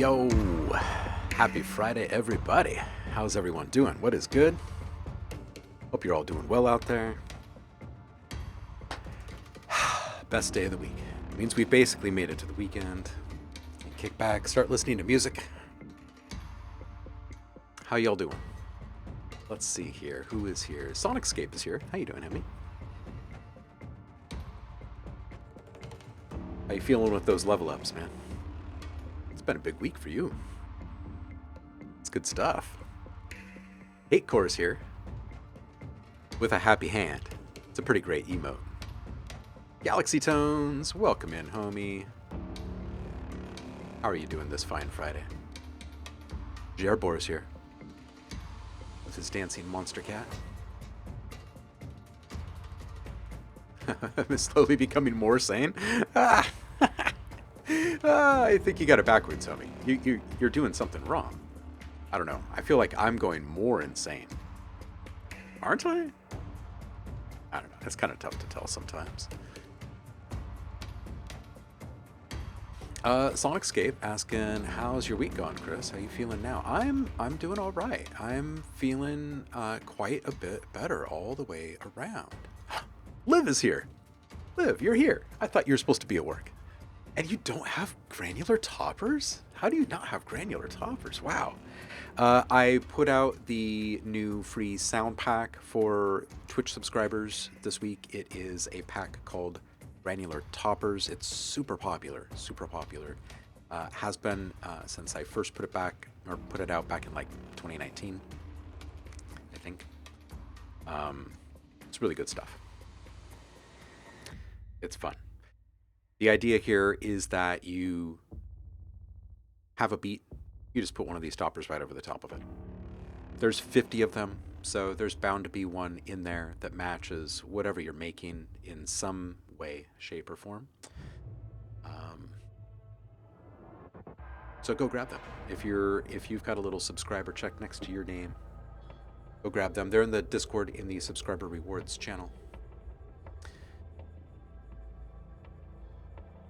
Yo, happy Friday, everybody. How's everyone doing? What is good? Hope you're all doing well out there. Best day of the week. It means we basically made it to the weekend. Kick back, start listening to music. How y'all doing? Let's see here. Who is here? Sonicscape is here. How you doing, Emmy? How you feeling with those level ups, man? It's been a big week for you. It's good stuff. Hate Core's here. With a happy hand. It's a pretty great emote. Galaxy Tones, welcome in, homie. How are you doing this fine Friday? Jerbor is here. With his dancing monster cat. I'm slowly becoming more sane. I think you got it backwards, homie. You're doing something wrong. I don't know. I feel like I'm going more insane. Aren't I? I don't know. It's kind of tough to tell sometimes. Sonicscape asking, how's your week going, Chris? How you feeling now? I'm doing all right. I'm feeling quite a bit better all the way around. Liv is here. Liv, you're here. I thought you were supposed to be at work. And you don't have granular toppers? How do you not have granular toppers? Wow. I put out the new free sound pack for Twitch subscribers this week. It is a pack called Granular Toppers. It's super popular, super popular. Has been since I first put it out back in like 2019, I think. It's really good stuff. It's fun. The idea here is that you have a beat, you just put one of these toppers right over the top of it. There's 50 of them, so there's bound to be one in there that matches whatever you're making in some way, shape, or form. So go grab them. If you've got a little subscriber check next to your name, go grab them. They're in the Discord in the subscriber rewards channel.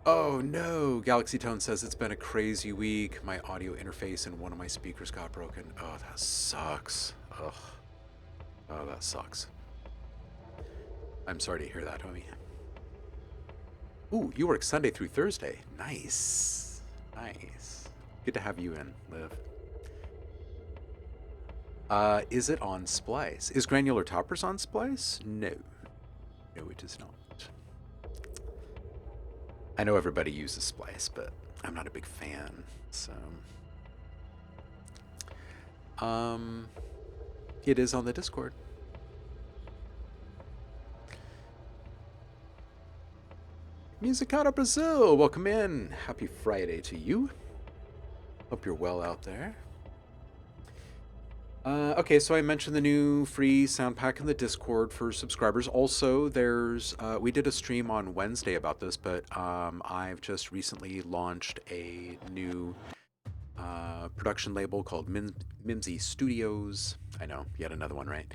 Oh no, Galaxy Tone says it's been a crazy week. My audio interface and one of my speakers got broken. Oh, that sucks. Ugh. Oh, that sucks. I'm sorry to hear that, homie. Ooh, you work Sunday through Thursday. Nice. Nice. Good to have you in, Liv. Is it on Splice? Is Granular Toppers on Splice? No. No, it is not. I know everybody uses Splice, but I'm not a big fan, so... It is on the Discord. Musicata Brazil, welcome in. Happy Friday to you. Hope you're well out there. Okay, so I mentioned the new free sound pack in the Discord for subscribers. Also, there's we did a stream on Wednesday about this, but I've just recently launched a new production label called Mimsy Studios. I know, yet another one, right?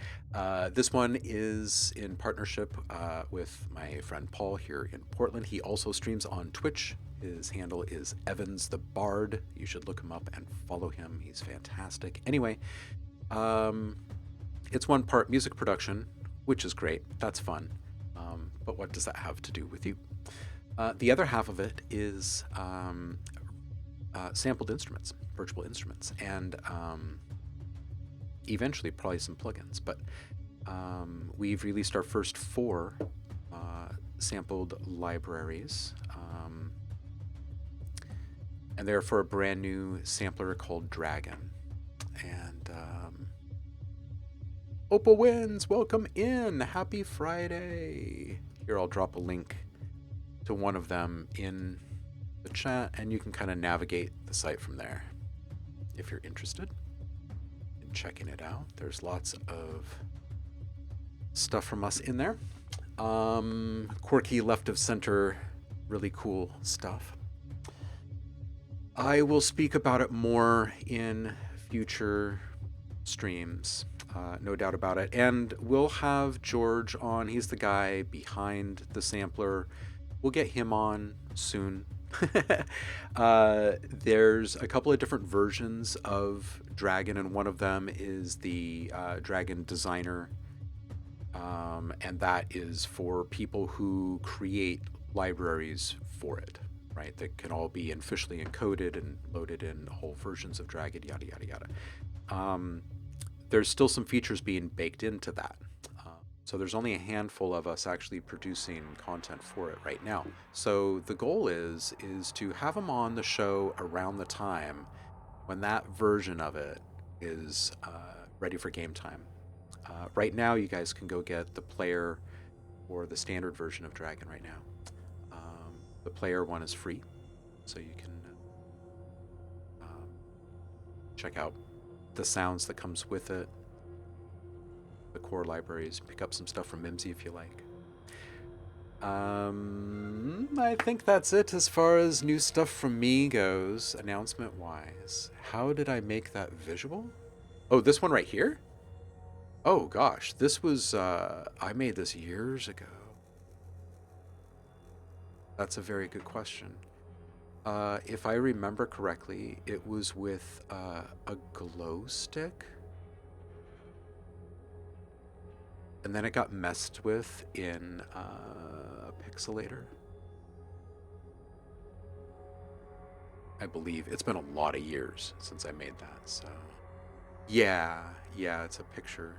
This one is in partnership with my friend Paul here in Portland. He also streams on Twitch. His handle is Evans the Bard. You should look him up and follow him. He's fantastic. Anyway, it's one part music production, which is great. That's fun. But what does that have to do with you? The other half of it is sampled instruments, virtual instruments, and eventually probably some plugins. But we've released our first 4 sampled libraries. And they're for a brand new sampler called Dragon. And Opal Wins, welcome in. Happy Friday. Here, I'll drop a link to one of them in the chat, and you can kind of navigate the site from there if you're interested in checking it out. There's lots of stuff from us in there. Quirky left of center, really cool stuff. I will speak about it more in future streams, no doubt about it. And we'll have George on. He's the guy behind the sampler. We'll get him on soon. There's a couple of different versions of Dragon, and one of them is the Dragon Designer, and that is for people who create libraries for it, right? That can all be officially encoded and loaded in whole versions of Dragon, yada yada yada. Um, there's still some features being baked into that. So there's only a handful of us actually producing content for it right now. So the goal is to have them on the show around the time when that version of it is ready for game time. Right now, you guys can go get the player or the standard version of Dragon right now. The player one is free, so you can um, check out the sounds that comes with it, the core libraries, pick up some stuff from Mimsy if you like. I think that's it as far as new stuff from me goes, announcement wise. How did I make that visual? Oh, this one right here? Oh gosh, this was, I made this years ago. That's a very good question. If I remember correctly, it was with a glow stick. And then it got messed with in Pixelator. I believe it's been a lot of years since I made that. So yeah, yeah, it's a picture.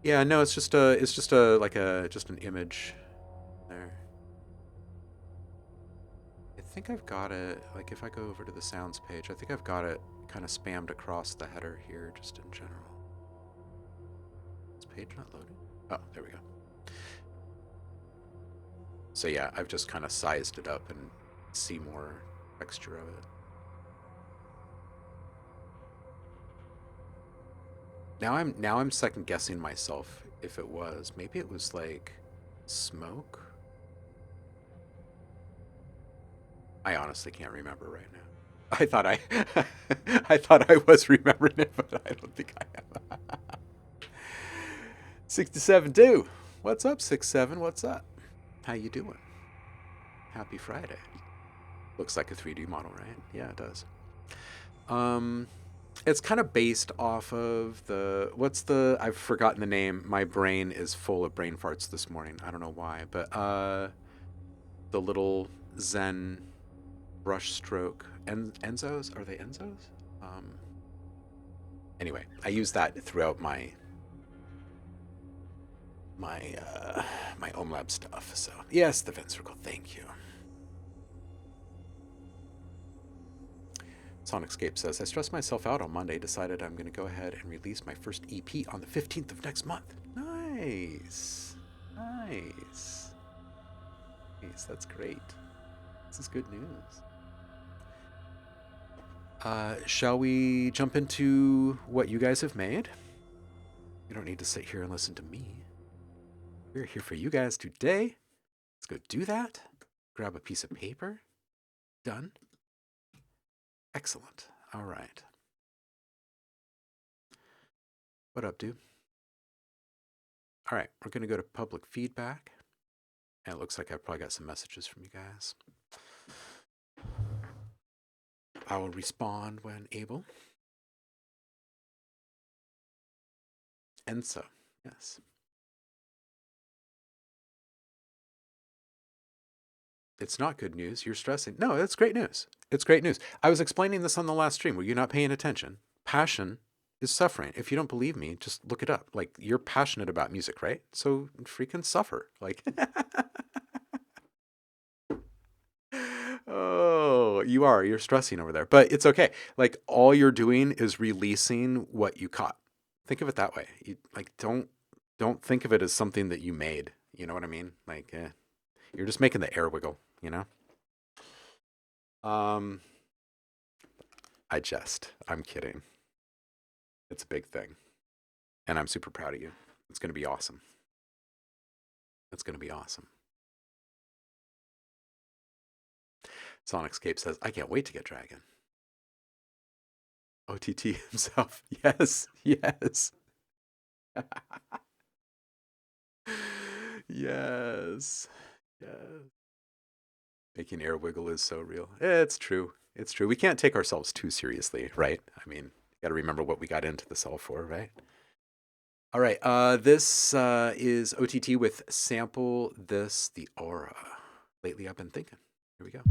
Yeah, no, it's just a like a just an image there. I think I've got it. Like if I go over to the sounds page, I think I've got it kind of spammed across the header here, just in general. Is page not loading? Oh, there we go. So yeah, I've just kind of sized it up and see more texture of it. Now I'm second guessing myself if it was. Maybe it was like smoke. I honestly can't remember right now. I thought I I thought I was remembering it, but I don't think I am. 67 do. What's up, 67? What's up? How you doing? Happy Friday. Looks like a 3D model, right? Yeah, it does. Um it's kind of based off of the what's the I've forgotten the name. My brain is full of brain farts this morning. I don't know why, but the little Zen brush stroke Enzos, are they Enzos? Um anyway, I use that throughout my my OMLab stuff. So yes, the Venn circle. Thank you. Sonicscape says, I stressed myself out on Monday, decided I'm going to go ahead and release my first EP on the 15th of next month. Nice. Nice. Nice. That's great. This is good news. Shall we jump into what you guys have made? You don't need to sit here and listen to me. We're here for you guys today. Let's go do that. Grab a piece of paper. Done. Excellent. All right. What up, dude? All right, we're going to go to public feedback. And it looks like I've probably got some messages from you guys. I will respond when able. And so, yes. It's not good news. You're stressing. No, it's great news. It's great news. I was explaining this on the last stream. Were you not paying attention? Passion is suffering. If you don't believe me, just look it up. Like, you're passionate about music, right? So freaking suffer. Like, oh, you are. You're stressing over there. But it's okay. Like, all you're doing is releasing what you caught. Think of it that way. You like don't think of it as something that you made. You know what I mean? Like, you're just making the air wiggle, you know? Um, I jest. I'm kidding. It's a big thing. And I'm super proud of you. It's going to be awesome. It's going to be awesome. Sonicscape says, I can't wait to get Dragon. OTT himself. Yes, yes. Yes. Yes. Making air wiggle is so real. It's true. It's true. We can't take ourselves too seriously, right? I mean, got to remember what we got into this all for, right? All right. This is OTT with Sample This the Aura. Lately, I've been thinking. Here we go.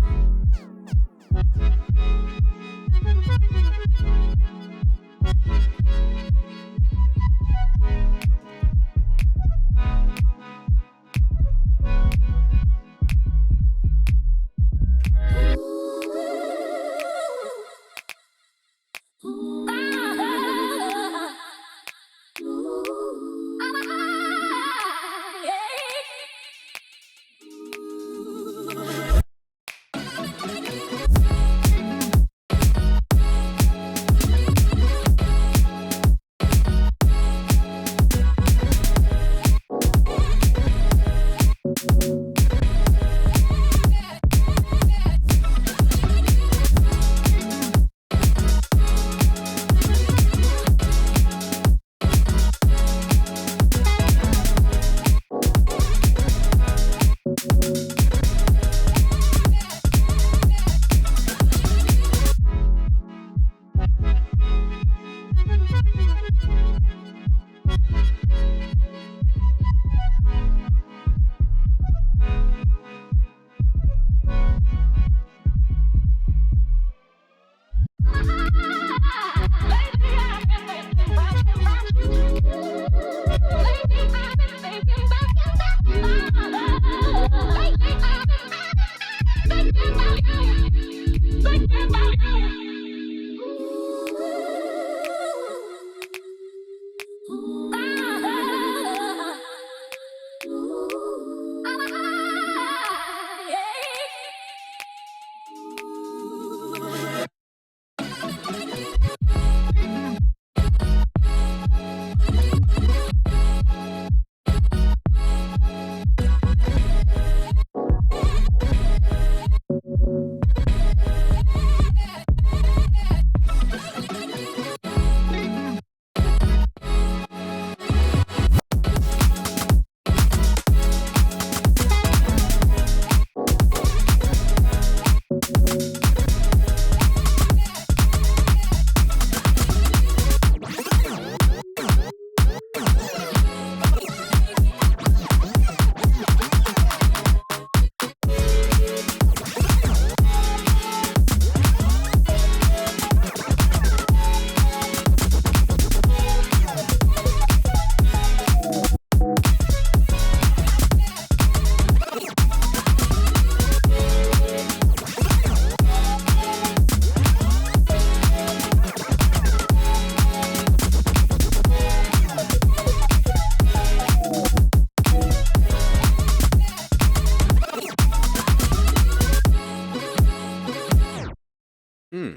Hmm.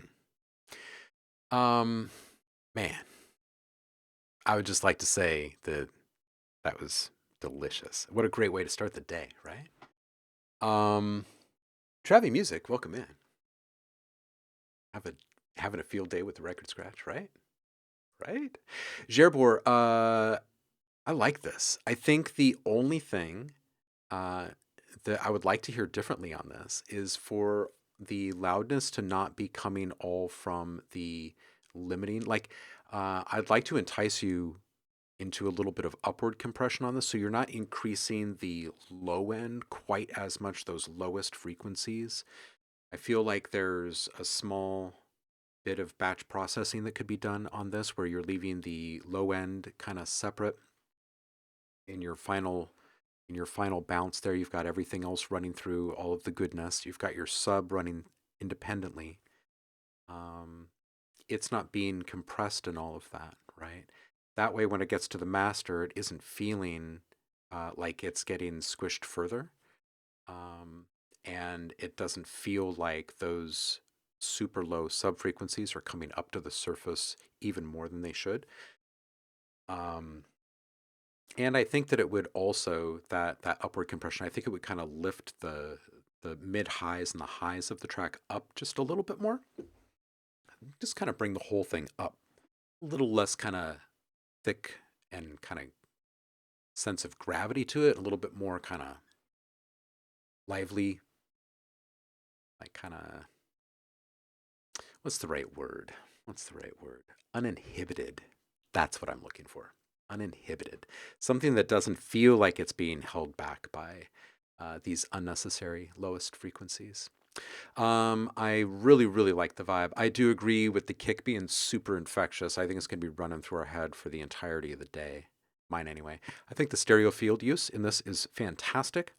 Um, Man, I would just like to say that that was delicious. What a great way to start the day, right? Um, Travi Music, welcome in. Have a Having a field day with the record scratch, right? Right? Gerbor, I like this. I think the only thing uh, that I would like to hear differently on this is for the loudness to not be coming all from the limiting. Like, I'd like to entice you into a little bit of upward compression on this, so you're not increasing the low end quite as much, those lowest frequencies. I feel like there's a small bit of batch processing that could be done on this where you're leaving the low end kind of separate in your final bounce there. You've got everything else running through all of the goodness. You've got your sub running independently. Um, it's not being compressed and all of that, right? That way, when it gets to the master, it isn't feeling like it's getting squished further. Um, and it doesn't feel like those super low sub frequencies are coming up to the surface even more than they should. Um, and I think that it would also that upward compression. I think it would kind of lift the mid highs and the highs of the track up just a little bit more. Just kind of bring the whole thing up a little less kind of thick and kind of sense of gravity to it, a little bit more kind of lively, like kind of, what's the right word? What's the right word? Uninhibited. That's what I'm looking for. Uninhibited. Something that doesn't feel like it's being held back by these unnecessary lowest frequencies. I really, really like the vibe. I do agree with the kick being super infectious. I think it's going to be running through our head for the entirety of the day. Mine anyway. I think the stereo field use in this is fantastic.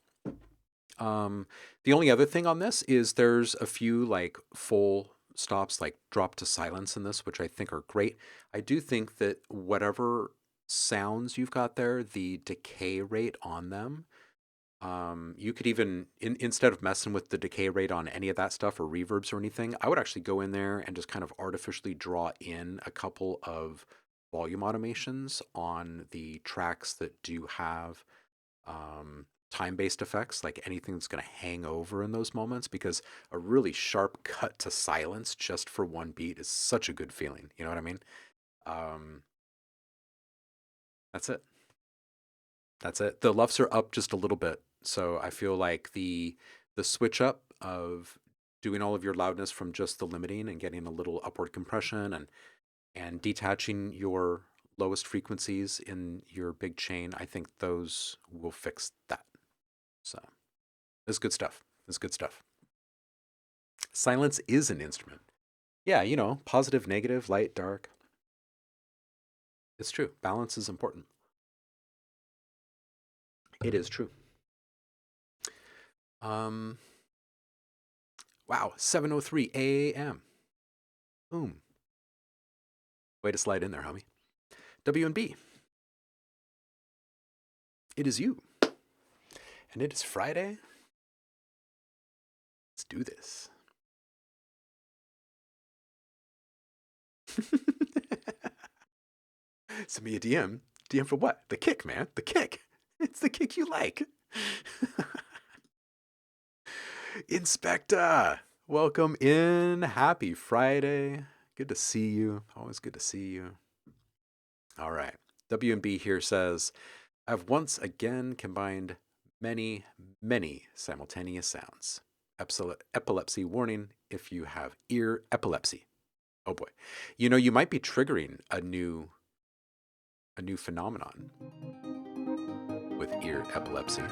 The only other thing on this is there's a few like full stops, like drop to silence in this, which I think are great. I do think that whatever sounds you've got there, the decay rate on them, you could even, instead of messing with the decay rate on any of that stuff or reverbs or anything, I would actually go in there and just kind of artificially draw in a couple of volume automations on the tracks that do have time-based effects, like anything that's going to hang over in those moments, because a really sharp cut to silence just for one beat is such a good feeling. You know what I mean? That's it. That's it. The LUFS are up just a little bit, so I feel like the switch up of doing all of your loudness from just the limiting and getting a little upward compression and detaching your lowest frequencies in your big chain, I think those will fix that. So it's good stuff. It's good stuff. Silence is an instrument. Yeah, you know, positive, negative, light, dark. It's true. Balance is important. It is true. Wow, 7:03 a.m. Boom. Way to slide in there, homie. W&B. It is you. And it is Friday. Let's do this. Send me a DM. DM for what? The kick, man. The kick. It's the kick you like. Inspector, welcome in. Happy Friday. Good to see you. Always good to see you. All right. W&B here says, I've once again combined many, many simultaneous sounds. Epilepsy warning if you have ear epilepsy. Oh boy. You know, you might be triggering a new phenomenon with ear epilepsy.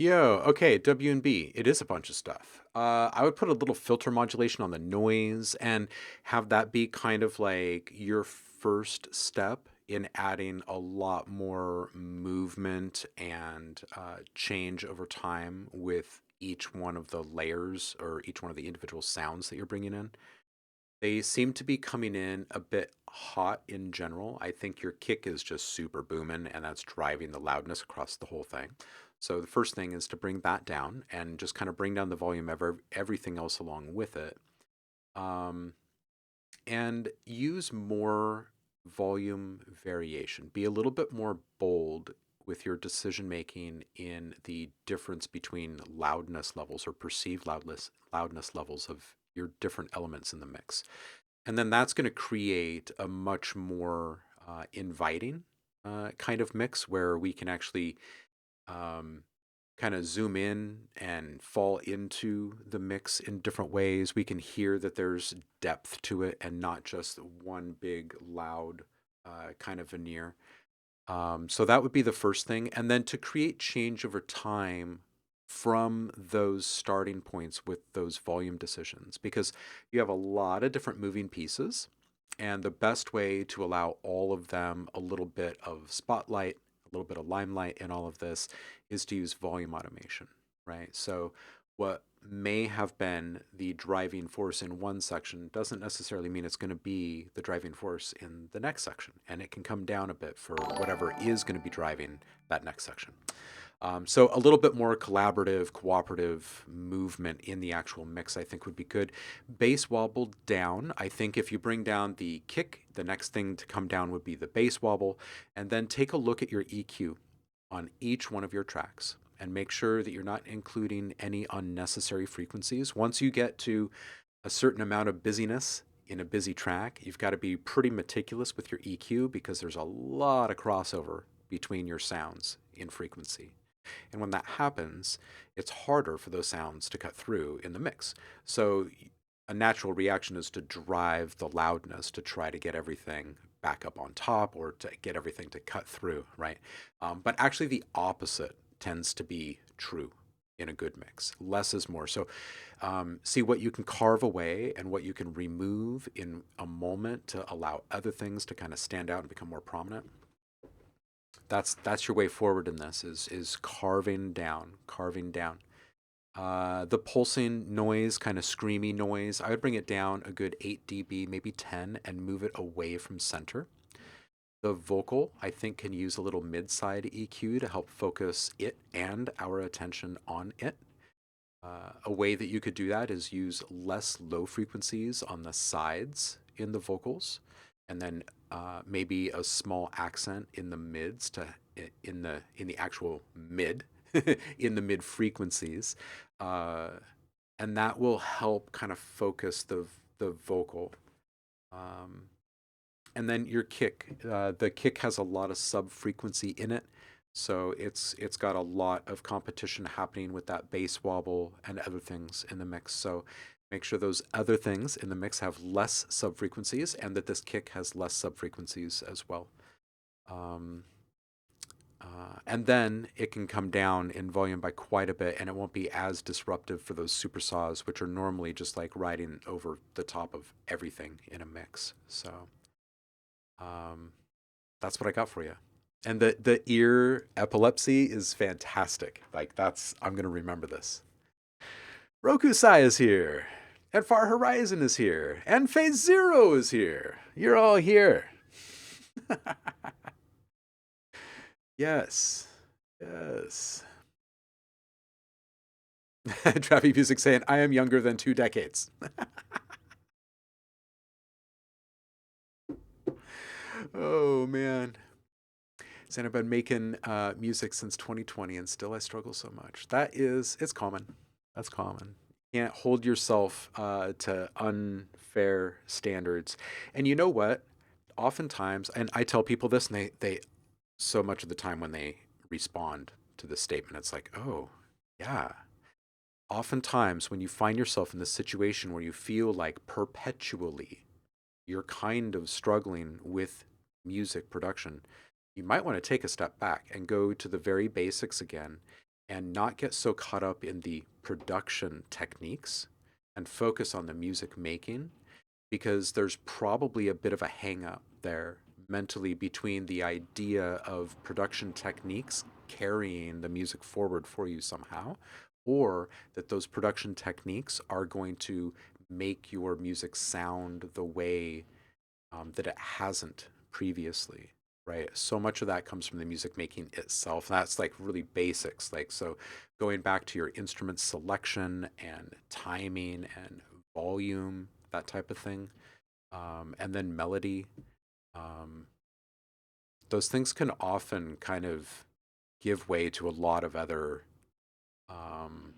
Yo, okay, W&B. It is a bunch of stuff. I would put a little filter modulation on the noise and have that be kind of like your first step in adding a lot more movement and change over time with each one of the layers or each one of the individual sounds that you're bringing in. They seem to be coming in a bit hot in general. I think your kick is just super booming, and that's driving the loudness across the whole thing. So the first thing is to bring that down and just kind of bring down the volume of everything else along with it. Um, and use more volume variation. Be a little bit more bold with your decision making in the difference between loudness levels or perceived loudness levels of your different elements in the mix. And then that's going to create a much more inviting kind of mix where we can actually um, kind of zoom in and fall into the mix in different ways. We can hear that there's depth to it and not just one big loud kind of veneer. So that would be the first thing. And then to create change over time from those starting points with those volume decisions, because you have a lot of different moving pieces. And the best way to allow all of them a little bit of spotlight, a little bit of limelight in all of this is to use volume automation, right? So what may have been the driving force in one section doesn't necessarily mean it's going to be the driving force in the next section. And it can come down a bit for whatever is going to be driving that next section. So a little bit more collaborative, cooperative movement in the actual mix, I think would be good. Bass wobble down. I think if you bring down the kick, the next thing to come down would be the bass wobble. And then take a look at your EQ on each one of your tracks and make sure that you're not including any unnecessary frequencies. Once you get to a certain amount of busyness in a busy track, you've got to be pretty meticulous with your EQ because there's a lot of crossover between your sounds in frequency. And when that happens, it's harder for those sounds to cut through in the mix. So a natural reaction is to drive the loudness to try to get everything back up on top or to get everything to cut through, right? But actually, the opposite tends to be true in a good mix. Less is more. So see what you can carve away and what you can remove in a moment to allow other things to kind of stand out and become more prominent. That's your way forward in this is carving down, carving down. The pulsing noise, kind of screamy noise, I would bring it down a good 8 dB, maybe 10, and move it away from center. The vocal, I think, can use a little mid-side EQ to help focus it and our attention on it. A way that you could do that is use less low frequencies on the sides in the vocals, and then maybe a small accent in the mids to in the actual mid in the mid frequencies, uh, and that will help kind of focus the vocal. Um, and then your kick, the kick has a lot of sub frequency in it, so it's got a lot of competition happening with that bass wobble and other things in the mix. So make sure those other things in the mix have less sub frequencies and that this kick has less sub frequencies as well. Um, and then it can come down in volume by quite a bit, and it won't be as disruptive for those super saws, which are normally just like riding over the top of everything in a mix. So um, that's what I got for you. And the ear epilepsy is fantastic. Like that's I'm gonna remember this. Roku Sai is here, and Far Horizon is here, and Phase Zero is here. You're all here. Yes, yes. Trappy Music saying, I am younger than 2 decades. Oh, man. Saying I've been making music since 2020 and still I struggle so much. It's common. That's common. You can't hold yourself to unfair standards. And you know what? Oftentimes, and I tell people this, and they so much of the time when they respond to this statement, it's like, oh, yeah, oftentimes when you find yourself in this situation where you feel like perpetually you're kind of struggling with music production, you might want to take a step back and go to the very basics again and not get so caught up in the production techniques and focus on the music making, because there's probably a bit of a hang up there mentally between the idea of production techniques carrying the music forward for you somehow, or that those production techniques are going to make your music sound the way that it hasn't previously, right? So much of that comes from the music making itself. That's like really basics. Like, so going back to your instrument selection and timing and volume, that type of thing, and then melody. Um, those things can often kind of give way to a lot of other um,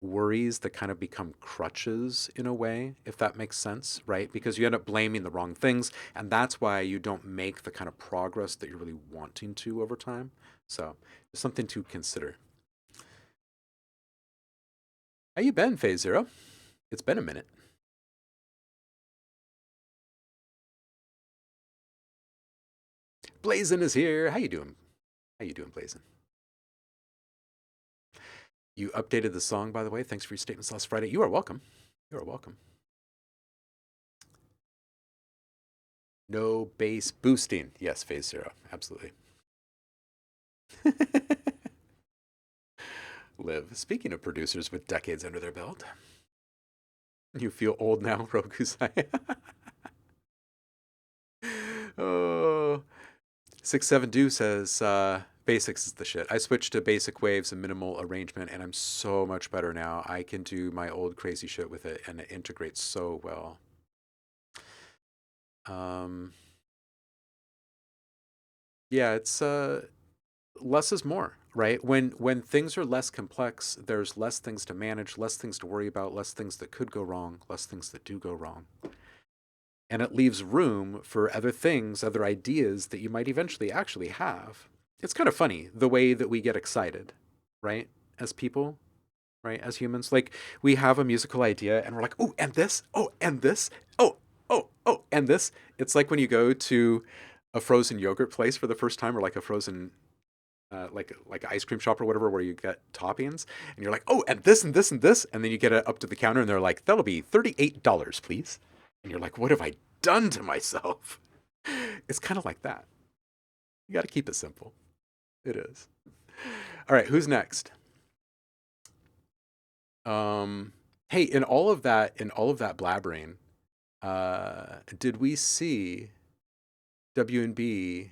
worries that kind of become crutches in a way, if that makes sense, right? Because you end up blaming the wrong things, and that's why you don't make the kind of progress that you're really wanting to over time. So it's something to consider. How you been, Phase Zero? It's been a minute. Blazin is here. How you doing? How you doing, Blazin? You updated the song, by the way. Thanks for your statements last Friday. You are welcome. You are welcome. No bass boosting. Yes, Phase Zero. Absolutely. Liv. Speaking of producers with decades under their belt, you feel old now, Rokusai. Oh, 672 says, Basics is the shit. I switched to basic waves and minimal arrangement, and I'm so much better now. I can do my old crazy shit with it, and it integrates so well. Yeah, it's less is more, right? When things are less complex, there's less things to manage, less things to worry about, less things that could go wrong, less things that do go wrong. And it leaves room for other things, other ideas that you might eventually actually have. It's kind of funny the way that we get excited, right? As people, right? As humans, like we have a musical idea and we're like, oh, and this, oh, and this, oh, oh, oh, and this. It's like when you go to a frozen yogurt place for the first time, or like a frozen like an ice cream shop or whatever, where you get toppings, and you're like, oh, and this and this and this, and then you get it up to the counter, and they're like, that'll be $38, please. And you're like, what have I done to myself? It's kind of like that. You got to keep it simple. It is. All right, who's next? Hey, in all of that blabbering, did we see WNB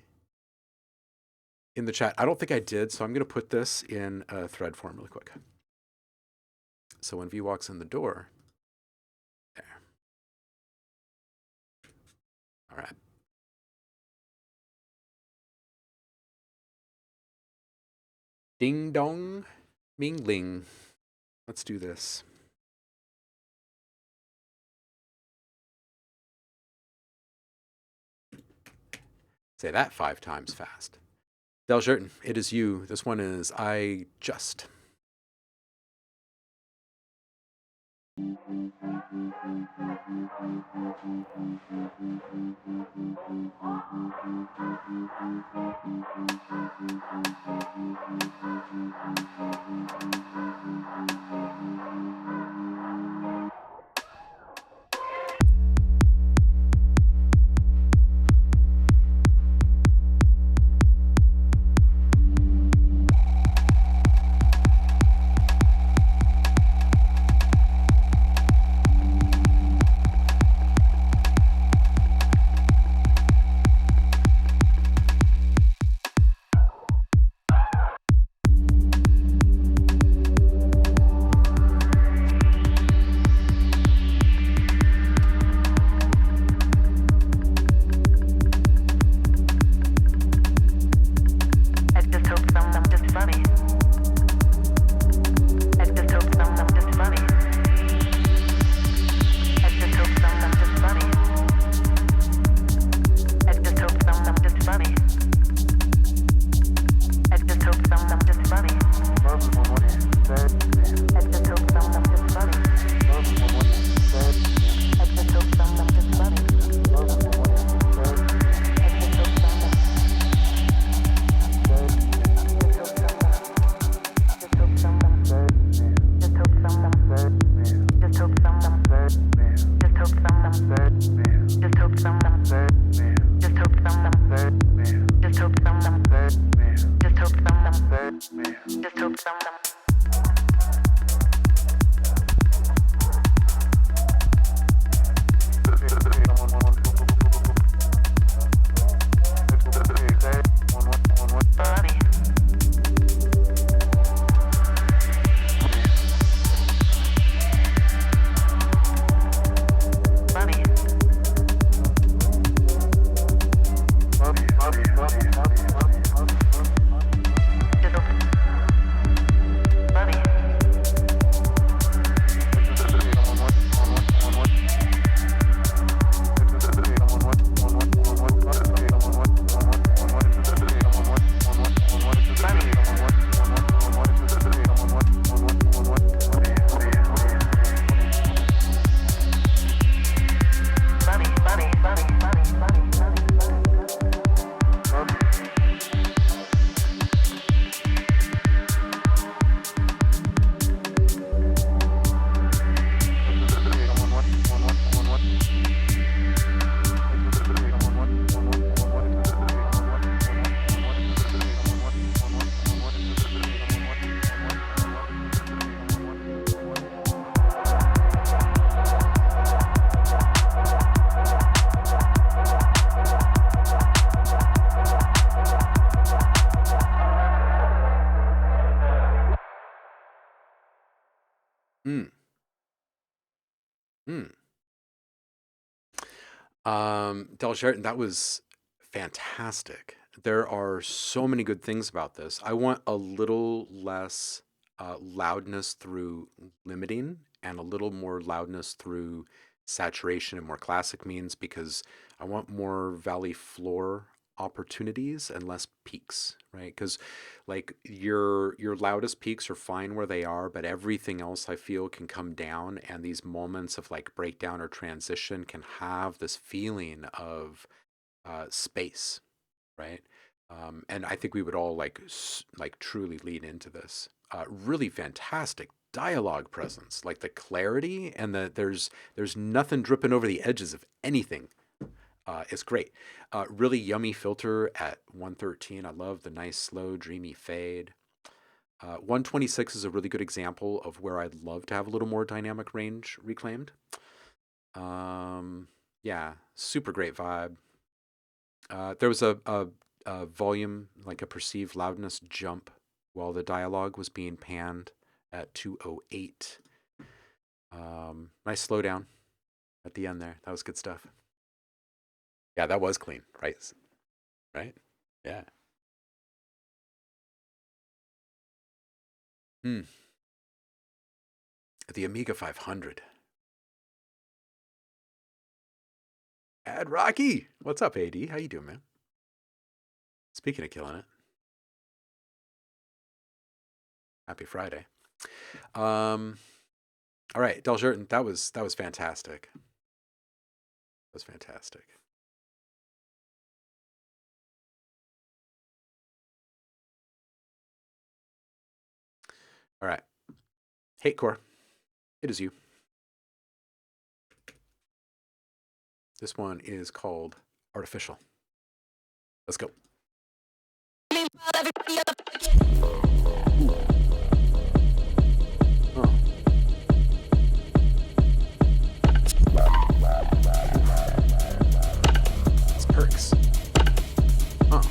in the chat? I don't think I did, so I'm going to put this in a thread form really quick. So when V walks in the door, there. All right. Ding dong, ming ling. Let's do this. Say that 5 times fast. Del Shurton, it is you. This one is I Just. Del Sheraton, that was fantastic. There are so many good things about this. I want a little less loudness through limiting and a little more loudness through saturation and more classic means because I want more valley floor opportunities and less peaks, right? Because like your loudest peaks are fine where they are, but everything else I feel can come down, and these moments of like breakdown or transition can have this feeling of space, right? And I think we would all like truly lean into this. Really fantastic dialogue presence, like the clarity and there's nothing dripping over the edges of anything. It's great. Really yummy filter at 113. I love the nice slow dreamy fade. 126 is a really good example of where I'd love to have a little more dynamic range reclaimed. Yeah, super great vibe. There was a volume, like a perceived loudness jump while the dialogue was being panned at 208. Nice slowdown at the end there. That was good stuff. Yeah, that was clean, right? Right? Yeah. Hmm. The Amiga 500. Ad Rocky. What's up, AD? How you doing, man? Speaking of killing it, happy Friday. All right, Del Sheraton, that was fantastic. That was fantastic. All right, Hate Core, it is you. This one is called Artificial. Let's go. Oh. It's perks. Huh.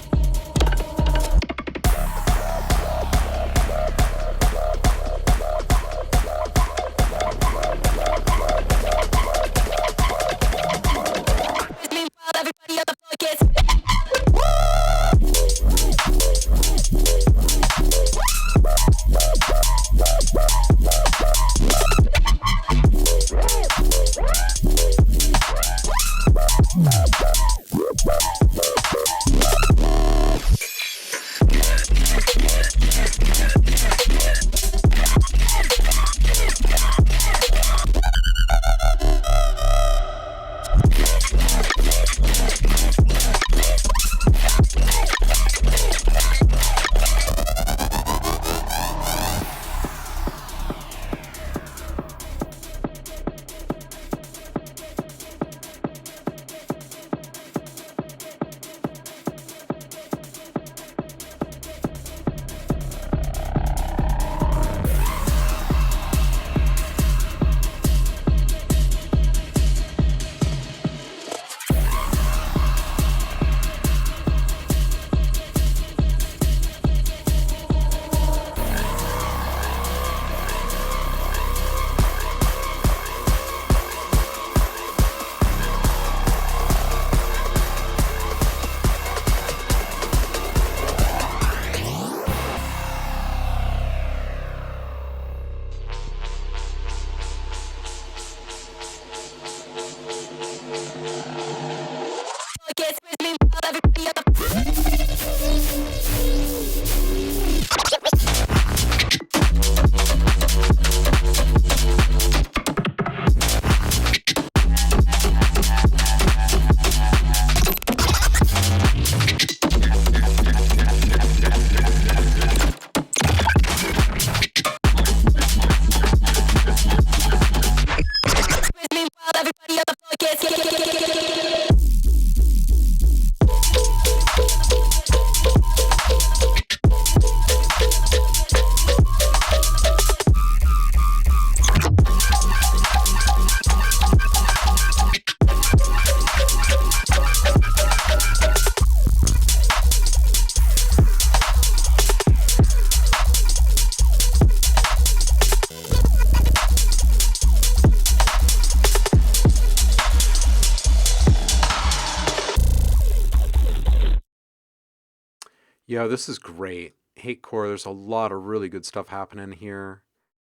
Yeah, this is great. Hate core, there's a lot of really good stuff happening here.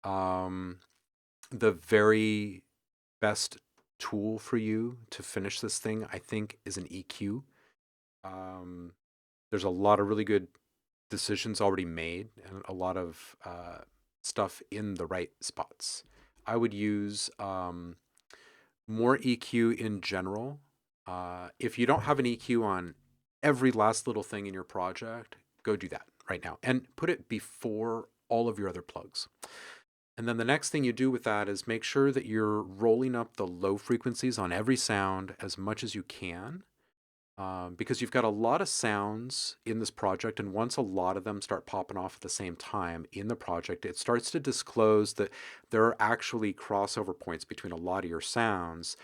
Um, the very best tool for you to finish this thing, I think, is an EQ. Um, there's a lot of really good decisions already made and a lot of stuff in the right spots. I would use more EQ in general. If you don't have an EQ on every last little thing in your project, go do that right now and put it before all of your other plugs. And then the next thing you do with that is make sure that you're rolling up the low frequencies on every sound as much as you can, because you've got a lot of sounds in this project. And once a lot of them start popping off at the same time in the project, it starts to disclose that there are actually crossover points between a lot of your sounds,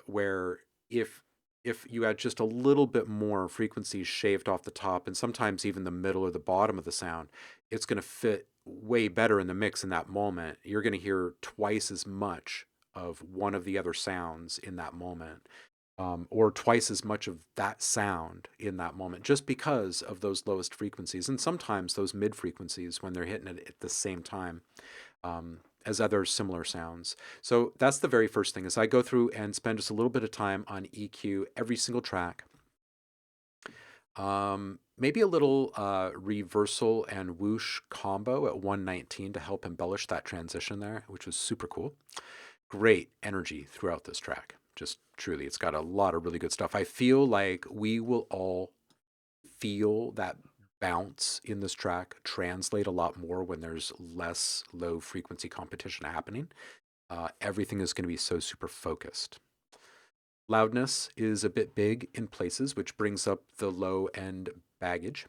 where if if you had just a little bit more frequencies shaved off the top and sometimes even the middle or the bottom of the sound, it's going to fit way better in the mix in that moment. You're going to hear twice as much of one of the other sounds in that moment, or twice as much of that sound in that moment, just because of those lowest frequencies. And sometimes those mid frequencies when they're hitting it at the same time, as other similar sounds. So that's the very first thing is I go through and spend just a little bit of time on EQ every single track. Maybe a little reversal and whoosh combo at 119 to help embellish that transition there, which was super cool. Great energy throughout this track. Just truly, it's got a lot of really good stuff. I feel like we will all feel that bounce in this track translate a lot more when there's less low frequency competition happening. Everything is going to be so super focused. Loudness is a bit big in places, which brings up the low end baggage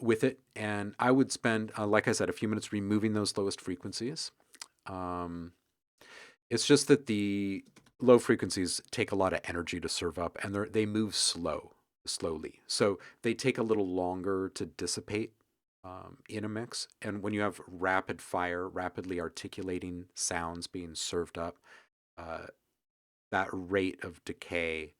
with it. And I would spend, like I said, a few minutes removing those lowest frequencies. It's just that the low frequencies take a lot of energy to serve up, and they move slowly. So they take a little longer to dissipate in a mix. And when you have rapid fire, rapidly articulating sounds being served up, uh, that rate of decay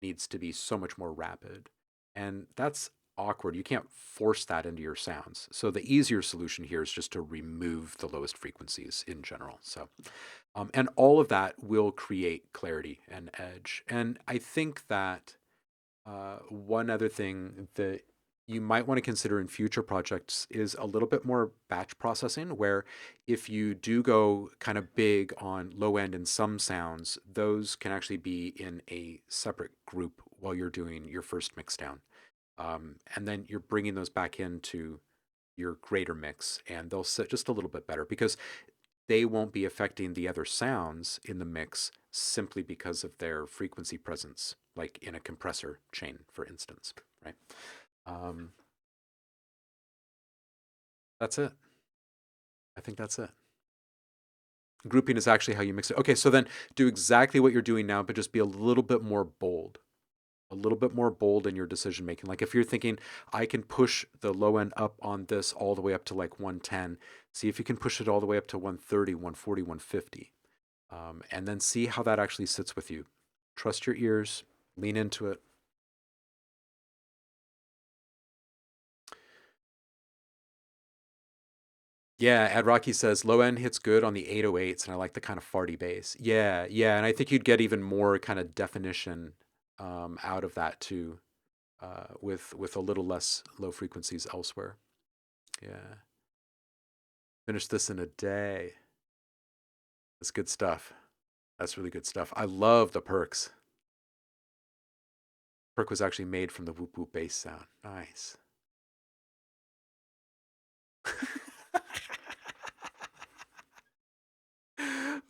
needs to be so much more rapid. And that's awkward. You can't force that into your sounds. So the easier solution here is just to remove the lowest frequencies in general. So, and all of that will create clarity and edge. And I think that one other thing that you might want to consider in future projects is a little bit more batch processing, where if you do go kind of big on low end in some sounds, those can actually be in a separate group while you're doing your first mix down. And then you're bringing those back into your greater mix, and they'll sit just a little bit better because they won't be affecting the other sounds in the mix simply because of their frequency presence, like in a compressor chain, for instance, right? Um, that's it. I think that's it. Grouping is actually how you mix it. Okay, so then do exactly what you're doing now, but just be a little bit more bold. A little bit more bold in your decision making. Like if you're thinking, I can push the low end up on this all the way up to like 110, see if you can push it all the way up to 130, 140, 150. And then see how that actually sits with you. Trust your ears, lean into it. Yeah, Ed Rocky says low end hits good on the 808s, and I like the kind of farty bass. Yeah, yeah, and I think you'd get even more kind of definition out of that too, with a little less low frequencies elsewhere. Yeah, finish this in a day. That's good stuff. That's really good stuff. I love the perks. Perk was actually made from the whoop whoop bass sound. Nice.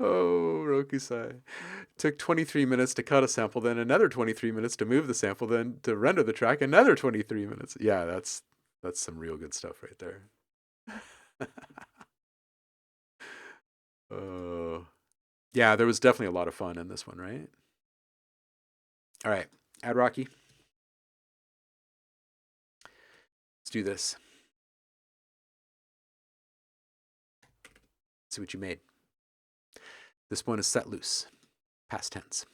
Oh, Rokusai. Took 23 minutes to cut a sample, then another 23 minutes to move the sample, then to render the track, another 23 minutes. Yeah, that's some real good stuff right there. Oh. Yeah, there was definitely a lot of fun in this one, right? All right. Add Rocky. Let's do this. See what you made. This one is set loose. Past tense.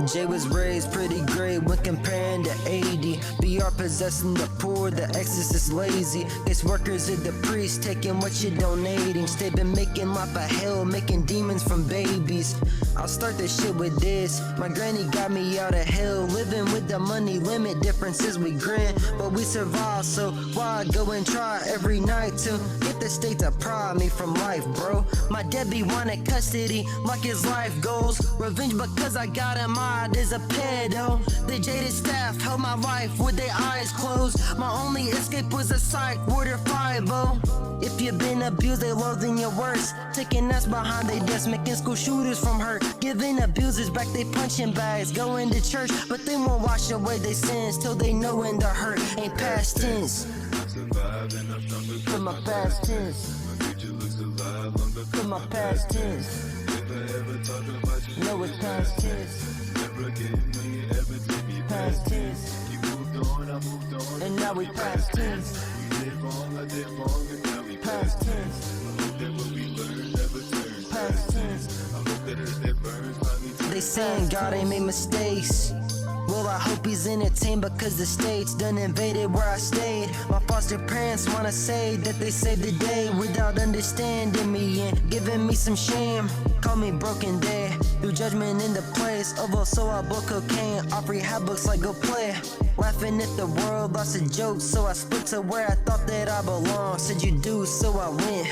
Jay was raised pretty great when comparing to 80. BR possessing the poor, the exorcist lazy. Case workers are the priests, taking what you're donating. Stay been making life a hell, making demons from babies. I'll start this shit with this. My granny got me out of hell, living with the money limit. Differences we grin, but we survive. So why go and try every night to get the state to pry me from life, bro? My deadbeat wanted custody, like his life goals. Revenge because I got him out as a pedo. The jaded staff held my life with their eyes closed. My only escape was a psych ward or 5-0. If you've been abused, they loathing your worst. Taking us behind their desk, making school shooters from hurt. Giving abusers back they punching bags. Going to church, but they won't wash away their sins till they know when the hurt ain't past tense. From my past tense. From my past tense. No, it's past tense. Past tense. And now we past tense. Past tense. Past tense. They saying God ain't made mistakes. Well, I hope he's entertained because the state's done invaded where I stayed. My foster parents wanna say that they saved the day without understanding me and giving me some shame. Call me broken day, threw judgment into place. Although so I blow cocaine, off rehab books like go play. Laughing at the world, lost a joke, so I split to where I thought that I belonged. Said you do, so I went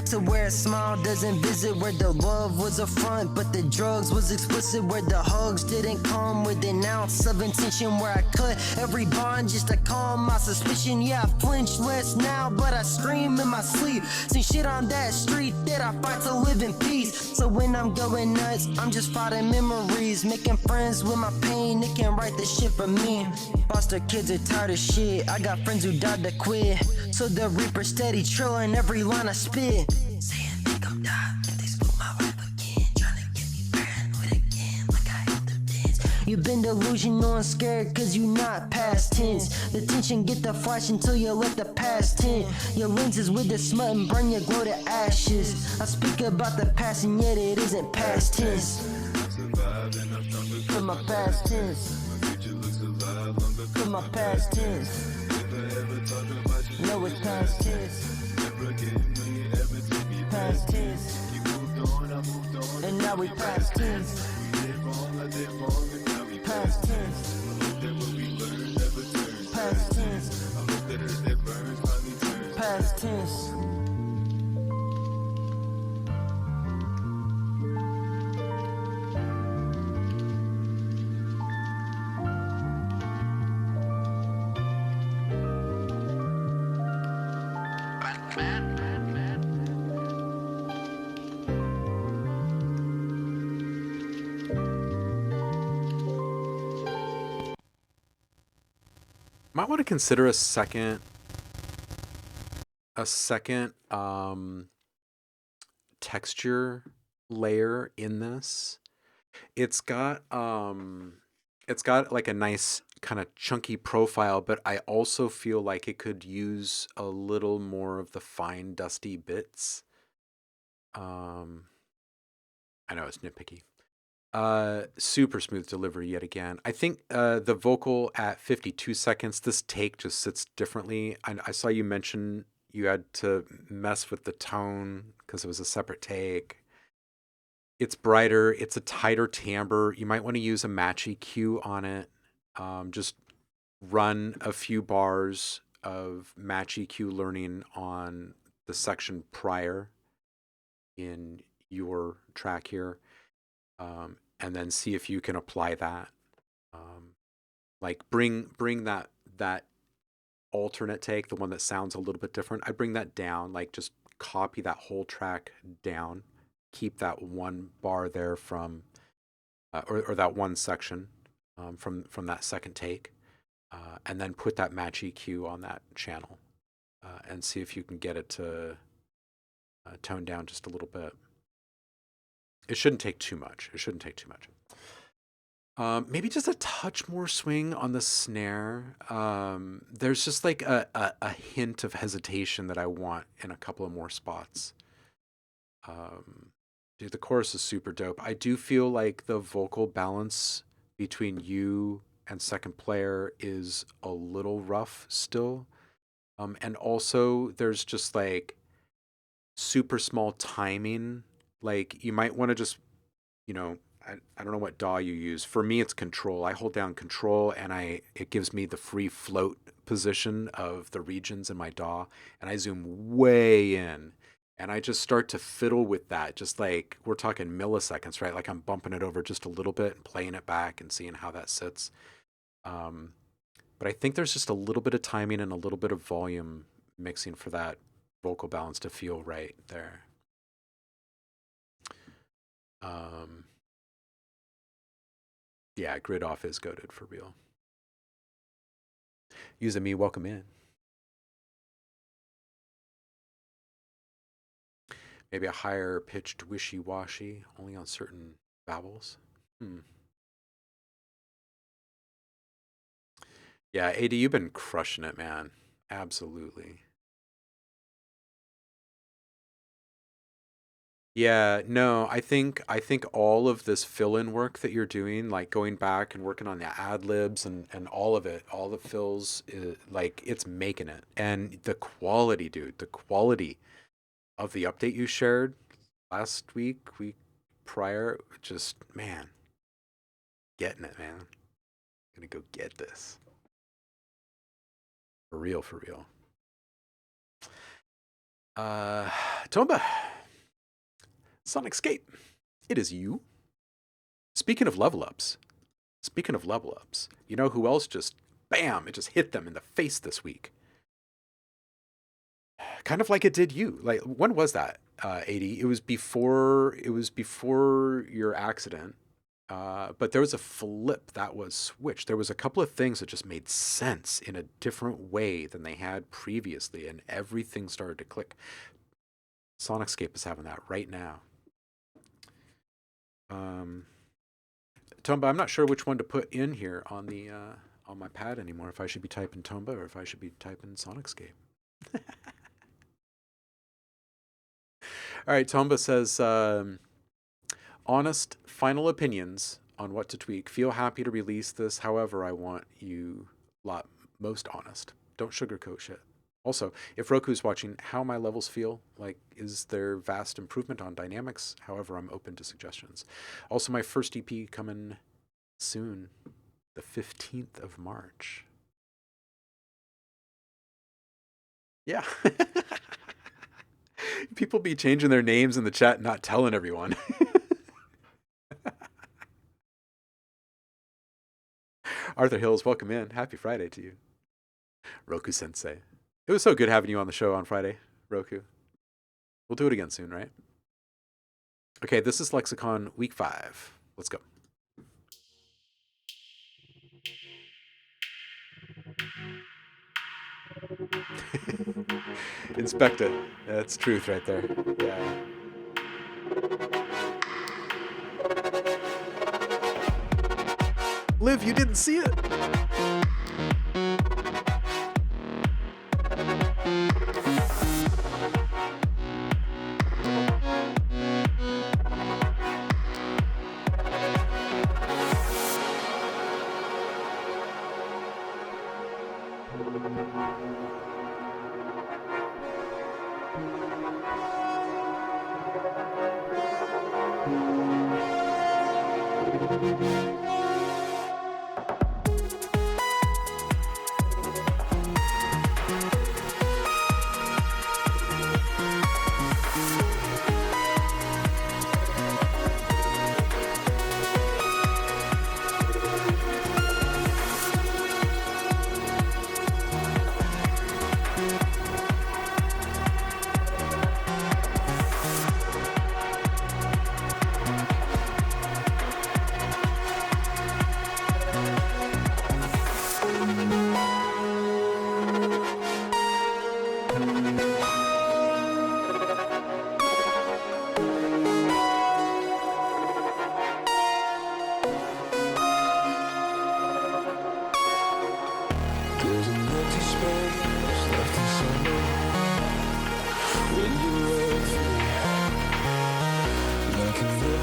to where a smile doesn't visit, where the love was a front but the drugs was explicit, where the hugs didn't come with an ounce of intention, where I cut every bond just to calm my suspicion. Yeah, I flinch less now, but I scream in my sleep. See shit on that street that I fight to live in peace. So when I'm going nuts, I'm just fighting memories, making friends with my pain. They can write this shit for me. Foster kids are tired of shit. I got friends who died to quit, so the reaper steady trailing every line I spit. Saying they gon' die if they spook my wife again, trying to get me paranoid again, like I hate the dance. You've been delusional and scared cause you not past tense. The tension get the flash until you let the past tint. Your lenses with the smut and burn your glow to ashes. I speak about the past and yet it isn't past tense. From my past tense. From my past tense. No, it's past tense. Past tense. And now we past tense. Past tense. Past tense. Past tense. Might want to consider a second texture layer in this. It's got like a nice kind of chunky profile, but I also feel like it could use a little more of the fine dusty bits. I know it's nitpicky. Super smooth delivery yet again. I think the vocal at 52 seconds, this take just sits differently. I saw you mention you had to mess with the tone because it was a separate take. It's brighter, it's a tighter timbre. You might want to use a match EQ on it. Just run a few bars of match EQ learning on the section prior in your track here. And then see if you can apply that. Like bring that alternate take, the one that sounds a little bit different. I bring that down, like just copy that whole track down, keep that one bar there from, or that one section from that second take, and then put that match EQ on that channel, and see if you can get it to tone down just a little bit. It shouldn't take too much. Maybe just a touch more swing on the snare. There's just like a hint of hesitation that I want in a couple of more spots. Dude, the chorus is super dope. I do feel like the vocal balance between you and second player is a little rough still. And also there's just like super small timing. Like you might want to just, you know, I don't know what DAW you use. For me, it's control. I hold down control and it gives me the free float position of the regions in my DAW, and I zoom way in. And I just start to fiddle with that, just like we're talking milliseconds, right? Like I'm bumping it over just a little bit and playing it back and seeing how that sits. Um, but I think there's just a little bit of timing and a little bit of volume mixing for that vocal balance to feel right there. Yeah, Grid Off is goated for real. Using me, welcome in. Maybe a higher pitched wishy-washy, only on certain vowels. Yeah, AD, you've been crushing it, man. Absolutely. Yeah, no, I think all of this fill-in work that you're doing, like going back and working on the ad libs and all of it, all the fills, like it's making it. And the quality, dude, the quality of the update you shared last week prior, just man, getting it, man. Gonna go get this. For real, for real. Tomba, Sonicscape, it is you. Speaking of level ups, you know who else just, bam, it just hit them in the face this week? Kind of like it did you. Like, when was that, 80? It was before your accident. But there was a flip that was switched. There was a couple of things that just made sense in a different way than they had previously, and everything started to click. Sonicscape is having that right now. Tomba, I'm not sure which one to put in here on the on my pad anymore. If I should be typing Tomba or if I should be typing Sonicscape. All right, Tomba says, honest final opinions on what to tweak. Feel happy to release this. However, I want you most honest. Don't sugarcoat shit. Also, if Roku's watching, how my levels feel, like, is there vast improvement on dynamics? However, I'm open to suggestions. Also, my first EP coming soon, the 15th of March. Yeah. People be changing their names in the chat, not telling everyone. Arthur Hills, welcome in. Happy Friday to you. Roku Sensei. It was so good having you on the show on Friday, Roku. We'll do it again soon, right? Okay, this is Lexicon Week 5. Let's go. Inspect it. That's truth right there. Yeah. Liv, you didn't see it.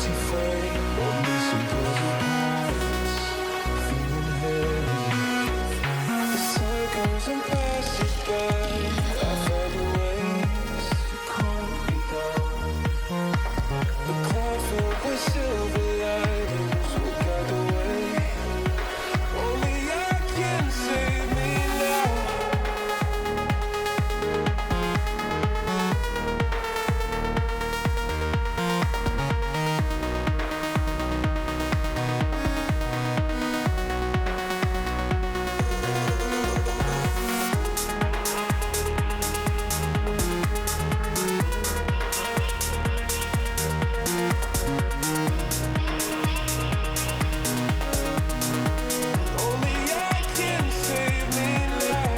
guilty frame, or missing puzzle parts, feeling heavy. The sun goes and passes by. I find a ways to calm me down. The cloud filled with silver linings will guide the way. Only I can save me now. Only I can save me now.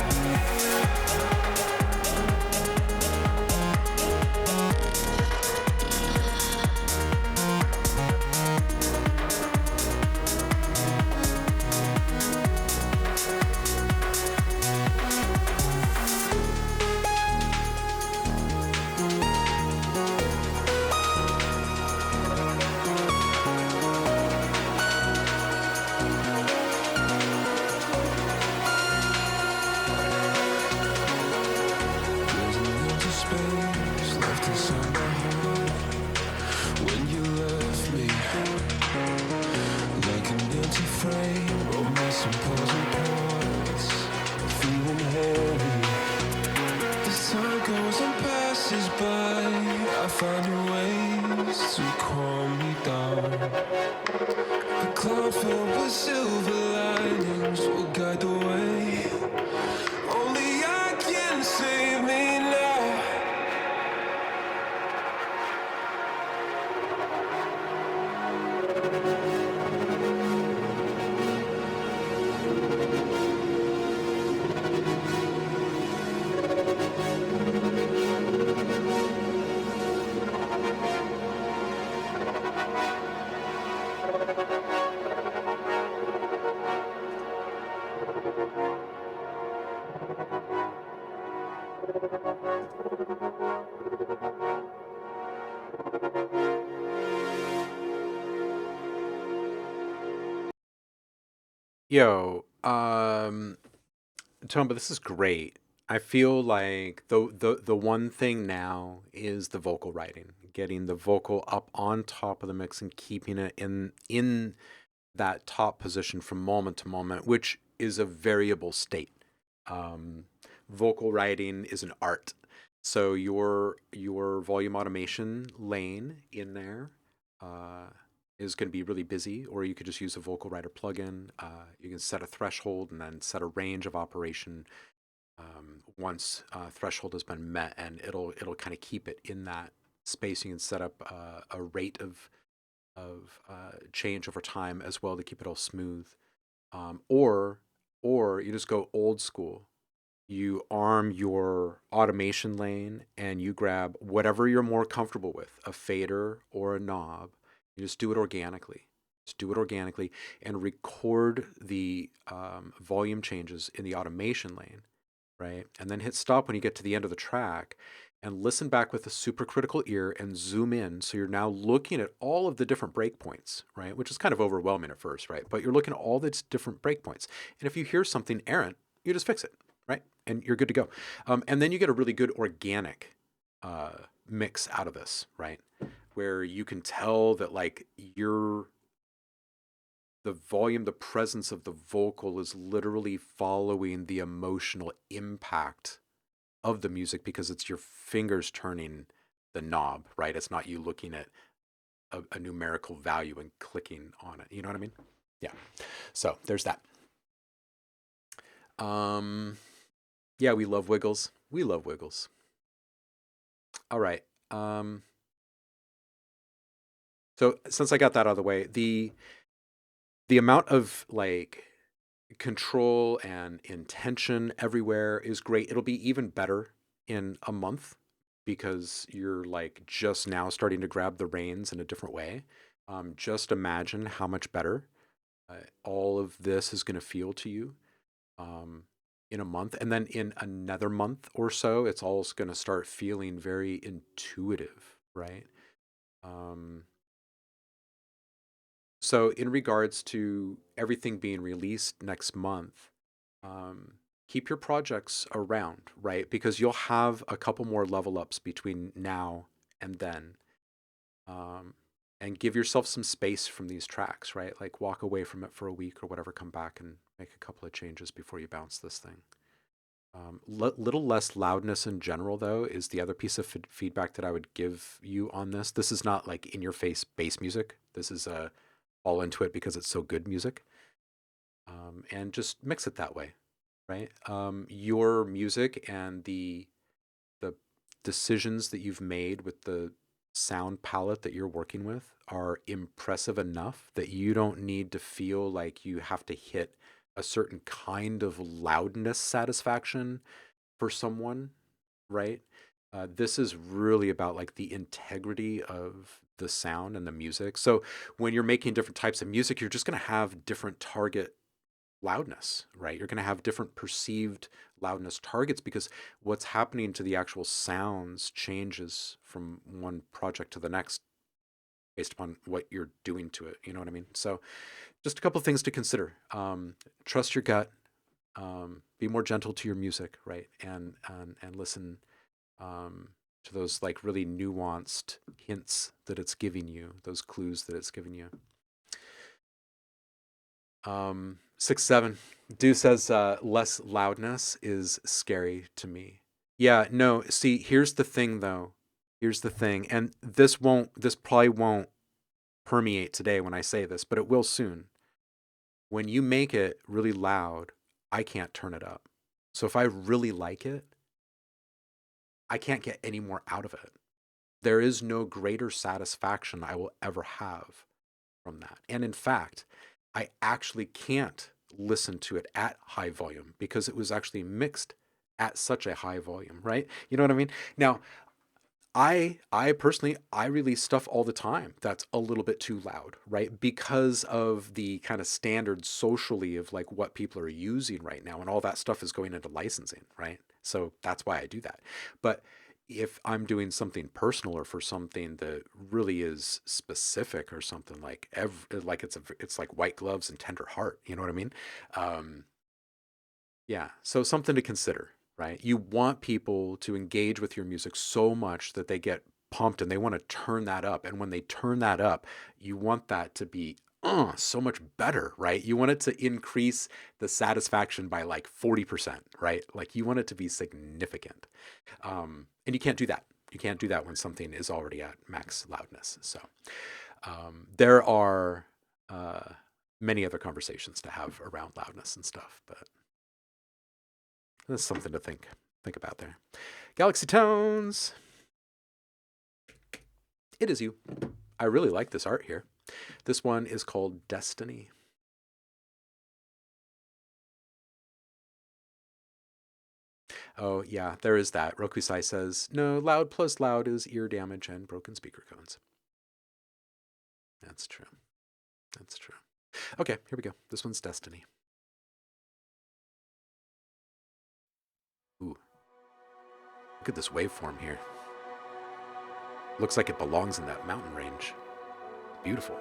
There's an empty space left inside my heart when you left me, like an empty frame or missing puzzle parts, feeling heavy. The sun goes and passes by. I find ways to calm me down. The cloud filled with silver linings will guide the way. Only I can save me now. Yo, Tom, but this is great. I feel like the one thing now is the vocal writing, getting the vocal up on top of the mix and keeping it in that top position from moment to moment, which is a variable state. Um, Vocal writing is an art. So your volume automation lane in there uh, is going to be really busy, or you could just use a vocal writer plugin. You can set a threshold and then set a range of operation once threshold has been met, and it'll kind of keep it in that space. You can set up a rate of change over time as well to keep it all smooth. Or you just go old school. You arm your automation lane and you grab whatever you're more comfortable with, a fader or a knob. You just do it organically. Just do it organically and record the volume changes in the automation lane, right? And then hit stop when you get to the end of the track and listen back with a supercritical ear and zoom in. So you're now looking at all of the different breakpoints, right? Which is kind of overwhelming at first, right? But you're looking at all these different breakpoints. And if you hear something errant, you just fix it, right? And you're good to go. And then you get a really good organic mix out of this, right? Where you can tell that like the volume, the presence of the vocal is literally following the emotional impact of the music because it's your fingers turning the knob, right? It's not you looking at a numerical value and clicking on it. You know what I mean? Yeah. So there's that. Um, yeah, we love Wiggles. We love Wiggles. All right. So since I got that out of the way, the amount of like control and intention everywhere is great. It'll be even better in a month because you're like just now starting to grab the reins in a different way. Just imagine how much better all of this is going to feel to you in a month. And then in another month or so, it's all going to start feeling very intuitive, right? Um, So in regards to everything being released next month, keep your projects around, right? Because you'll have a couple more level ups between now and then. Um, and give yourself some space from these tracks, right? Like walk away from it for a week or whatever, come back and make a couple of changes before you bounce this thing. Little less loudness in general, though, is the other piece of feedback that I would give you on this. This is not like in your face bass music. This is all into it because it's so good music. And just mix it that way, right? Your music and the decisions that you've made with the sound palette that you're working with are impressive enough that you don't need to feel like you have to hit a certain kind of loudness satisfaction for someone, right? This is really about like the integrity of the sound and the music. So when you're making different types of music, you're just going to have different target loudness, right? You're going to have different perceived loudness targets because what's happening to the actual sounds changes from one project to the next based upon what you're doing to it. You know what I mean? So just a couple of things to consider. Trust your gut. Be more gentle to your music, right? And listen to those like really nuanced hints that it's giving you, those clues that it's giving you. 6-7. Do says less loudness is scary to me. Yeah, no, see, here's the thing though. Here's the thing. And this probably won't permeate today when I say this, but it will soon. When you make it really loud, I can't turn it up. So if I really like it, I can't get any more out of it. There is no greater satisfaction I will ever have from that. And in fact, I actually can't listen to it at high volume because it was actually mixed at such a high volume, right? You know what I mean? Now, I personally, I release stuff all the time that's a little bit too loud, right? Because of the kind of standard socially of like what people are using right now, and all that stuff is going into licensing, right? So that's why I do that. But if I'm doing something personal or for something that really is specific or something like like it's like white gloves and tender heart, you know what I mean? Yeah, so something to consider, right? You want people to engage with your music so much that they get pumped and they want to turn that up. And when they turn that up, you want that to be so much better, right? You want it to increase the satisfaction by like 40%, right? Like you want it to be significant. And you can't do that. You can't do that when something is already at max loudness. So there are many other conversations to have around loudness and stuff, but that's something to think about there. Galaxy Tones. It is you. I really like this art here. This one is called Destiny. Oh, yeah, there is that. Rokusai says, no, loud plus loud is ear damage and broken speaker cones. That's true. That's true. Okay, here we go. This one's Destiny. Ooh. Look at this waveform here. Looks like it belongs in that mountain range. Beautiful.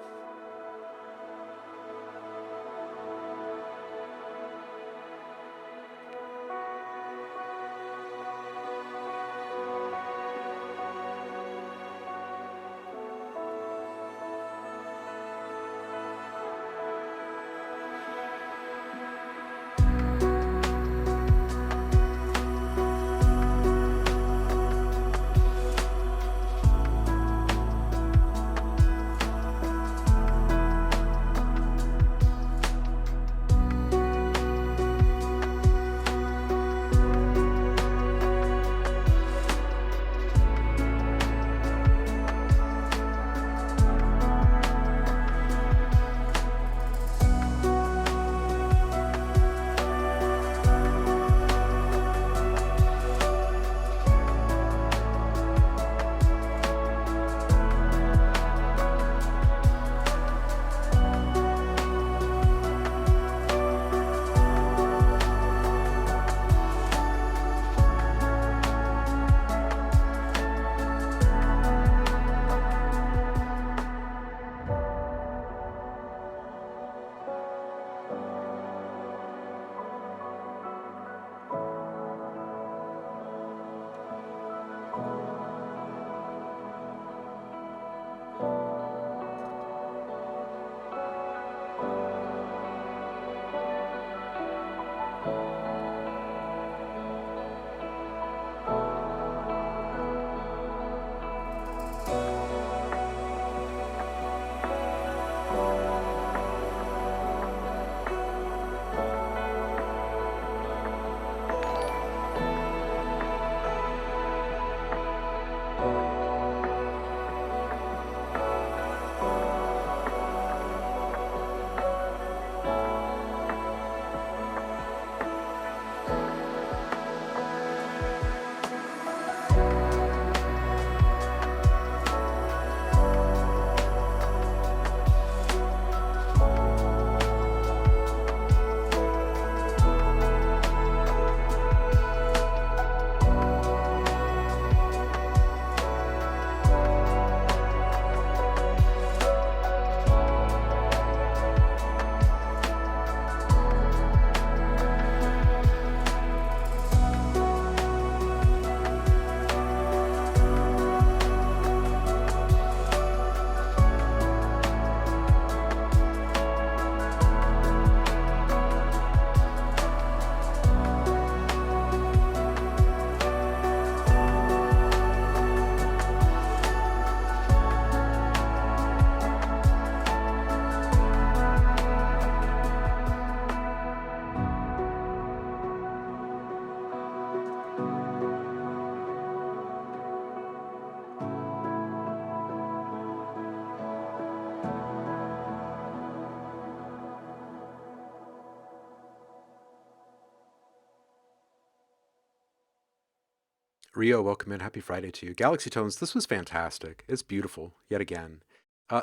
Rio, welcome in. Happy Friday to you. Galaxy Tones, this was fantastic. It's beautiful, yet again.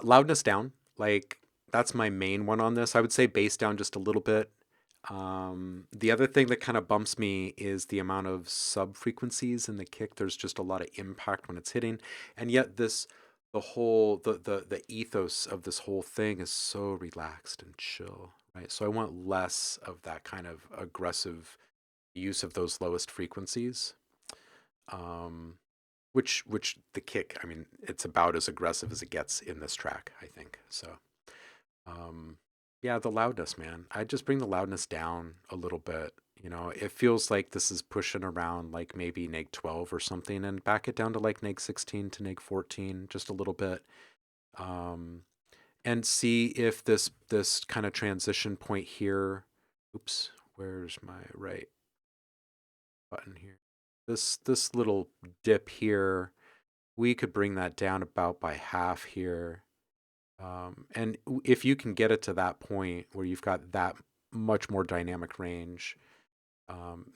Loudness down. Like, that's my main one on this. I would say bass down just a little bit. The other thing that kind of bumps me is the amount of sub frequencies in the kick. There's just a lot of impact when it's hitting. And yet the ethos of this whole thing is so relaxed and chill, right? So I want less of that kind of aggressive use of those lowest frequencies. um, which the kick, I mean, it's about as aggressive as it gets in this track, I think. So, um, yeah, the loudness, man. I just bring the loudness down a little bit. It feels like this is pushing around like maybe neg 12 or something, and back it down to like neg 16 to neg 14, just a little bit. Um, and see if this kind of transition point here. Oops, where's my right button here? This little dip here, we could bring that down about by half here. And if you can get it to that point where you've got that much more dynamic range,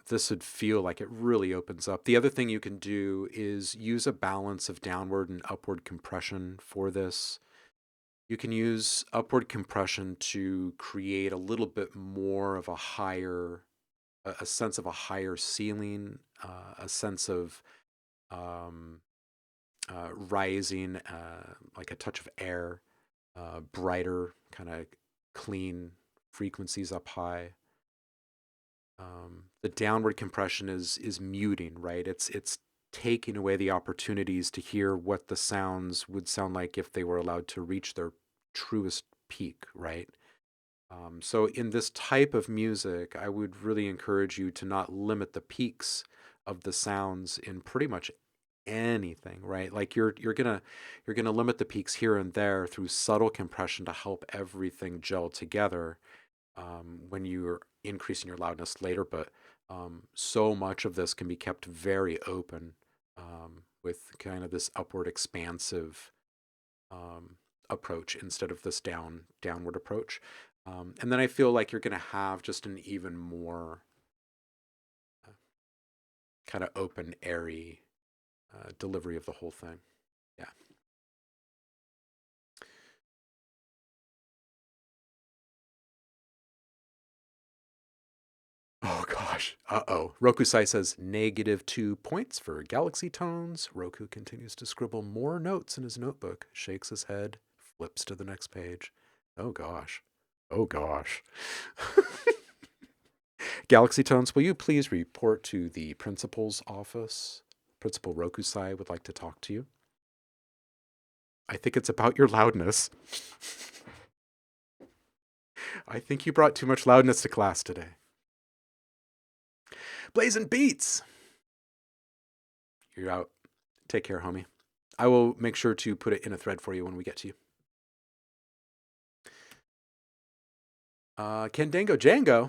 this would feel like it really opens up. The other thing you can do is use a balance of downward and upward compression for this. You can use upward compression to create a little bit more of a sense of a higher ceiling, a sense of um, rising, like a touch of air, brighter, kind of clean frequencies up high. The downward compression is muting, right? It's taking away the opportunities to hear what the sounds would sound like if they were allowed to reach their truest peak, right? So in this type of music, I would really encourage you to not limit the peaks of the sounds in pretty much anything, right? Like you're gonna limit the peaks here and there through subtle compression to help everything gel together when you're increasing your loudness later. But so much of this can be kept very open with kind of this upward expansive approach instead of this downward approach. And then I feel like you're going to have just an even more kind of open, airy delivery of the whole thing. Yeah. Oh gosh. Uh-oh. Rokusai says -2 points for Galaxy Tones. Roku continues to scribble more notes in his notebook, shakes his head, flips to the next page. Oh gosh. Oh gosh. Galaxy Tones, will you please report to the principal's office? Principal Rokusai would like to talk to you. I think it's about your loudness. I think you brought too much loudness to class today. Blazing Beats. You're out. Take care, homie. I will make sure to put it in a thread for you when we get to you. Candango Django.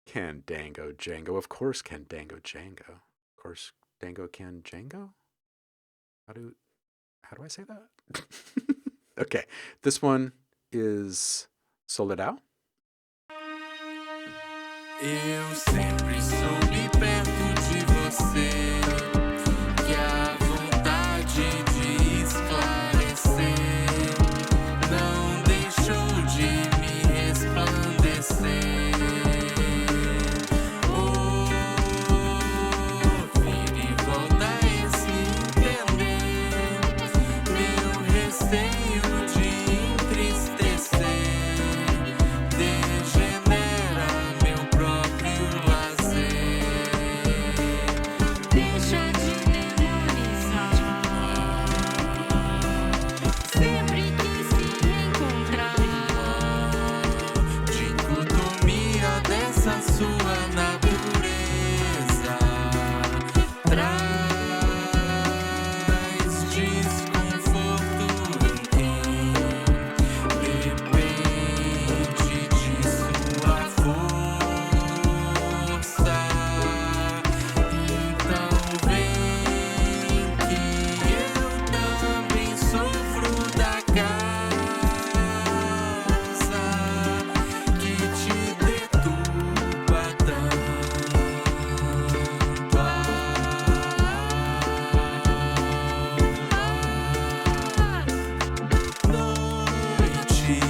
Candango Django. Of course, Candango Django. Of course, Dango Can Django. How do I say that? Okay, this one is Soledad. Eu sempre soube perto de você que a vontade de esclarecer não deixou de me resplandecer. Ouvir e voltar a se entender, meu receio de entristecer degenera meu próprio lazer. Deixa de demonizar. Sempre quis se encontrar. Dicotomia dessa sua natureza traz desconforto em quem depende de sua força. Então vem que eu também sofro da causa que te deturba noite,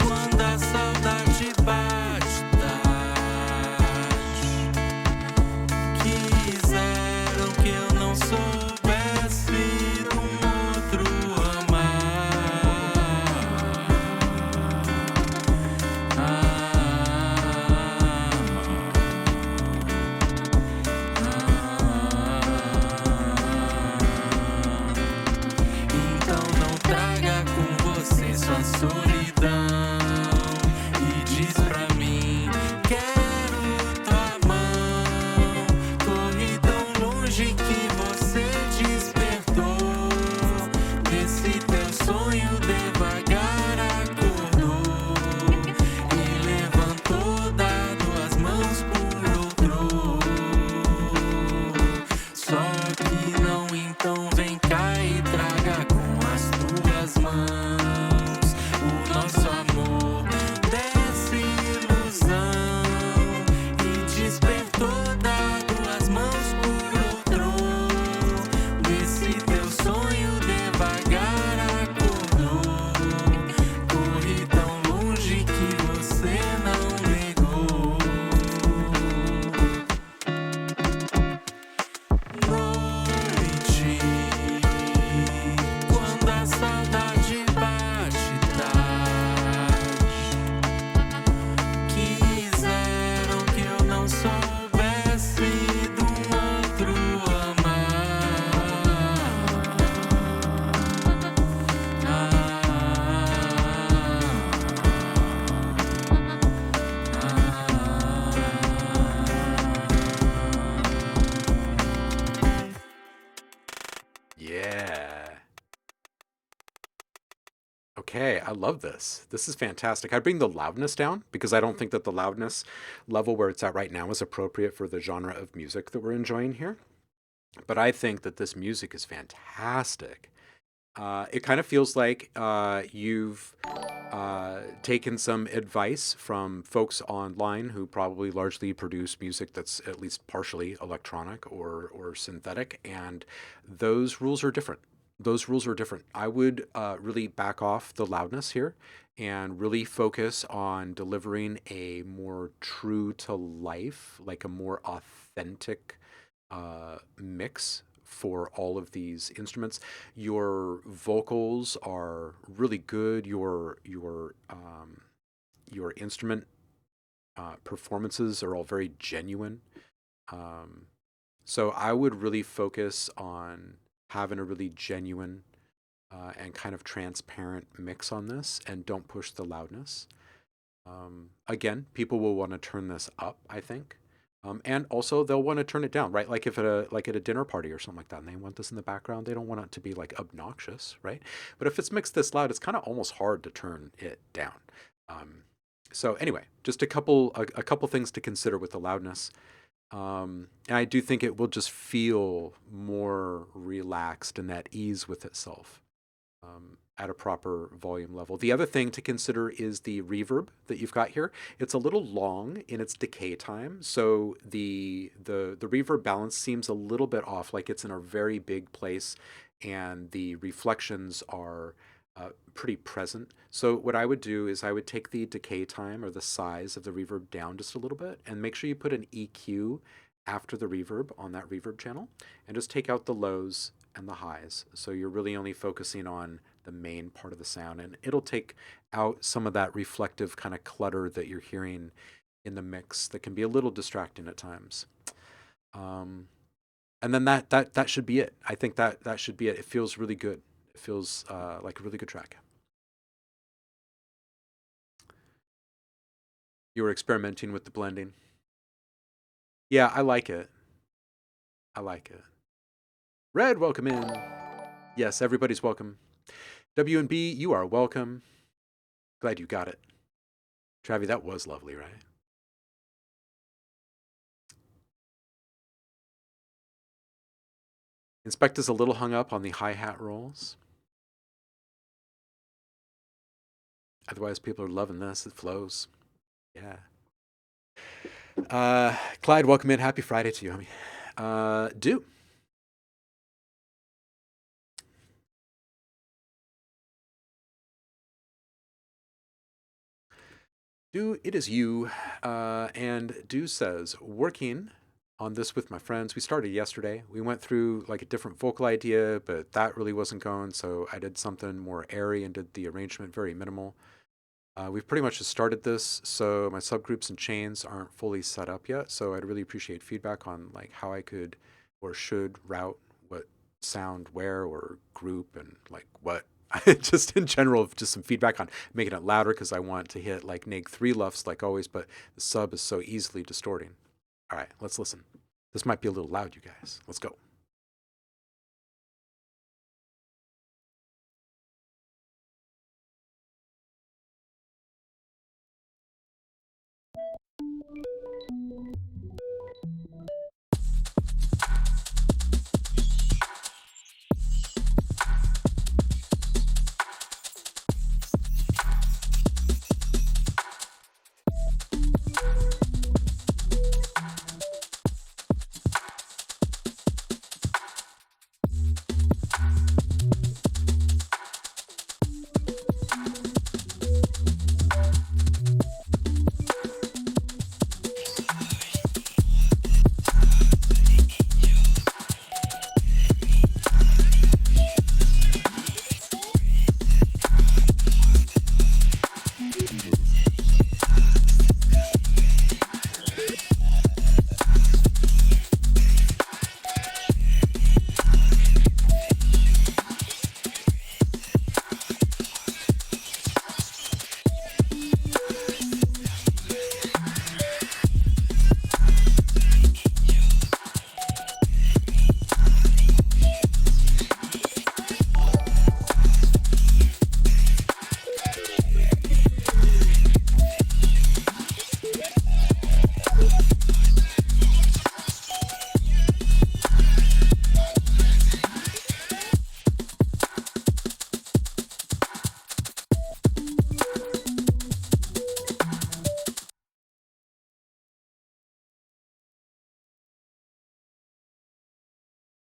quando a saudade bate tarde, quiseram que eu não soubesse de outro Então não traga com você sua solidão e diz pra mim: quero tua mão. Corri tão longe que você despertou desse teu sonho, devagar acordou e levantou, dado as mãos por outro. Só que não, então vem cá e traga com as tuas mãos o nosso amor dessa ilusão e despertou, dado as mãos por outro. Desse teu sonho, devagar acordou. Corri tão longe que você não negou. Noite, quando a saudade bate tarde, quiseram que eu não soubesse de outro Yeah. Okay, I love this. This is fantastic. I bring the loudness down because I don't think that the loudness level where it's at right now is appropriate for the genre of music that we're enjoying here. But I think that this music is fantastic. It kind of feels like you've taken some advice from folks online who probably largely produce music that's at least partially electronic or synthetic, and those rules are different. Those rules are different. I would really back off the loudness here and really focus on delivering a more true to life, like a more authentic mix for all of these instruments. Your vocals are really good. Your instrument performances are all very genuine. So I would really focus on having a really genuine and kind of transparent mix on this, and don't push the loudness. Again, people will want to turn this up, I think, And also they'll want to turn it down, right? Like if at a dinner party or something like that, and they want this in the background, they don't want it to be like obnoxious, right? But if it's mixed this loud, it's kind of almost hard to turn it down. Um, so anyway, just a couple things to consider with the loudness. And I do think it will just feel more relaxed and at ease with itself at a proper volume level. The other thing to consider is the reverb that you've got here. It's a little long in its decay time, so the reverb balance seems a little bit off, like it's in a very big place, and the reflections are pretty present. So what I would do is I would take the decay time or the size of the reverb down just a little bit, and make sure you put an EQ after the reverb on that reverb channel, and just take out the lows and the highs. So you're really only focusing on the main part of the sound, and it'll take out some of that reflective kind of clutter that you're hearing in the mix that can be a little distracting at times. And then that should be it. I think that should be it. It feels really good. It feels like a really good track. You were experimenting with the blending. Yeah, I like it. I like it. Red, welcome in. Yes, everybody's welcome. W and B, you are welcome. Glad you got it. Travi, that was lovely, right? Inspect is a little hung up on the hi-hat rolls. Otherwise, people are loving this. It flows. Yeah. Clyde, welcome in. Happy Friday to you, homie. Do. Do, it is you. And Do says, working on this with my friends. We started yesterday. We went through like a different vocal idea, but that really wasn't going. So I did something more airy and did the arrangement very minimal. We've pretty much just started this, so my subgroups and chains aren't fully set up yet. So I'd really appreciate feedback on like how I could or should route what sound where or group and like what. Just in general, just some feedback on making it louder because I want to hit like neg 3 lufts like always, but the sub is so easily distorting. All right, let's listen. This might be a little loud, you guys. Let's go.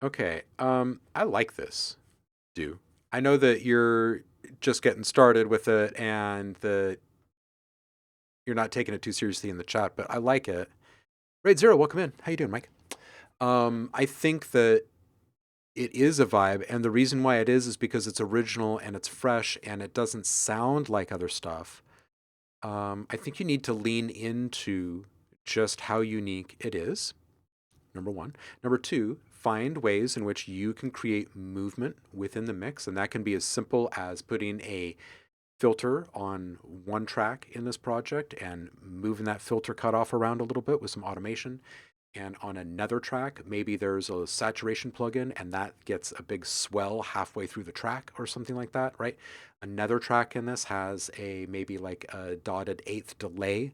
Okay, I like this, Do. I know that you're just getting started with it and that you're not taking it too seriously in the chat, but I like it. Raid Zero, welcome in. How you doing, Mike? I think that it is a vibe, and the reason why it is because it's original and it's fresh and it doesn't sound like other stuff. I think you need to lean into just how unique it is. Number one. Number two, find ways in which you can create movement within the mix, and that can be as simple as putting a filter on one track in this project and moving that filter cutoff around a little bit with some automation. And on another track, maybe there's a saturation plugin and that gets a big swell halfway through the track or something like that, right? Another track in this has maybe like a dotted eighth delay,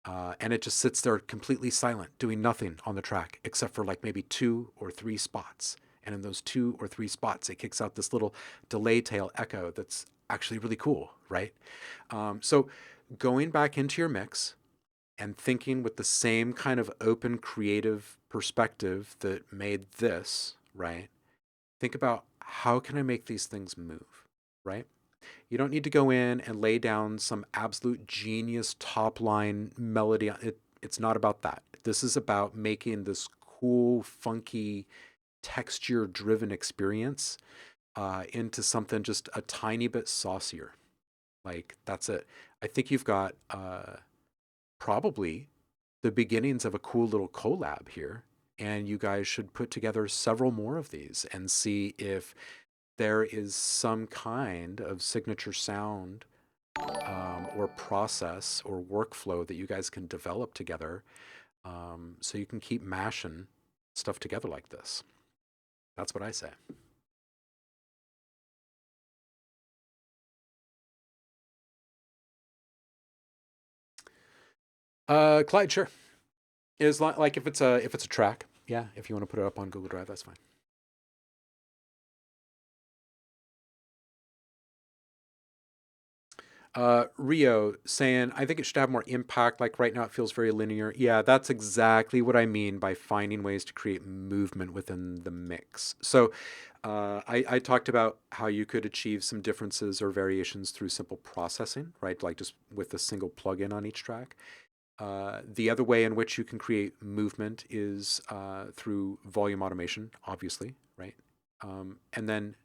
and it just sits there completely silent, doing nothing on the track except for like maybe 2 or 3 spots. And in those 2 or 3 spots, it kicks out this little delay tail echo that's actually really cool, right? So going back into your mix and thinking with the same kind of open creative perspective that made this, right? Think about, how can I make these things move, right? You don't need to go in and lay down some absolute genius top line melody. It's not about that. This is about making this cool, funky, texture driven experience into something just a tiny bit saucier. Like, that's it. I think you've got probably the beginnings of a cool little collab here, and you guys should put together several more of these and see if there is some kind of signature sound or process or workflow that you guys can develop together, so you can keep mashing stuff together like this. That's what I say. Clyde, sure. Is like if it's a track, yeah. If you want to put it up on Google Drive, that's fine. Rio saying, I think it should have more impact. Like right now, it feels very linear. Yeah, that's exactly what I mean by finding ways to create movement within the mix. So I talked about how you could achieve some differences or variations through simple processing, right? Like just with a single plugin on each track. The other way in which you can create movement is through volume automation, obviously, right? And then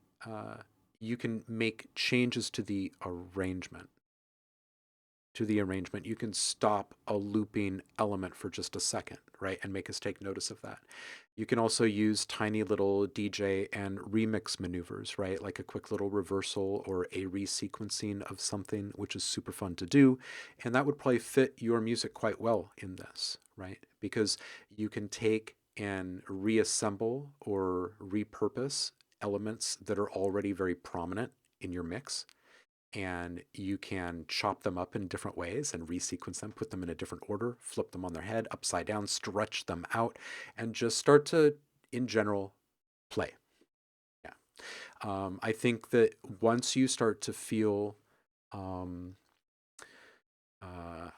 you can make changes to the arrangement. You can stop a looping element for just a second, right? And make us take notice of that. You can also use tiny little DJ and remix maneuvers, right? Like a quick little reversal or a resequencing of something, which is super fun to do. And that would probably fit your music quite well in this, right? Because you can take and reassemble or repurpose elements that are already very prominent in your mix, and you can chop them up in different ways and resequence them, put them in a different order, flip them on their head, upside down, stretch them out, and just start to, in general, play. Yeah. I think that once you start to feel,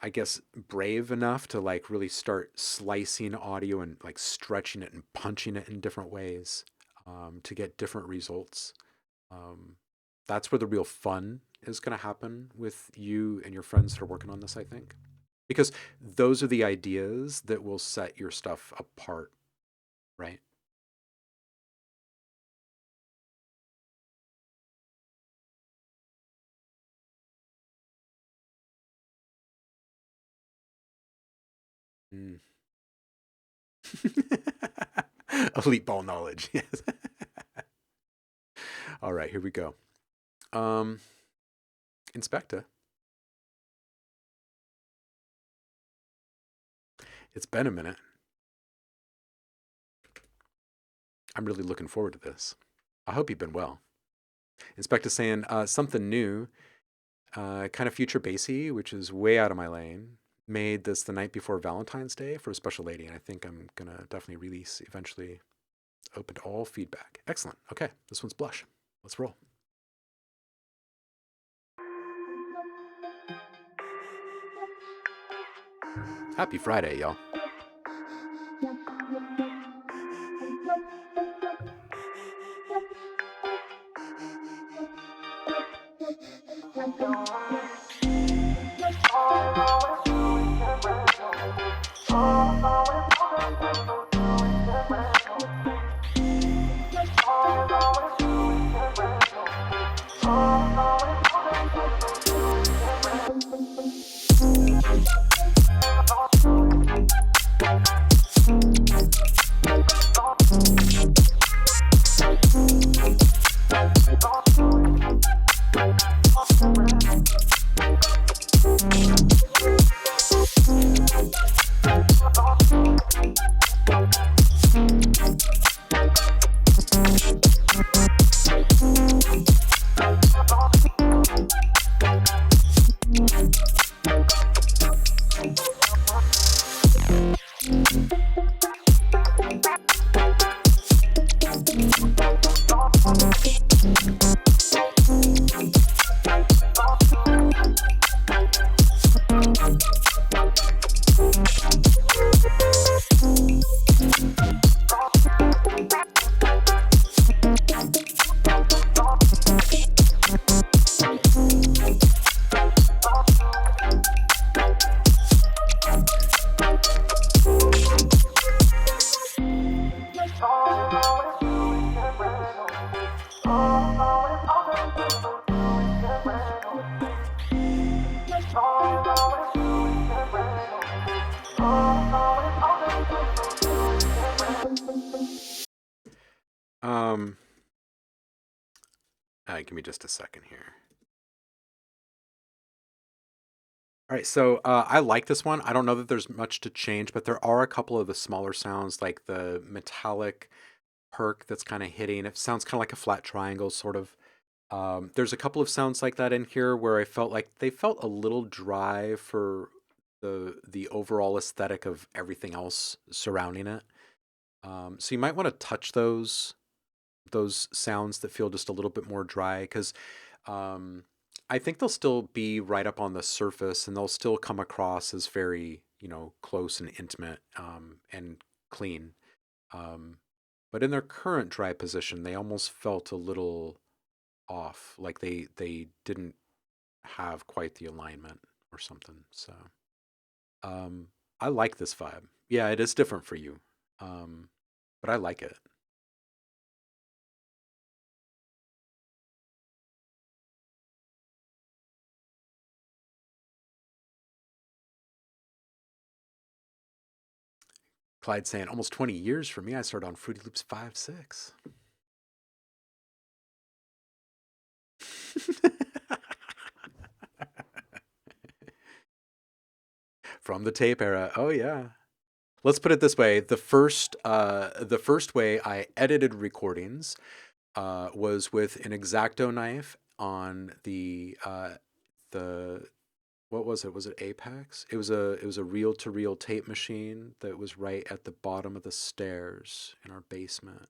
I guess, brave enough to like really start slicing audio and like stretching it and punching it in different ways to get different results, that's where the real fun is going to happen with you and your friends that are working on this, I think. Because those are the ideas that will set your stuff apart, right? Mm. Elite ball knowledge, yes. All right, here we go. Inspector. It's been a minute. I'm really looking forward to this. I hope you've been well. Inspector saying something new, kind of future bassy, which is way out of my lane. Made this the night before Valentine's Day for a special lady, and I think I'm gonna definitely release eventually. Open to all feedback. Excellent. Okay, this one's Blush. Let's roll. Happy Friday, y'all. Give me just a second here. All right, so I like this one. I don't know that there's much to change, but there are a couple of the smaller sounds, like the metallic perk that's kind of hitting. It sounds kind of like a flat triangle, sort of. There's a couple of sounds like that in here where I felt like they felt a little dry for the overall aesthetic of everything else surrounding it. So you might want to touch those sounds that feel just a little bit more dry, because I think they'll still be right up on the surface and they'll still come across as very, close and intimate, and clean. But in their current dry position, they almost felt a little off, like they didn't have quite the alignment or something. So I like this vibe. Yeah, it is different for you, but I like it. Clyde saying almost 20 years for me. I started on Fruity Loops 5, 6. From the tape era. Oh yeah. Let's put it this way. The first way I edited recordings was with an X-Acto knife on the what was it? Was it Apex? It was a reel-to-reel tape machine that was right at the bottom of the stairs in our basement.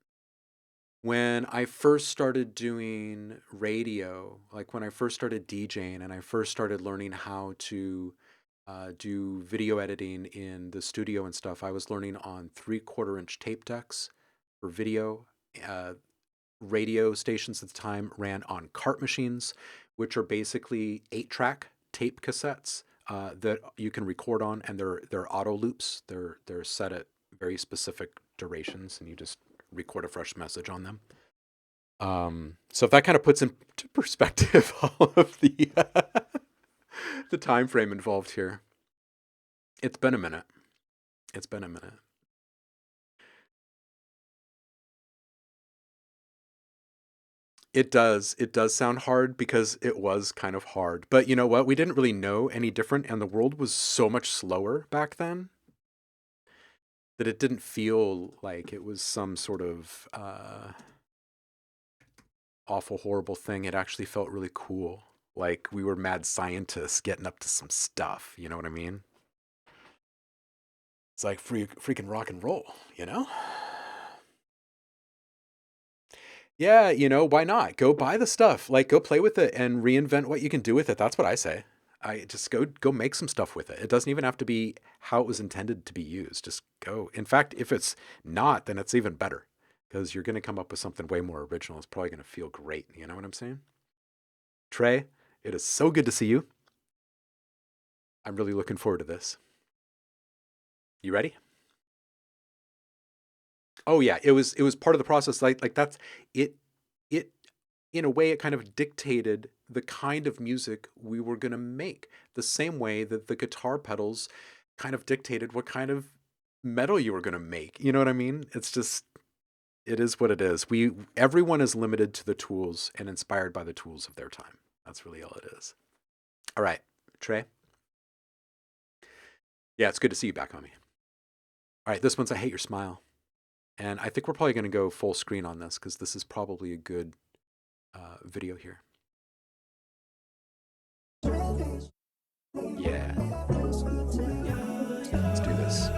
When I first started doing radio, like when I first started DJing and I first started learning how to do video editing in the studio and stuff, I was learning on 3/4-inch tape decks for video. Radio stations at the time ran on cart machines, which are basically 8-track tape cassettes that you can record on, and they're auto loops. They're set at very specific durations, and you just record a fresh message on them. So if that kind of puts into perspective all of the the time frame involved here, it's been a minute. It's been a minute. It does. It does sound hard because it was kind of hard. But you know what? We didn't really know any different, and the world was so much slower back then that it didn't feel like it was some sort of awful, horrible thing. It actually felt really cool. Like we were mad scientists getting up to some stuff. You know what I mean? It's like freaking rock and roll, you know? Yeah, why not? Go buy the stuff. Like, go play with it and reinvent what you can do with it. That's what I say. I just go make some stuff with it. It doesn't even have to be how it was intended to be used. Just go. In fact, if it's not, then it's even better, because you're going to come up with something way more original. It's probably going to feel great. You know what I'm saying? Trey, it is so good to see you. I'm really looking forward to this. You ready? Oh yeah, it was part of the process. Like that's it. It in a way it kind of dictated the kind of music we were gonna make. The same way that the guitar pedals kind of dictated what kind of metal you were gonna make. You know what I mean? It's just, it is what it is. Everyone is limited to the tools and inspired by the tools of their time. That's really all it is. All right, Trey. Yeah, it's good to see you back, homie. All right, this one's I Hate Your Smile. And I think we're probably going to go full screen on this because this is probably a good video here. Yeah. Let's do this.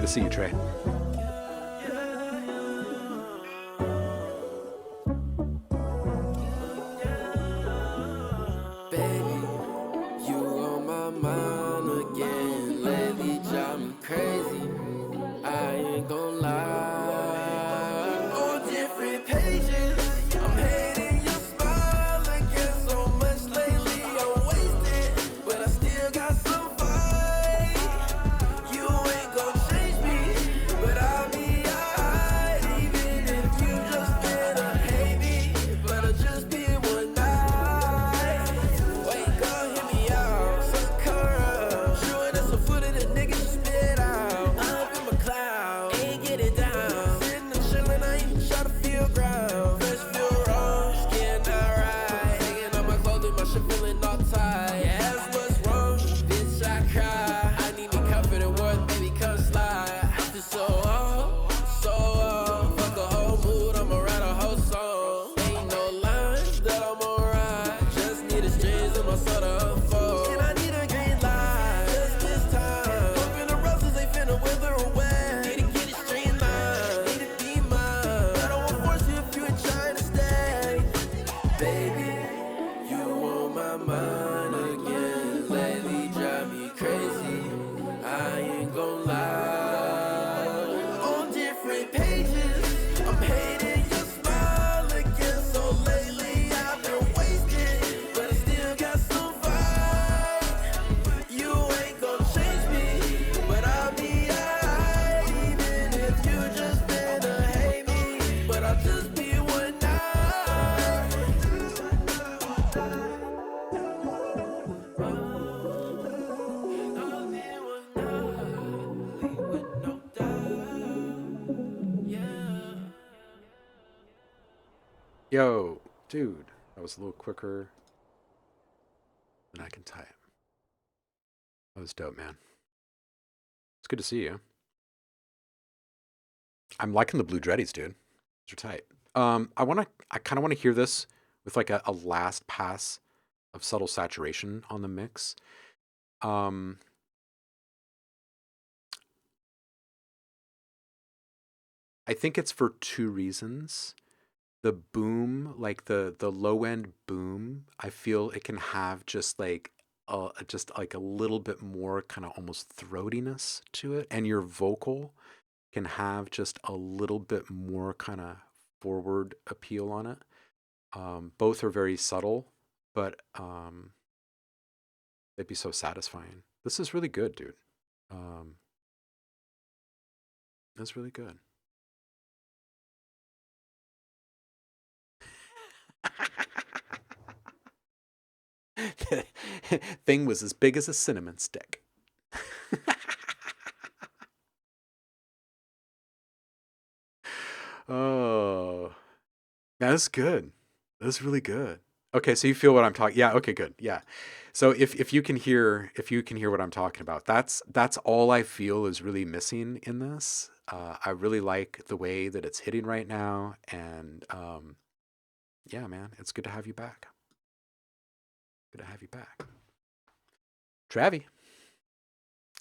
good to see you, Trey. Baby, you on my mind again. Lately, drive me crazy. I ain't gon' lie. On different pages, I'm hating your smile again so much lately. I'm wasted, but I still got some fight. You ain't gon' change me, but I'll be alright. Even if you just better hate me, but I'll just be one night. Wake up, hear me out, sun come around. Showing us a foot of the niggas you spit out. Up in my cloud, ain't get it down. Sitting and chillin', I ain't try to feel ground. Fresh feel wrong, skin not right. Hanging on my clothing, my shit feeling all tight. Ask what's wrong, bitch I cry. I need me confident words, baby come slide. After so long, fuck a whole mood, I'ma write a whole song. Ain't no lines that I'm alright. Just need a strings in my soda unfold. And I need a green light, just this time. Hoping the roses ain't finna wither away. Need to get it streamlined, need to be mine. I don't want force you if you ain't trying to stay. Baby, you on my mind again. Lately drive me crazy. I ain't gon' lie. On different pages, I'm hating your smile again. So lately I've been wasted, but I still got some fight. You ain't gon' change me, but I'll be alright. Even if you just better hate me, but I'll just be one night. I'll be one night, leave with no doubt. Yeah. Yo, dude, that was a little quicker than I can type. That was dope, man. It's good to see you. I'm liking the blue dreadies, dude. These are tight. I kind of want to hear this with like a last pass of subtle saturation on the mix. I think it's for two reasons. The boom, like the low end boom, I feel it can have just like a little bit more kind of almost throatiness to it, and your vocal can have just a little bit more kind of forward appeal on it. Both are very subtle, but they'd be so satisfying. This is really good, dude. That's really good. Thing was as big as a cinnamon stick. Oh, that's good. That's really good. Okay, so you feel what I'm talking. Yeah. Okay. Good. Yeah. So if you can hear what I'm talking about, that's all I feel is really missing in this. I really like the way that it's hitting right now, and yeah, man, it's good to have you back. Good to have you back, Travi.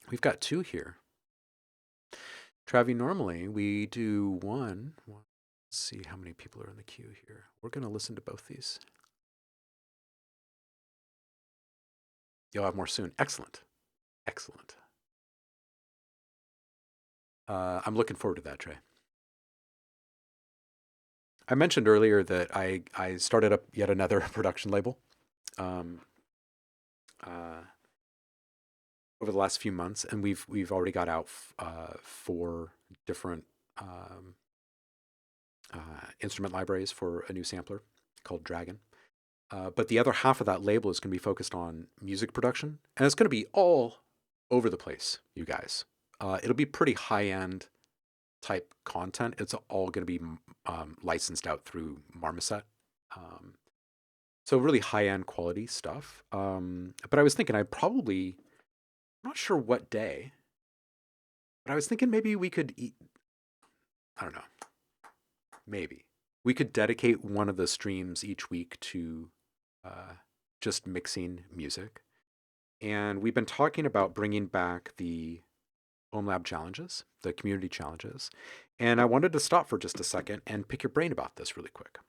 We've got two here. Travi, normally we do one. Let's see how many people are in the queue here. We're going to listen to both these. You'll have more soon. Excellent. Excellent. I'm looking forward to that, Trey. I mentioned earlier that I started up yet another production label over the last few months, and we've already got out 4 different instrument libraries for a new sampler called Dragon. But the other half of that label is going to be focused on music production, and it's going to be all over the place, you guys. It'll be pretty high-end type content. It's all going to be licensed out through Marmoset. So really high-end quality stuff. But I was thinking I'm not sure what day, but I was thinking maybe we could I don't know. Maybe we could dedicate one of the streams each week to just mixing music. And we've been talking about bringing back the OMLab challenges, the community challenges. And I wanted to stop for just a second and pick your brain about this really quick.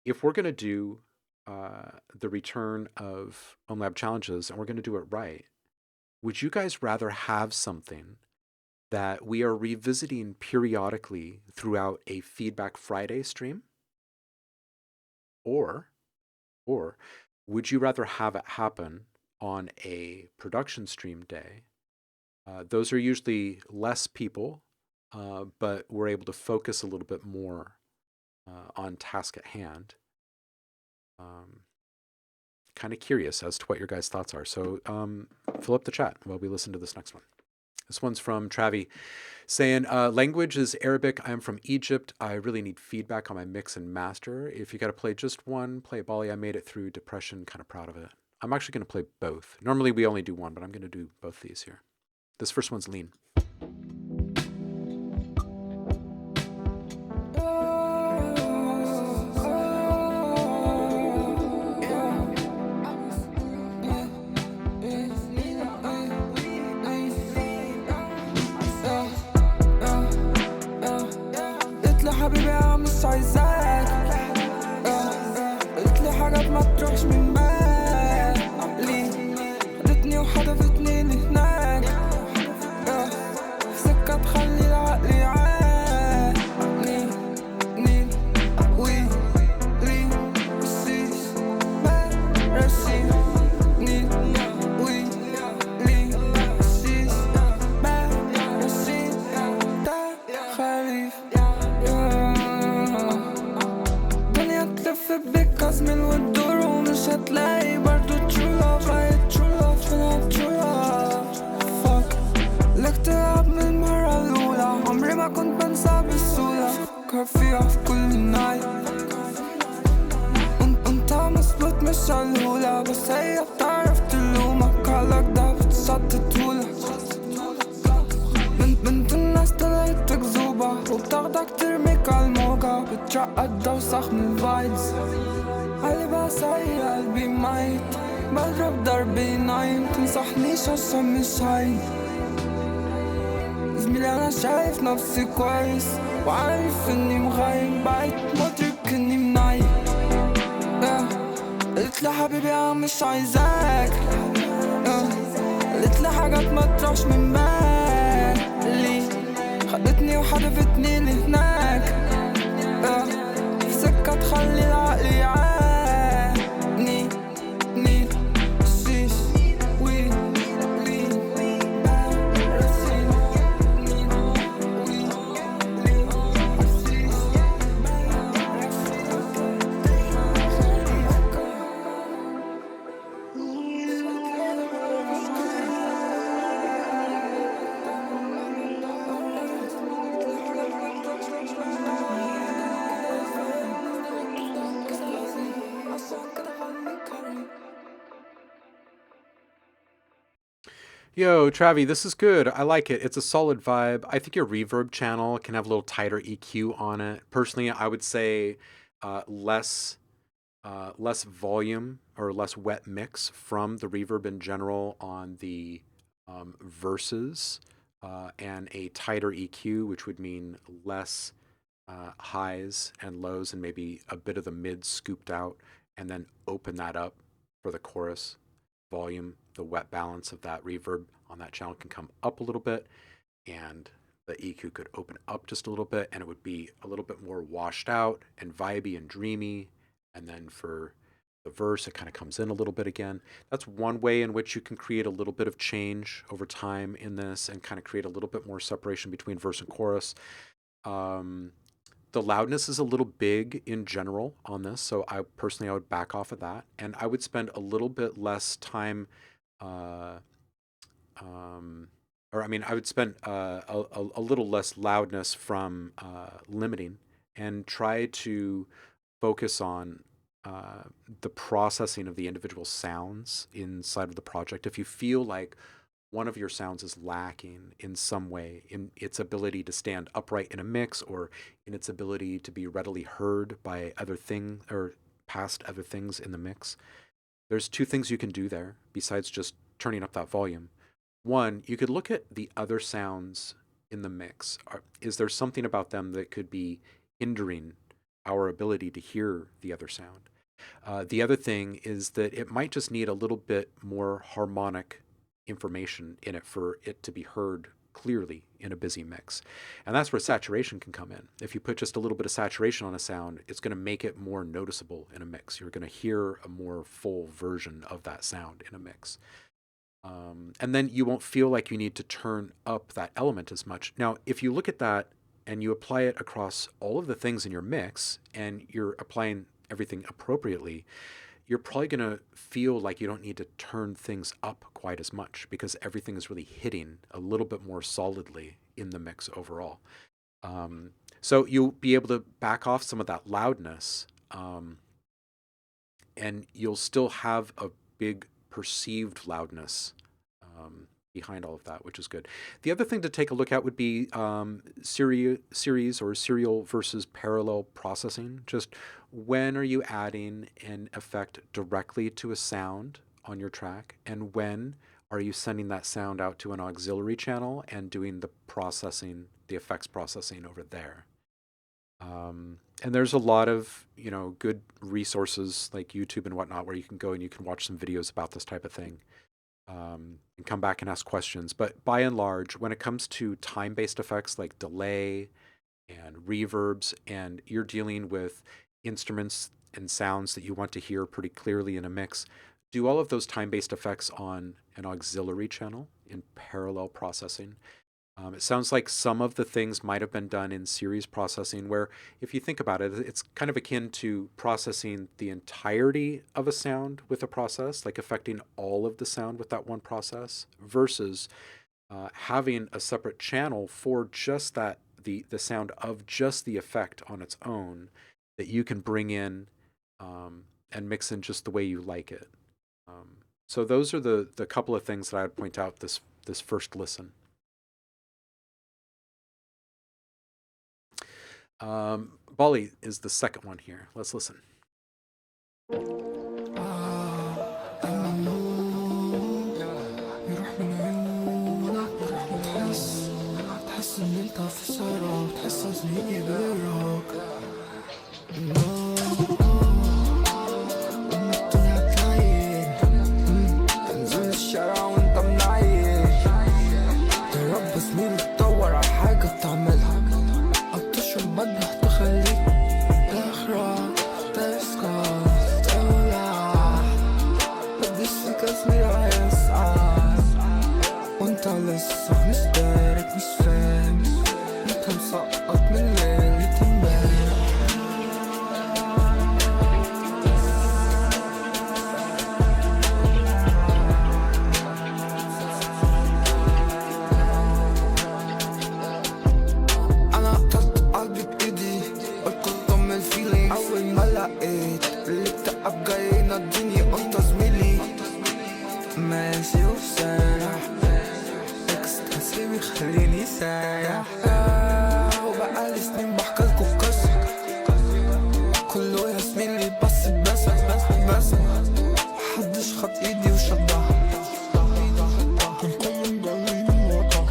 If we're going to do the return of OMLab challenges and we're going to do it right, would you guys rather have something that we are revisiting periodically throughout a Feedback Friday stream? Or would you rather have it happen on a production stream day? Those are usually less people, but we're able to focus a little bit more on task at hand. Kind of curious as to what your guys' thoughts are. So fill up the chat while we listen to this next one. This one's from Travi saying, language is Arabic. I'm from Egypt. I really need feedback on my mix and master. If you got to play just one, play Bali. I made it through depression. Kind of proud of it. I'm actually going to play both. Normally we only do one, but I'm going to do both these here. This first one's lean. حبيبي أنا مش عايزاك قلت لي حاجات ما تروحش من بالي خدتني وحدفتني لهناك في سكة تخلي العقل يعاني نيل ويلي رشيش رشي نيل ويلي رشيش رشي ده خريف تلف بيك أزمن وتدور ومش هتلاقي برضو true love right true love فينا true love fuck الاكتئاب من المرة الأولى عمري ما كنت بنسى بسهولة فكر فيها في كل night انت مظبوط مش الهولة بس هي بتعرف تلومك عليك ده بتشتت طولة بنت الناس طلعت تكذوبة وبتاخدك ترميك عالموجة بترقد دوسخ من الفايبز علي بقى سايق قلبي ميت بضرب ضربي نايم تنصحنيش عشان مش هاين زميلي أنا شايف نفسي كويس وعارف إني مغايب بقيت مدرك إني منايم قلت لي حبيبي أنا مش عايزاك قلت لي حاجات ما تروحش من بالي خدتني وحدفتني لهناك في سكة تخلي العقل يعاني نيل شيش ويلي رسيل نيل ويلي رسيش Yo, Travi, this is good. I like it. It's a solid vibe. I think your reverb channel can have a little tighter EQ on it. Personally, I would say less volume or less wet mix from the reverb in general on the verses, and a tighter EQ, which would mean less highs and lows and maybe a bit of the mid scooped out, and then open that up for the chorus volume. The wet balance of that reverb on that channel can come up a little bit, and the EQ could open up just a little bit, and it would be a little bit more washed out and vibey and dreamy. And then for the verse, it kind of comes in a little bit again. That's one way in which you can create a little bit of change over time in this and kind of create a little bit more separation between verse and chorus. The loudness is a little big in general on this, so I would back off of that, and I would spend a little bit less time, I would spend a little less loudness from limiting, and try to focus on the processing of the individual sounds inside of the project. If you feel like one of your sounds is lacking in some way in its ability to stand upright in a mix, or in its ability to be readily heard by other things or past other things in the mix, there's two things you can do there besides just turning up that volume. One, you could look at the other sounds in the mix. Is there something about them that could be hindering our ability to hear the other sound? The other thing is that it might just need a little bit more harmonic information in it for it to be heard clearly in a busy mix. And that's where saturation can come in. If you put just a little bit of saturation on a sound, it's going to make it more noticeable in a mix. You're going to hear a more full version of that sound in a mix. And then you won't feel like you need to turn up that element as much. Now, if you look at that and you apply it across all of the things in your mix and you're applying everything appropriately, you're probably going to feel like you don't need to turn things up quite as much because everything is really hitting a little bit more solidly in the mix overall. So you'll be able to back off some of that loudness, and you'll still have a big perceived loudness behind all of that, which is good. The other thing to take a look at would be series or serial versus parallel processing. Just when are you adding an effect directly to a sound on your track, and when are you sending that sound out to an auxiliary channel and doing the processing, the effects processing over there. And there's a lot of, good resources like YouTube and whatnot where you can go and you can watch some videos about this type of thing, and come back and ask questions. But by and large, when it comes to time-based effects like delay and reverbs, and you're dealing with instruments and sounds that you want to hear pretty clearly in a mix, do all of those time-based effects on an auxiliary channel in parallel processing. It sounds like some of the things might have been done in series processing, where if you think about it, it's kind of akin to processing the entirety of a sound with a process, like affecting all of the sound with that one process, versus having a separate channel for just that, the sound of just the effect on its own, that you can bring in and mix in just the way you like it. So those are the couple of things that I would point out this first listen. Bali is the second one here. Let's listen. يروح من عيونك تحس ان انت في سهرة تحس زميلي بيراك الدنيا تلين انزل الشارع وانت منعين جرب زميلي تدور على حاجة تعملها او تشرب مدح تخليك تخرج تسكر تولع بديش فيك زميلي هيسعى وانت لسه مش دارك مش فاهم انت مسقط من ليلة امبارح انا قتلت قلبي بايدي قلت ضم الفيلينج اول ما لقيت الاكتئاب جاي يناديني انت زميلي ماشي وسارح اكستاسي بيخليني سايح وبقالي سنين بحكيلكوا قصة كله يا زميلي بس محدش خد ايدي وشدها كنكون جايين الوطن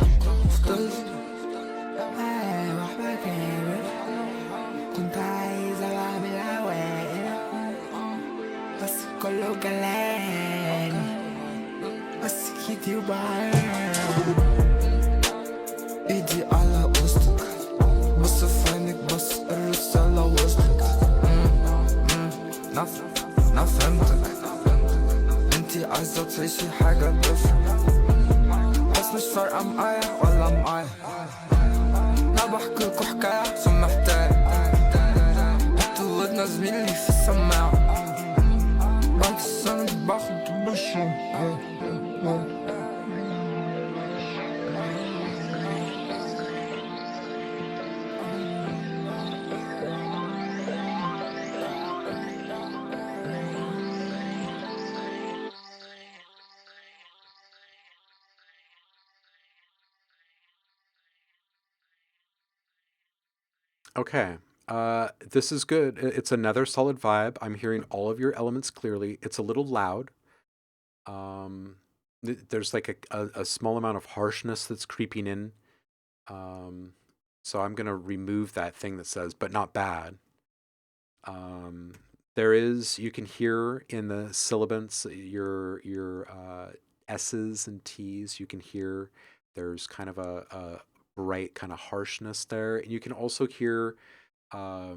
فضلت كنت عايزة بعمل هواية بس كله جلاني بس كيدي وبعاني ايدي على وسطك بص في عينك بس الرسالة وصلت أنا فهمتك انتي عايزة تعيشي حاجة different بس مش فارقة معايا ولا معايا أنا بحكيلكوا حكاية عشان محتاج انتوا ودنا زميلي في السماعة بعد السنة باخد بشرب Okay. This is good. It's another solid vibe. I'm hearing all of your elements clearly. It's a little loud. there's like a small amount of harshness that's creeping in. So I'm going to remove that thing that says, but not bad. There is, you can hear in the syllabants, your S's and T's, you can hear there's kind of a bright kind of harshness there. And you can also hear a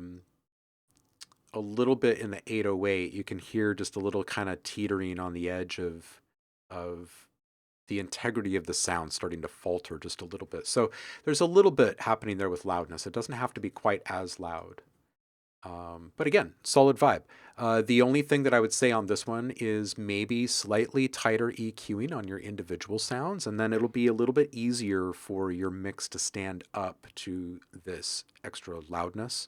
little bit in the 808, you can hear just a little kind of teetering on the edge of the integrity of the sound starting to falter just a little bit. So there's a little bit happening there with loudness. It doesn't have to be quite as loud. But again, solid vibe. The only thing that I would say on this one is maybe slightly tighter EQing on your individual sounds, and then it'll be a little bit easier for your mix to stand up to this extra loudness.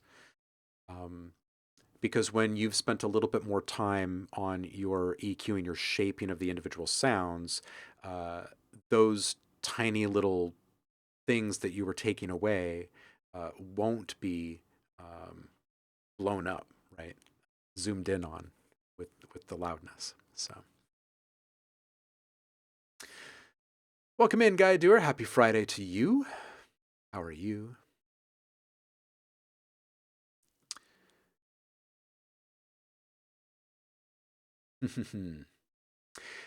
Because when you've spent a little bit more time on your EQing, your shaping of the individual sounds, those tiny little things that you were taking away won't be blown up, right? Zoomed in on with the loudness. So, welcome in, Guy Doer. Happy Friday to you. How are you?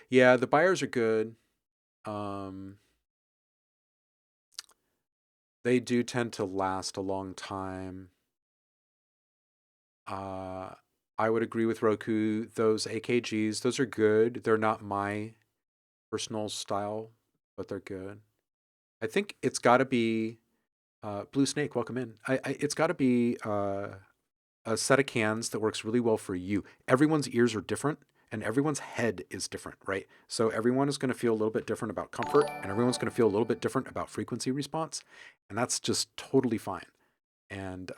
Yeah, the buyers are good. They do tend to last a long time. I would agree with Roku. Those AKGs, those are good. They're not my personal style, but they're good. I think it's got to be Blue Snake. Welcome in. It's got to be a set of cans that works really well for you. Everyone's ears are different, and everyone's head is different, right? So everyone is going to feel a little bit different about comfort, and everyone's going to feel a little bit different about frequency response, and that's just totally fine. And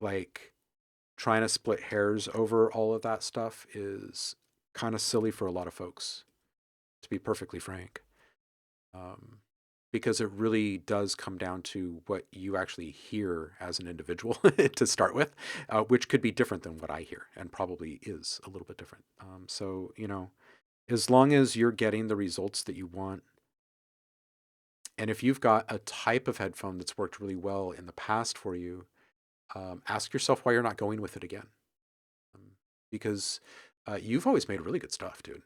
like, trying to split hairs over all of that stuff is kind of silly for a lot of folks, to be perfectly frank. Because it really does come down to what you actually hear as an individual to start with, which could be different than what I hear, and probably is a little bit different. So, you know, as long as you're getting the results that you want, and if you've got a type of headphone that's worked really well in the past for you, ask yourself why you're not going with it again. Because you've always made really good stuff, dude.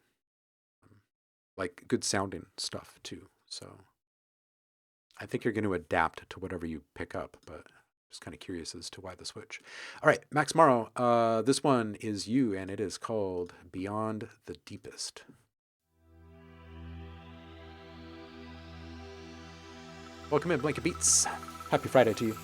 Like good sounding stuff too. So I think you're going to adapt to whatever you pick up, but just kind of curious as to why the switch. All right, Max Morrow, this one is you, and it is called Beyond the Deepest. Welcome in, Blanket Beats. Happy Friday to you.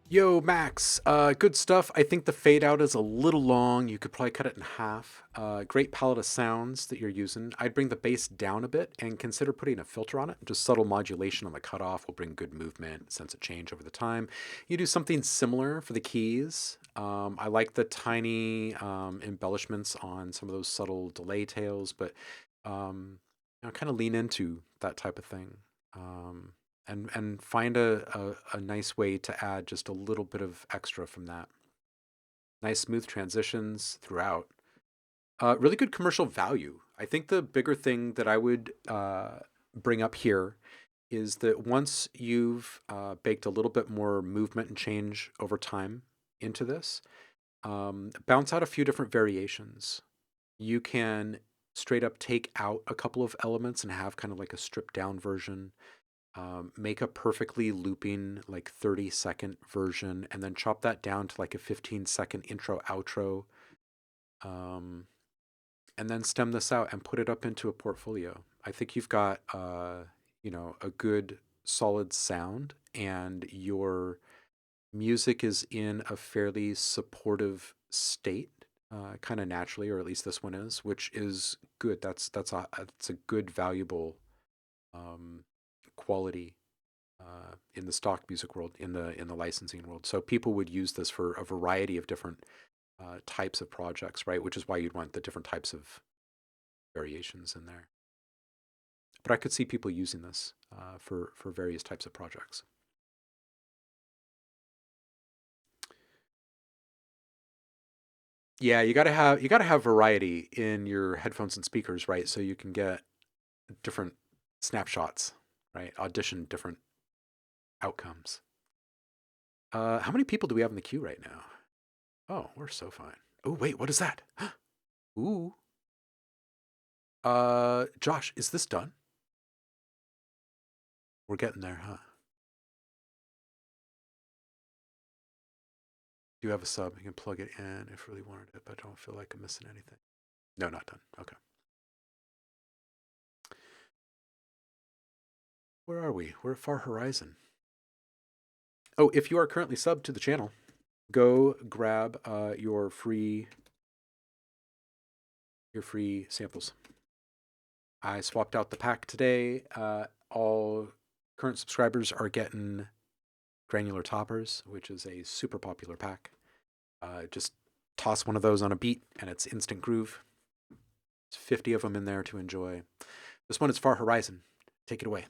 Yo, Max, good stuff. I think the fade out is a little long. You could probably cut it in half. Great palette of sounds that you're using. I'd bring the bass down a bit and consider putting a filter on it. Just subtle modulation on the cutoff will bring good movement, sense of change over the time. You do something similar for the keys. I like the tiny embellishments on some of those subtle delay tails, but kind of lean into that type of thing. And find a nice way to add just a little bit of extra from that. Nice smooth transitions throughout. Really good commercial value. I think the bigger thing that I would bring up here is that once you've baked a little bit more movement and change over time into this, bounce out a few different variations. You can straight up take out a couple of elements and have kind of like a stripped down version. Make a perfectly looping like 30-second version and then chop that down to like a 15-second intro outro, and then stem this out and put it up into a portfolio. I think you've got a good solid sound, and your music is in a fairly supportive state, kind of naturally, or at least this one is, which is good. That's a good, valuable quality in the stock music world, in the licensing world. So people would use this for a variety of different types of projects, right? Which is why you'd want the different types of variations in there. But I could see people using this for various types of projects. Yeah, you gotta have variety in your headphones and speakers, right? So you can get different snapshots, right? Audition different outcomes. How many people do we have in the queue right now? Oh, we're so fine. Oh, wait, what is that? Ooh. Josh, is this done? We're getting there, huh? Do you have a sub? You can plug it in if you really wanted it, but I don't feel like I'm missing anything. No, not done. Okay. Where are we? We're at Far Horizon. Oh, if you are currently subbed to the channel, go grab your free samples. I swapped out the pack today. All current subscribers are getting Granular Toppers, which is a super popular pack. Just toss one of those on a beat and it's instant groove. There's 50 of them in there to enjoy. This one is Far Horizon. Take it away.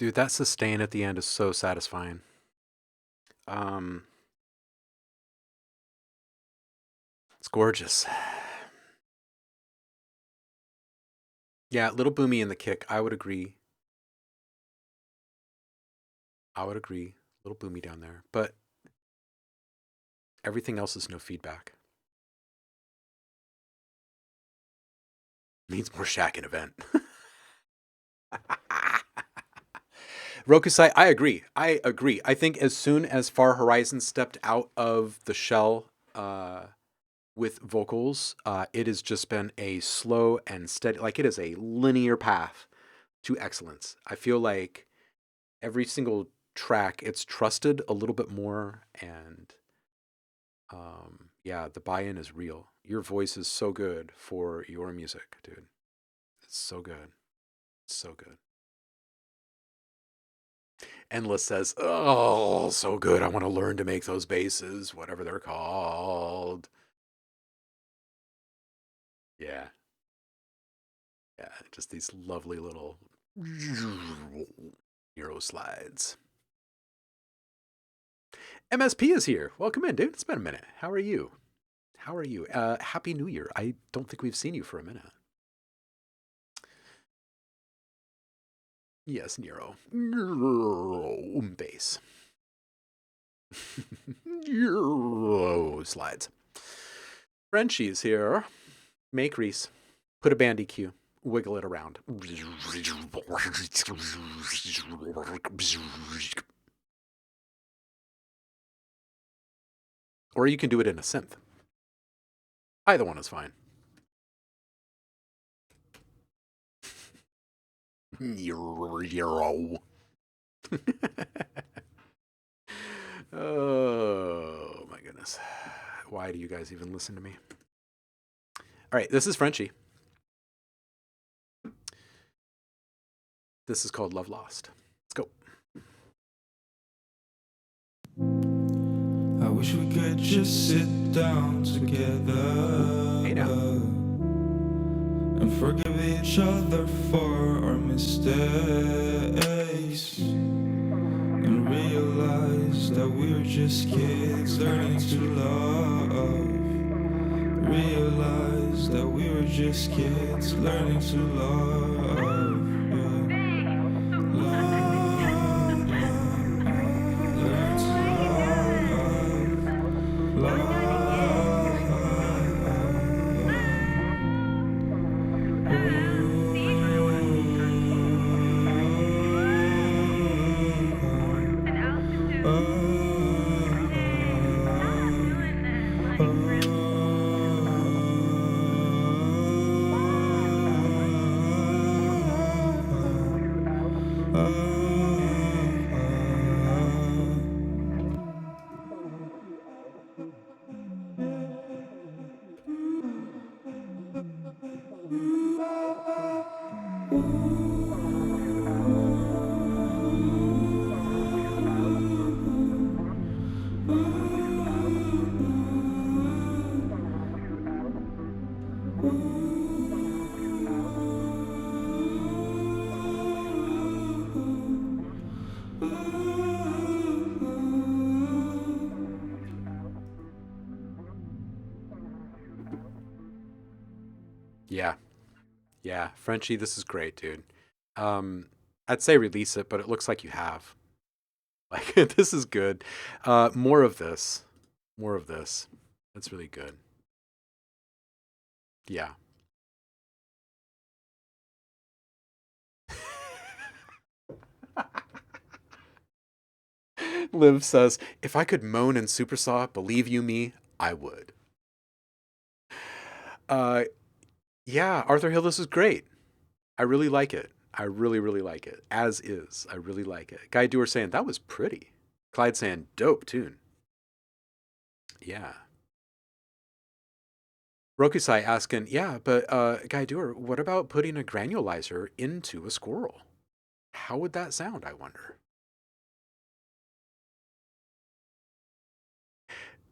Dude, that sustain at the end is so satisfying. It's gorgeous. Yeah, little boomy in the kick. I would agree. A little boomy down there, but everything else is no feedback. Needs more Shaq in event. Rokusai, I agree. I think as soon as Far Horizon stepped out of the shell with vocals, it has just been a slow and steady, like it is a linear path to excellence. I feel like every single track, it's trusted a little bit more, and yeah, the buy-in is real. Your voice is so good for your music, dude. It's so good. It's so good. Endless says, oh, so good. I want to learn to make those basses, whatever they're called. Yeah. Yeah, just these lovely little Euro slides. MSP is here. Welcome in, dude. It's been a minute. How are you? Happy New Year. I don't think we've seen you for a minute. Yes, Nero. Bass. Euro slides. Frenchie's here. Make Reese. Put a band EQ. Wiggle it around. Or you can do it in a synth. Either one is fine. Euro. Oh my goodness. Why do you guys even listen to me? All right, this is Frenchie. This is called Love Lost. Let's go. I wish we could just sit down together. Hey now. And forgive each other for our mistakes. And realize that we're just kids learning to love. Realize that we were just kids learning to love. Yeah, Frenchie, this is great, dude. I'd say release it, but it looks like you have. Like, this is good. More of this. That's really good. Yeah. Liv says, if I could moan in Supersaw, believe you me, I would. Yeah, Arthur Hill, this is great. I really like it. I really, really like it. As is. I really like it. Guy Doer saying, that was pretty. Clyde saying, dope tune. Yeah. Rokusai asking, yeah, but Guy Doer, what about putting a granulizer into a squirrel? How would that sound, I wonder?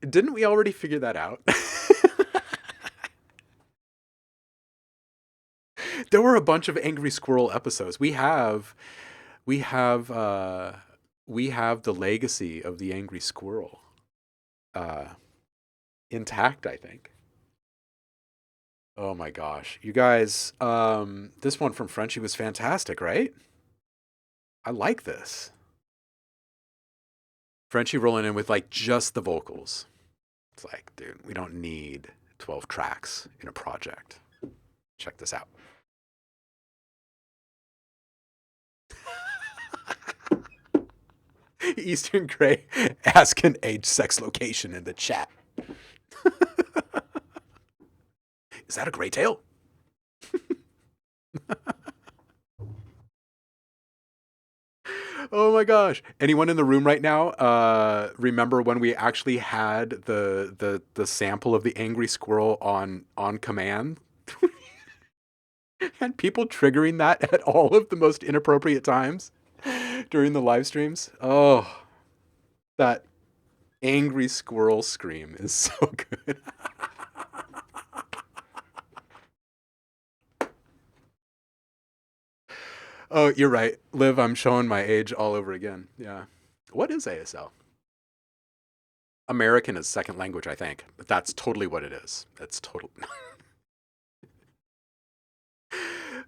Didn't we already figure that out? There were a bunch of Angry Squirrel episodes. We have we have the legacy of the angry squirrel intact, I think. Oh my gosh. You guys, this one from Frenchie was fantastic, right? I like this. Frenchie rolling in with like just the vocals. It's like, dude, we don't need 12 tracks in a project. Check this out. Eastern Grey, ask an age, sex, location in the chat. Is that a gray tail? Oh my gosh. Anyone in the room right now remember when we actually had the sample of the angry squirrel on command? And people triggering that at all of the most inappropriate times during the live streams? Oh, that angry squirrel scream is so good. Oh, you're right. Liv, I'm showing my age all over again. Yeah. What is ASL? American is second language, I think. But that's totally what it is. That's total.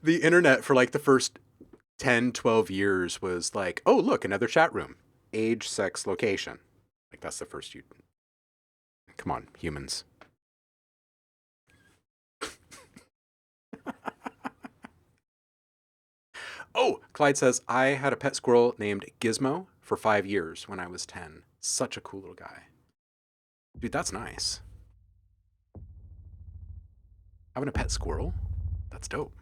The internet for like the first 10, 12 years was like, oh, look, another chat room. Age, sex, location. Like that's the first you... Come on, humans. Oh, Clyde says, I had a pet squirrel named Gizmo for 5 years when I was 10. Such a cool little guy. Dude, that's nice. Having a pet squirrel? That's dope.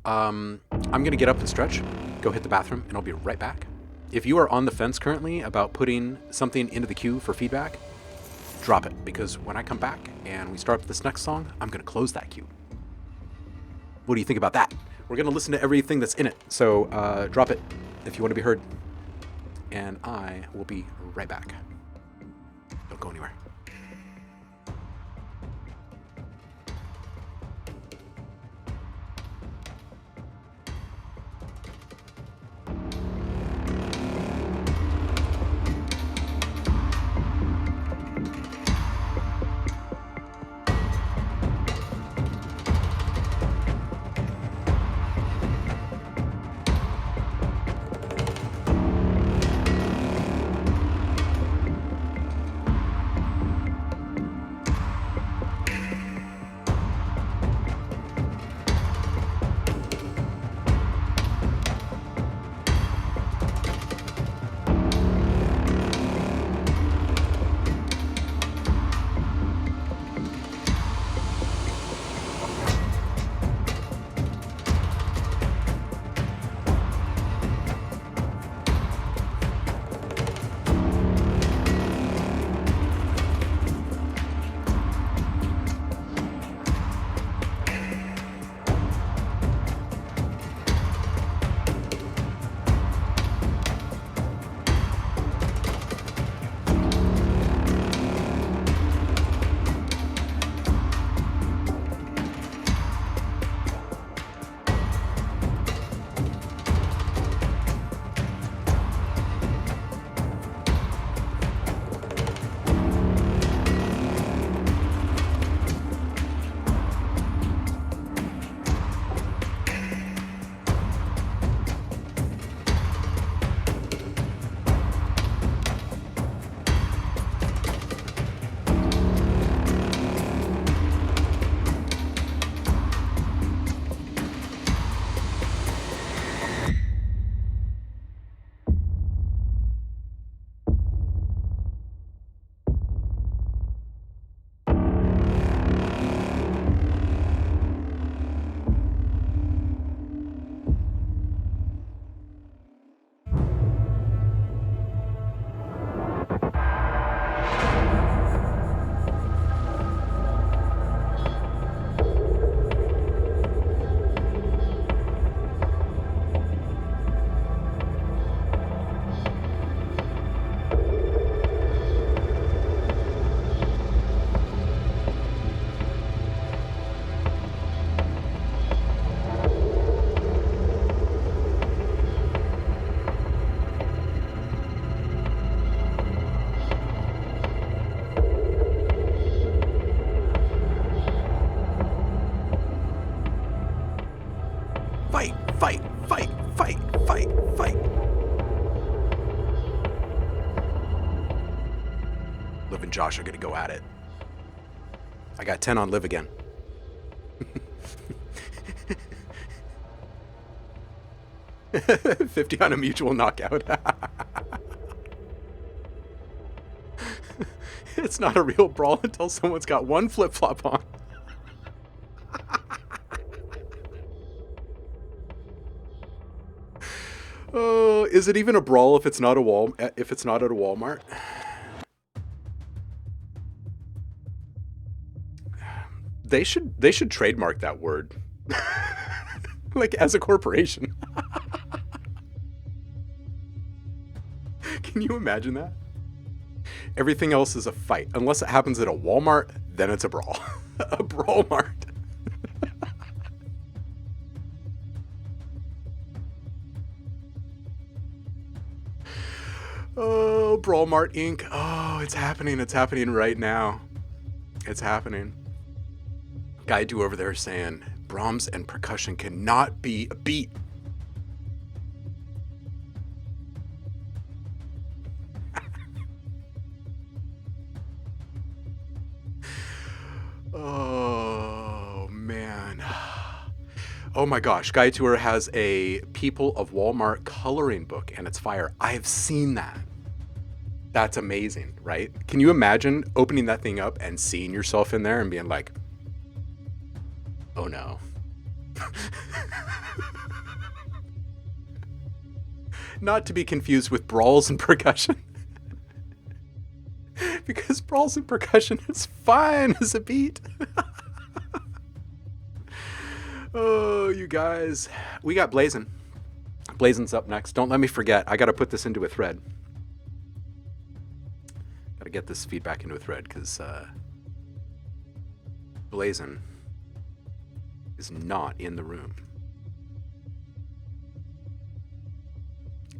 I'm going to get up and stretch, go hit the bathroom, and I'll be right back. If you are on the fence currently about putting something into the queue for feedback, drop it, because when I come back and we start this next song, I'm going to close that queue. What do you think about that? We're going to listen to everything that's in it, so drop it if you want to be heard. And I will be right back. Don't go anywhere. Josh are going to go at it. I got 10 on Liv again. 50 on a mutual knockout. It's not a real brawl until someone's got one flip-flop on. Oh, is it even a brawl if it's not at a Walmart? They should trademark that word. Like as a corporation. Can you imagine that? Everything else is a fight. Unless it happens at a Walmart, then it's a brawl. A brawl mart. Oh, Brawl Mart Inc. Oh, it's happening. It's happening right now. It's happening. Guy do over there saying Brahms and percussion cannot be a beat. Oh, man. Oh my gosh, Guy Tour has a People of Walmart coloring book and it's fire. I've seen that. That's amazing, right? Can you imagine opening that thing up and seeing yourself in there and being like, oh no. Not to be confused with brawls and percussion. Because brawls and percussion is fine as a beat. Oh, you guys. We got Blazin'. Blazin's up next. Don't let me forget. I got to put this into a thread. Got to get this feedback into a thread because Blazin' is not in the room.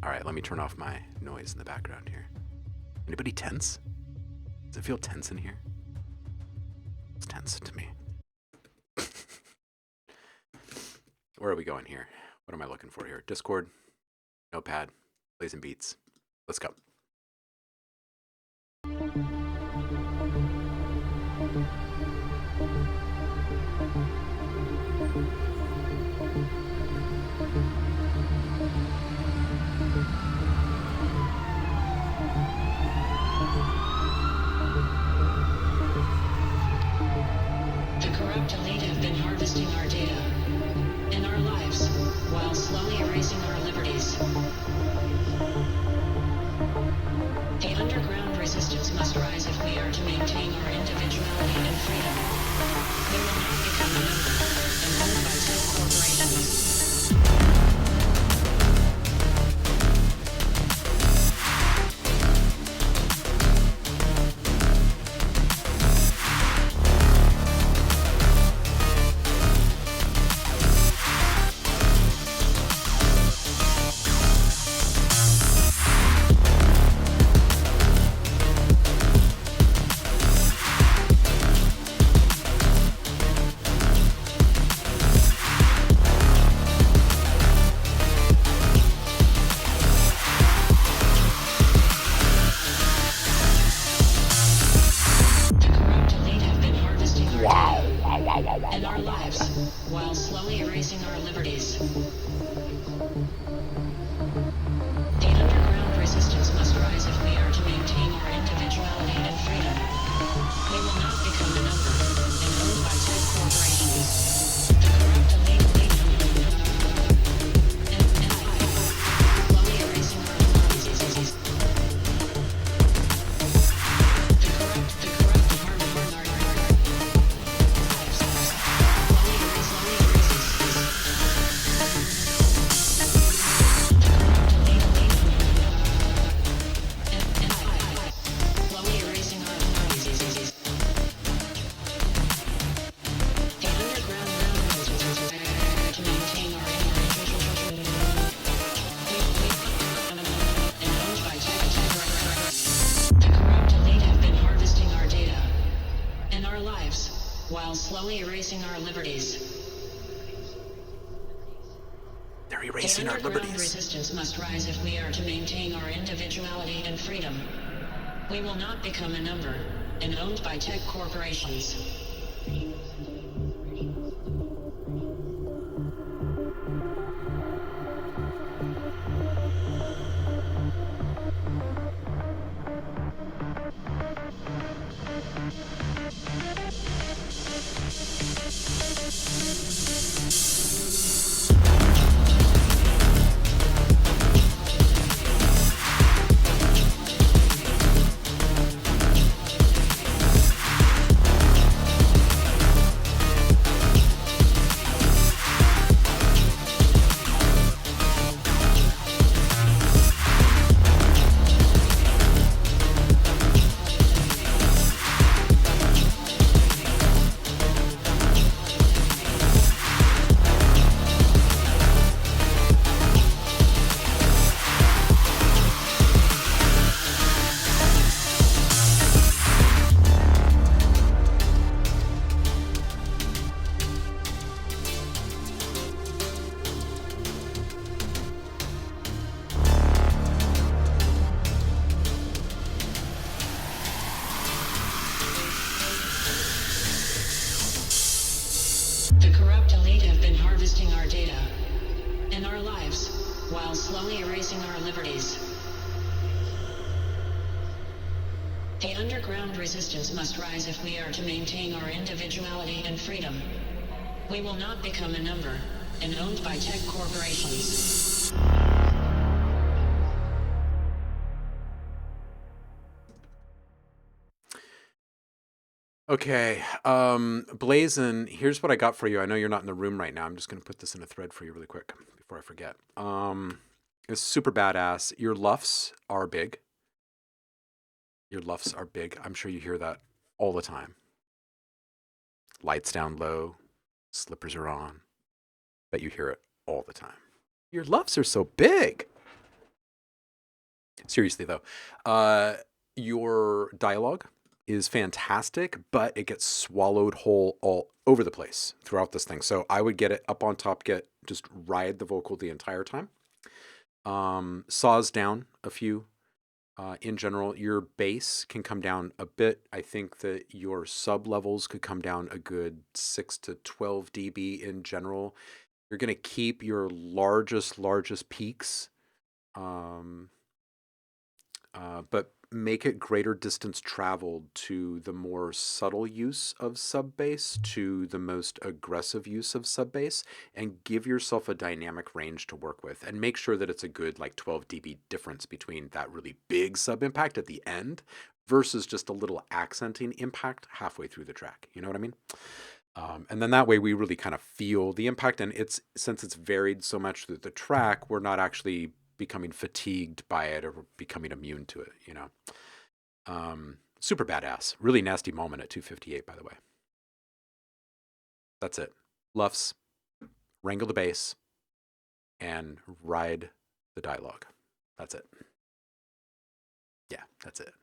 All right, let me turn off my noise in the background here. Anybody tense? Does it feel tense in here? It's tense to me. Where are we going here? What am I looking for here? Discord, Notepad, Blazing Beats. Let's go. The corrupt elite have been harvesting our data and our lives while slowly erasing our liberties. The underground resistance must rise if we are to maintain our individuality and freedom. We will not become a number and owned by tech corporations. And our lives, while slowly erasing our liberties. The underground resistance must rise if we are to maintain our individuality and freedom. We will not become a number and owned by tech corporations. The corrupt elite and slowly erasing our liberties. The corrupt harm our while slowly erasing our liberties. They're erasing our liberties. The underground resistance must rise if we are to maintain our individuality and freedom. We will not become a number and owned by tech corporations. The corrupt elite have been harvesting our data and our lives while slowly erasing our liberties. The underground resistance must rise if we are to maintain our individuality and freedom. We will not become a number and owned by tech corporations. Okay, Blazin, here's what I got for you. I know you're not in the room right now. I'm just going to put this in a thread for you really quick before I forget. It's super badass. Your luffs are big. Your luffs are big. I'm sure you hear that all the time. Lights down low, slippers are on. Bet you hear it all the time. Your luffs are so big. Seriously, though, your dialogue is fantastic, but it gets swallowed whole all over the place throughout this thing. So I would get it up on top, just ride the vocal the entire time. Saws down a few. In general, your bass can come down a bit. I think that your sub levels could come down a good 6 to 12 dB in general. You're going to keep your largest peaks, but make it greater distance traveled to the more subtle use of sub bass to the most aggressive use of sub bass, and give yourself a dynamic range to work with, and make sure that it's a good like 12 dB difference between that really big sub impact at the end versus just a little accenting impact halfway through the track. You know what I mean? And then that way we really kind of feel the impact, and since it's varied so much through the track, we're not actually becoming fatigued by it or becoming immune to it, you know. Super badass. Really nasty moment at 258, by the way. That's it. Luffs, wrangle the bass, and ride the dialogue. That's it. Yeah, that's it.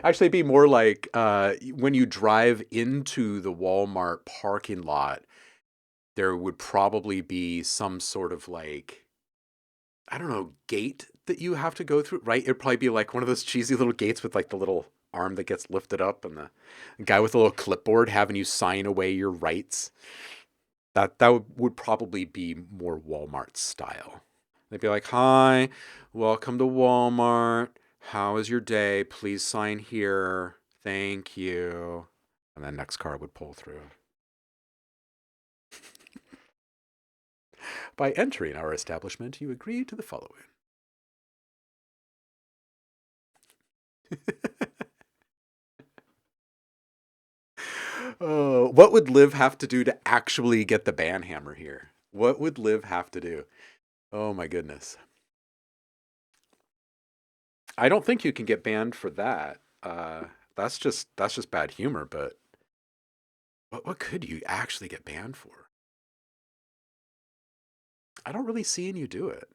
Actually, it'd be more like when you drive into the Walmart parking lot, there would probably be some sort of like, I don't know, gate that you have to go through, right? It'd probably be like one of those cheesy little gates with like the little arm that gets lifted up and the guy with a little clipboard having you sign away your rights. That would probably be more Walmart style. They'd be like, "Hi, welcome to Walmart. How is your day? Please sign here. Thank you." And then next car would pull through. By entering our establishment, you agree to the following. Oh, what would Liv have to do to actually get the banhammer here? What would Liv have to do? Oh my goodness. I don't think you can get banned for that. That's just bad humor, but what could you actually get banned for? I don't really see you do it.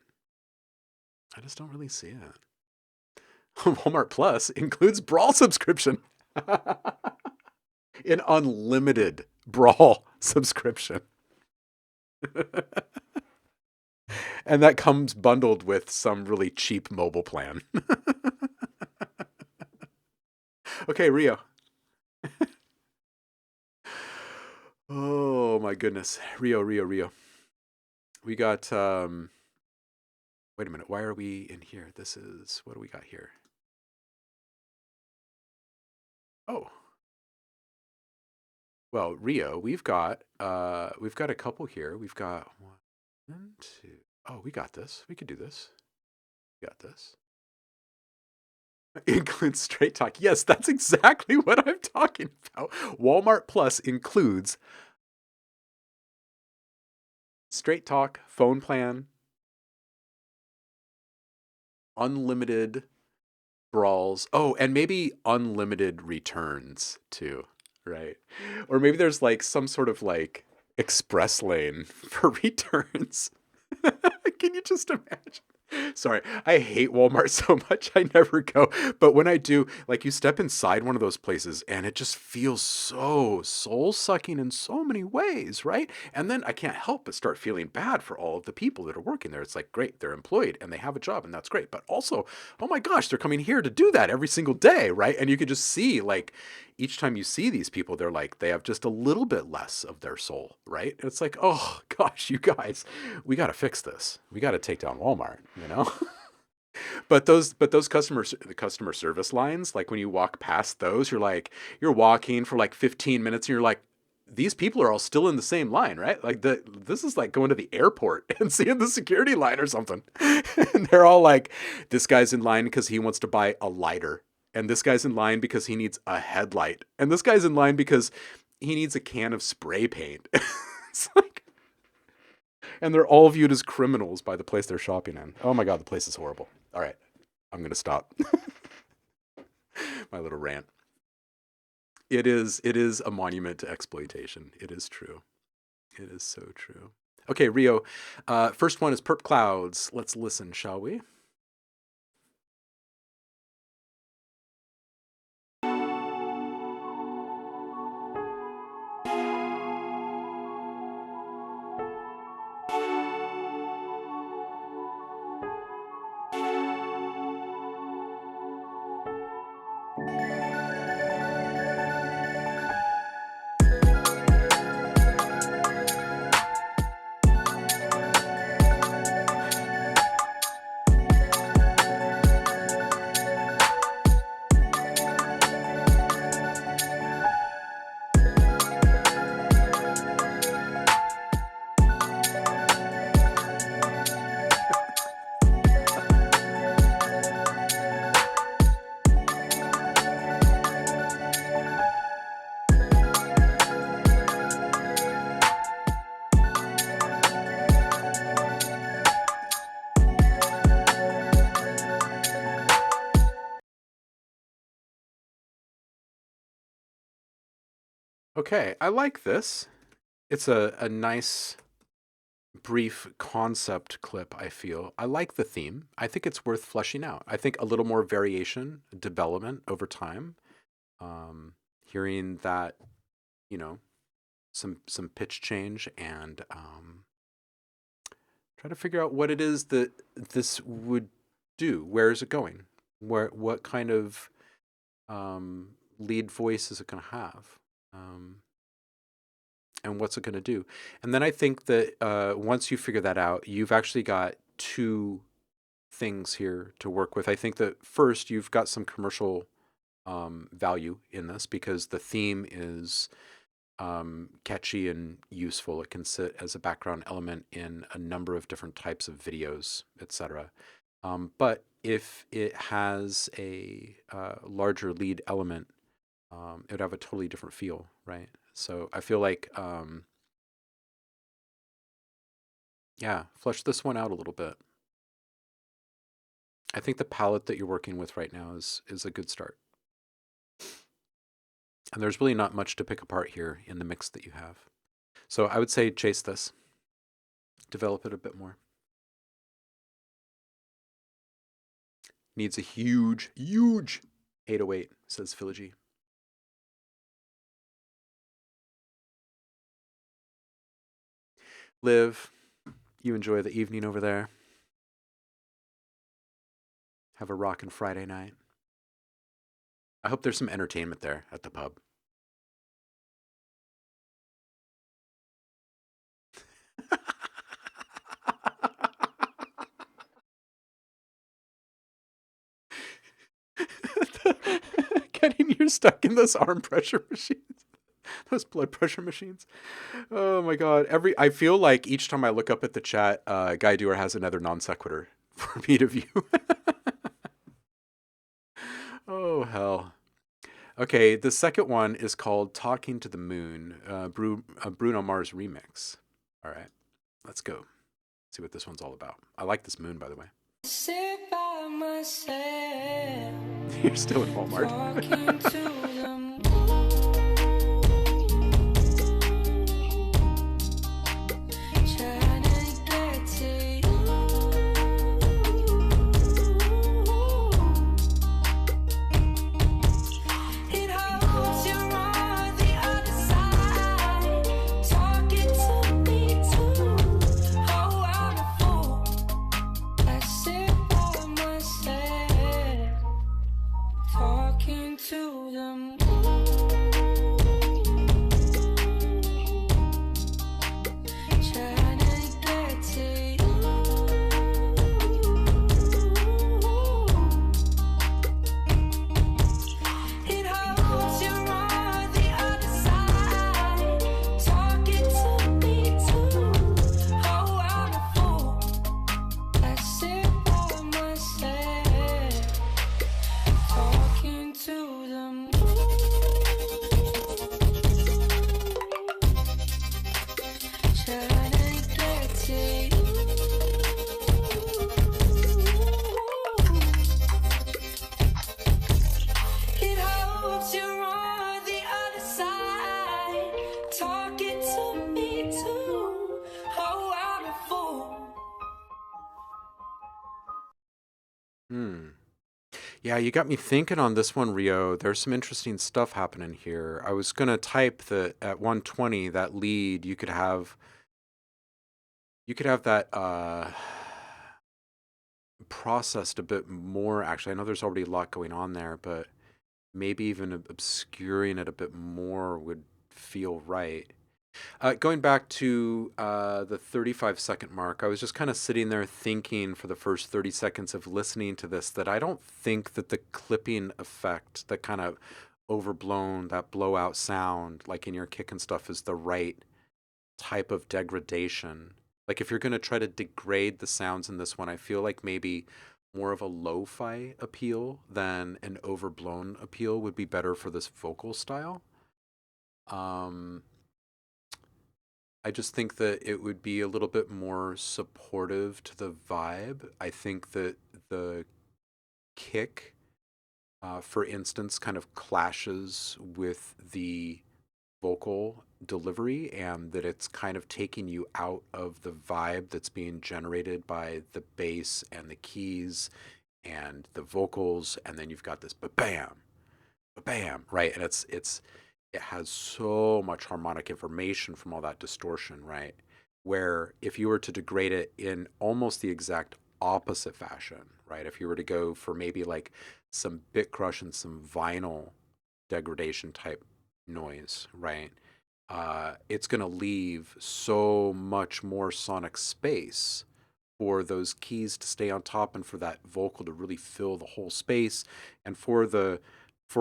I just don't really see it. Walmart Plus includes Brawl subscription. An unlimited Brawl subscription. And that comes bundled with some really cheap mobile plan. Okay, Rio. Oh my goodness. Rio. We got wait a minute, why are we in here? This is, what do we got here? Oh. Well, Rio, we've got a couple here. We've got one, two. Oh, we got this. We could do this. We got this. Includes Straight Talk. Yes, that's exactly what I'm talking about. Walmart Plus includes Straight Talk, phone plan, unlimited brawls. Oh, and maybe unlimited returns too, right? Or maybe there's like some sort of like express lane for returns. Can you just imagine? Sorry, I hate Walmart so much. I never go. But when I do, like you step inside one of those places and it just feels so soul sucking in so many ways, right? And then I can't help but start feeling bad for all of the people that are working there. It's like, great, they're employed and they have a job and that's great. But also, oh my gosh, they're coming here to do that every single day, right? And you could just see like each time you see these people, they're like, they have just a little bit less of their soul, right? It's like, oh gosh, you guys, we got to fix this. We got to take down Walmart, you know? But those the customer service lines, like when you walk past those, you're walking for like 15 minutes and you're like, these people are all still in the same line, right? Like this is like going to the airport and seeing the security line or something. And they're all like, this guy's in line because he wants to buy a lighter. And this guy's in line because he needs a headlight. And this guy's in line because he needs a can of spray paint. It's like, and they're all viewed as criminals by the place they're shopping in. Oh my God, the place is horrible. All right, I'm going to stop my little rant. It is a monument to exploitation. It is true. It is so true. Okay, Rio. First one is Perp Clouds. Let's listen, shall we? Okay, I like this. It's a nice brief concept clip, I feel. I like the theme. I think it's worth fleshing out. I think a little more variation, development over time. Hearing that, you know, some pitch change and try to figure out what it is that this would do. Where is it going? What kind of lead voice is it going to have? And what's it going to do? And then I think that once you figure that out, you've actually got two things here to work with. I think that first, you've got some commercial value in this because the theme is catchy and useful. It can sit as a background element in a number of different types of videos, etc. But if it has a larger lead element, it would have a totally different feel, right? So I feel like, yeah, flesh this one out a little bit. I think the palette that you're working with right now is a good start. And there's really not much to pick apart here in the mix that you have. So I would say chase this. Develop it a bit more. Needs a huge 808, says Philogy. Liv, you enjoy the evening over there. Have a rockin' Friday night. I hope there's some entertainment there at the pub. Getting you stuck in those arm pressure machines, those blood pressure machines. Oh my god! I feel like each time I look up at the chat, Guy Dewar has another non sequitur for me to view. Oh hell. Okay, the second one is called "Talking to the Moon," Bruno Mars remix. All right, let's go. See what this one's all about. I like this moon, by the way. Sit by myself, You're still in Walmart. talking to the trying to get to you. It hopes you're on the other side, talking to me too. Oh, I'm a fool. I sit by myself, talking to them. Trying to get to you. It hopes you're on the other side, talking to me too. Oh, I'm a fool. I sit by myself, talking to them. Trying to get to you. It hopes you're on the other side, talking to me too. Oh, I'm a fool. Yeah, you got me thinking on this one, Rio. There's some interesting stuff happening here. I was gonna type that at 120, that lead, you could have that processed a bit more. Actually, I know there's already a lot going on there, but maybe even obscuring it a bit more would feel right. Going back to the 35-second mark, I was just kind of sitting there thinking for the first 30 seconds of listening to this that I don't think that the clipping effect, that kind of overblown, that blowout sound, like in your kick and stuff, is the right type of degradation. Like if you're going to try to degrade the sounds in this one, I feel like maybe more of a lo-fi appeal than an overblown appeal would be better for this vocal style. I just think that it would be a little bit more supportive to the vibe. I think that the kick, for instance, kind of clashes with the vocal delivery, and that it's kind of taking you out of the vibe that's being generated by the bass and the keys and the vocals, and then you've got this ba-bam, ba-bam, right? And it has so much harmonic information from all that distortion, right? Where if you were to degrade it in almost the exact opposite fashion, right? If you were to go for maybe like some bit crush and some vinyl degradation type noise, right? It's going to leave so much more sonic space for those keys to stay on top and for that vocal to really fill the whole space, and for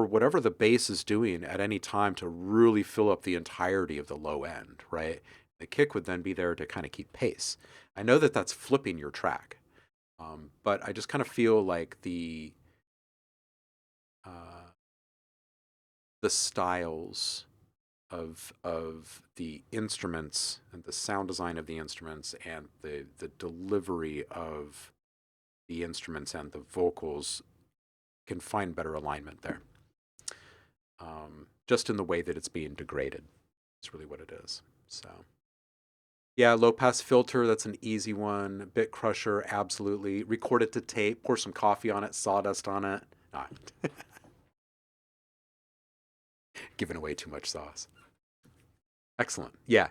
whatever the bass is doing at any time to really fill up the entirety of the low end, right? The kick would then be there to kind of keep pace. I know that that's flipping your track, but I just kind of feel like the styles of the instruments and the sound design of the instruments and the delivery of the instruments and the vocals can find better alignment there. Just in the way that it's being degraded. It's really what it is. So, yeah, low pass filter, that's an easy one. Bit crusher, absolutely. Record it to tape, pour some coffee on it, sawdust on it. Nah. Giving away too much sauce. Excellent. Yeah.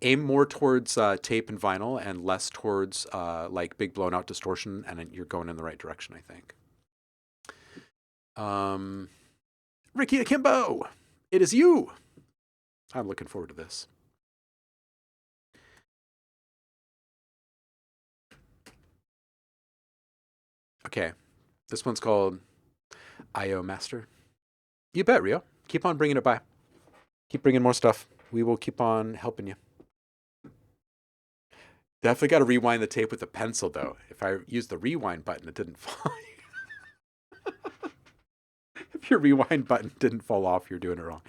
Aim more towards tape and vinyl and less towards like big blown out distortion, and you're going in the right direction, I think. Ricky Akimbo, it is you. I'm looking forward to this. Okay, this one's called IO Master. You bet, Rio. Keep on bringing it by. Keep bringing more stuff. We will keep on helping you. Definitely got to rewind the tape with a pencil, though. If I use the rewind button, it didn't fall. If your rewind button didn't fall off, you're doing it wrong.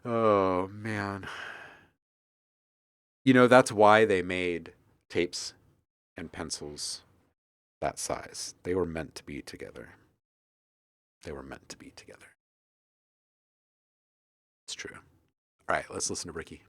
Oh, man. You know, that's why they made tapes and pencils that size. They were meant to be together. They were meant to be together. It's true. All right, let's listen to Ricky.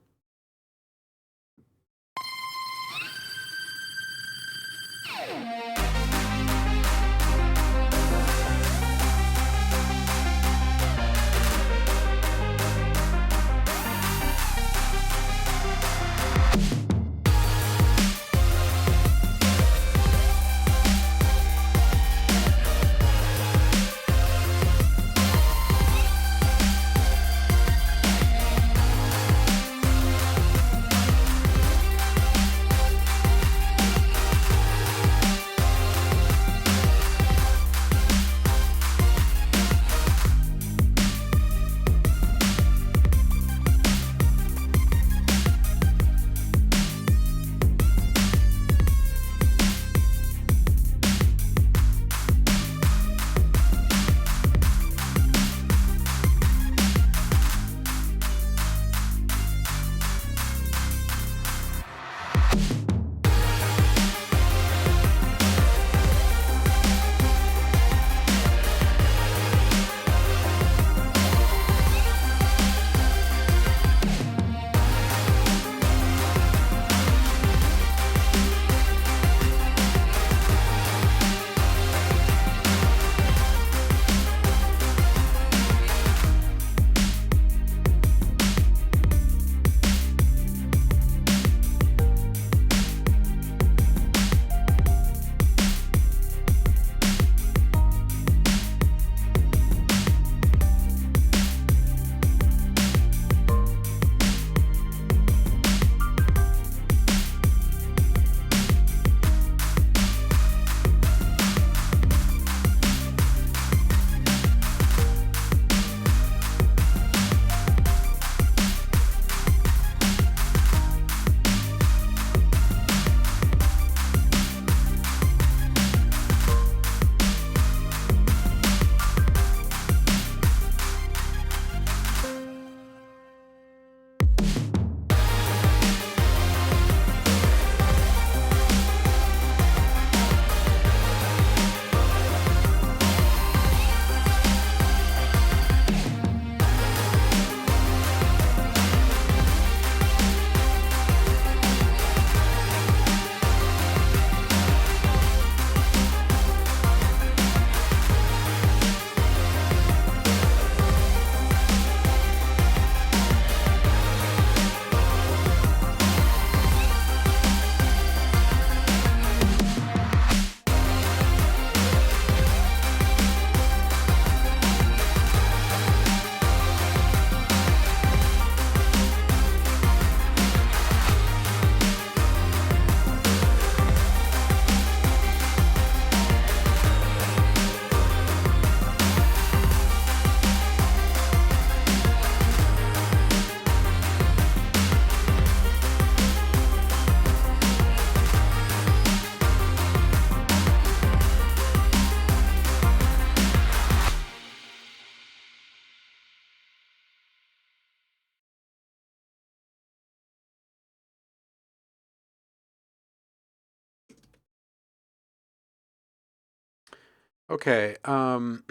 Okay, that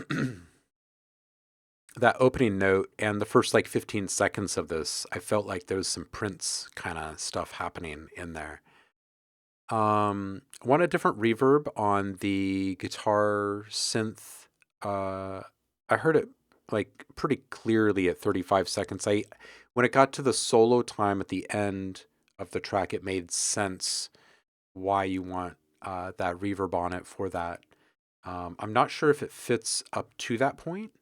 opening note and the first like 15 seconds of this, I felt like there was some Prince kind of stuff happening in there. Want a different reverb on the guitar synth. I heard it like pretty clearly at 35 seconds. When it got to the solo time at the end of the track, it made sense why you want that reverb on it for that I'm not sure if it fits up to that point.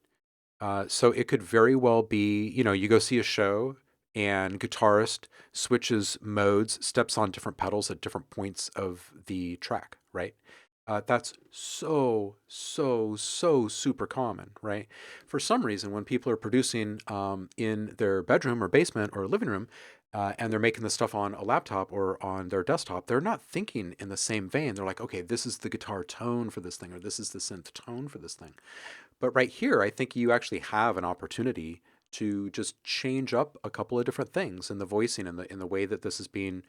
So it could very well be, you go see a show and guitarist switches modes, steps on different pedals at different points of the track, right? That's so super common, right? For some reason, when people are producing in their bedroom or basement or living room, and they're making this stuff on a laptop or on their desktop, they're not thinking in the same vein. They're like, okay, this is the guitar tone for this thing, or this is the synth tone for this thing. But right here, I think you actually have an opportunity to just change up a couple of different things in the voicing and in the way that this is being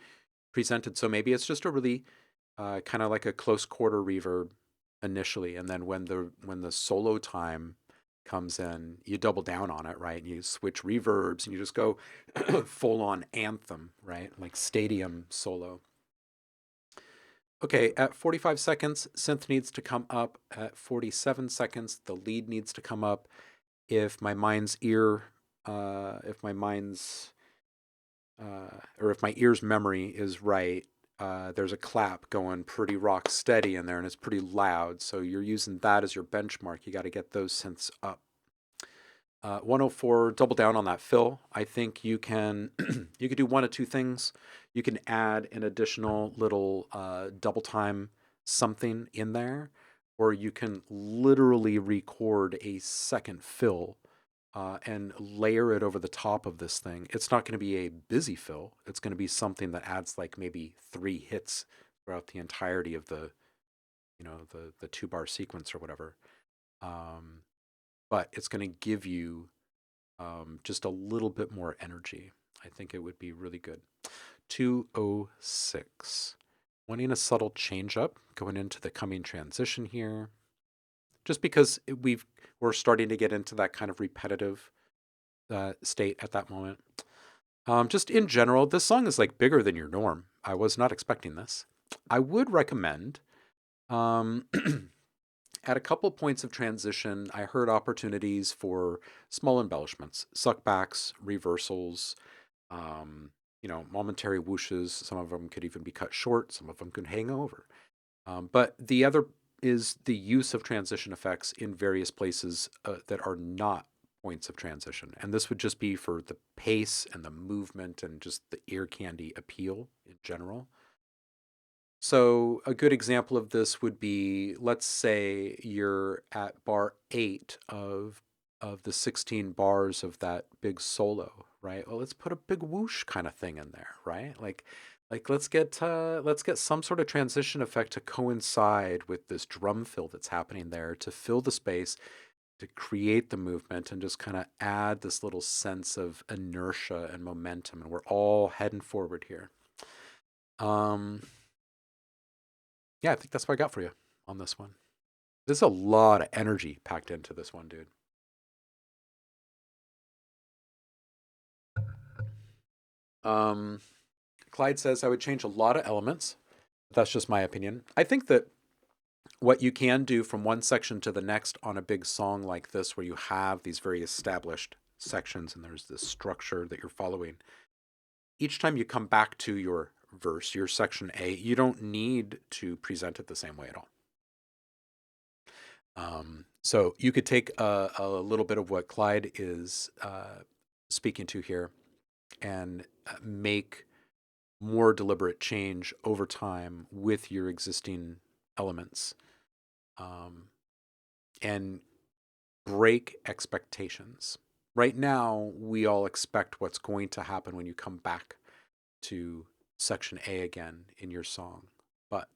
presented. So maybe it's just a really kind of like a close quarter reverb initially, and then when the solo time comes in, you double down on it, right? And you switch reverbs and you just go full on anthem, right? Like stadium solo. Okay, at 45 seconds, synth needs to come up. At 47 seconds, the lead needs to come up. If my mind's ear, if my mind's, or if my ear's memory is right, there's a clap going pretty rock steady in there and it's pretty loud. So you're using that as your benchmark. You got to get those synths up. 104, double down on that fill. I think you can you could do one of two things. You can add an additional little double time something in there, or you can literally record a second fill and layer it over the top of this thing. It's not going to be a busy fill. It's going to be something that adds like maybe 3 hits throughout the entirety of the the 2-bar sequence or whatever. But it's going to give you just a little bit more energy. I think it would be really good. 206. Wanting a subtle change up going into the coming transition here. Just because we're starting to get into that kind of repetitive state at that moment. Just in general, this song is like bigger than your norm. I was not expecting this. I would recommend at a couple points of transition, I heard opportunities for small embellishments, suckbacks, reversals, momentary whooshes. Some of them could even be cut short. Some of them could hang over. But the other is the use of transition effects in various places that are not points of transition. And this would just be for the pace and the movement and just the ear candy appeal in general. So a good example of this would be, let's say you're at bar 8 of the 16 bars of that big solo, right? Well, let's put a big whoosh kind of thing in there, right? Like let's get some sort of transition effect to coincide with this drum fill that's happening there, to fill the space, to create the movement, and just kind of add this little sense of inertia and momentum. And we're all heading forward here. Yeah, I think that's what I got for you on this one. There's a lot of energy packed into this one, dude. Clyde says, I would change a lot of elements. That's just my opinion. I think that what you can do from one section to the next on a big song like this, where you have these very established sections and there's this structure that you're following, each time you come back to your verse, your section A, you don't need to present it the same way at all. So you could take a little bit of what Clyde is speaking to here and make more deliberate change over time with your existing elements, and break expectations. Right now, we all expect what's going to happen when you come back to section A again in your song. But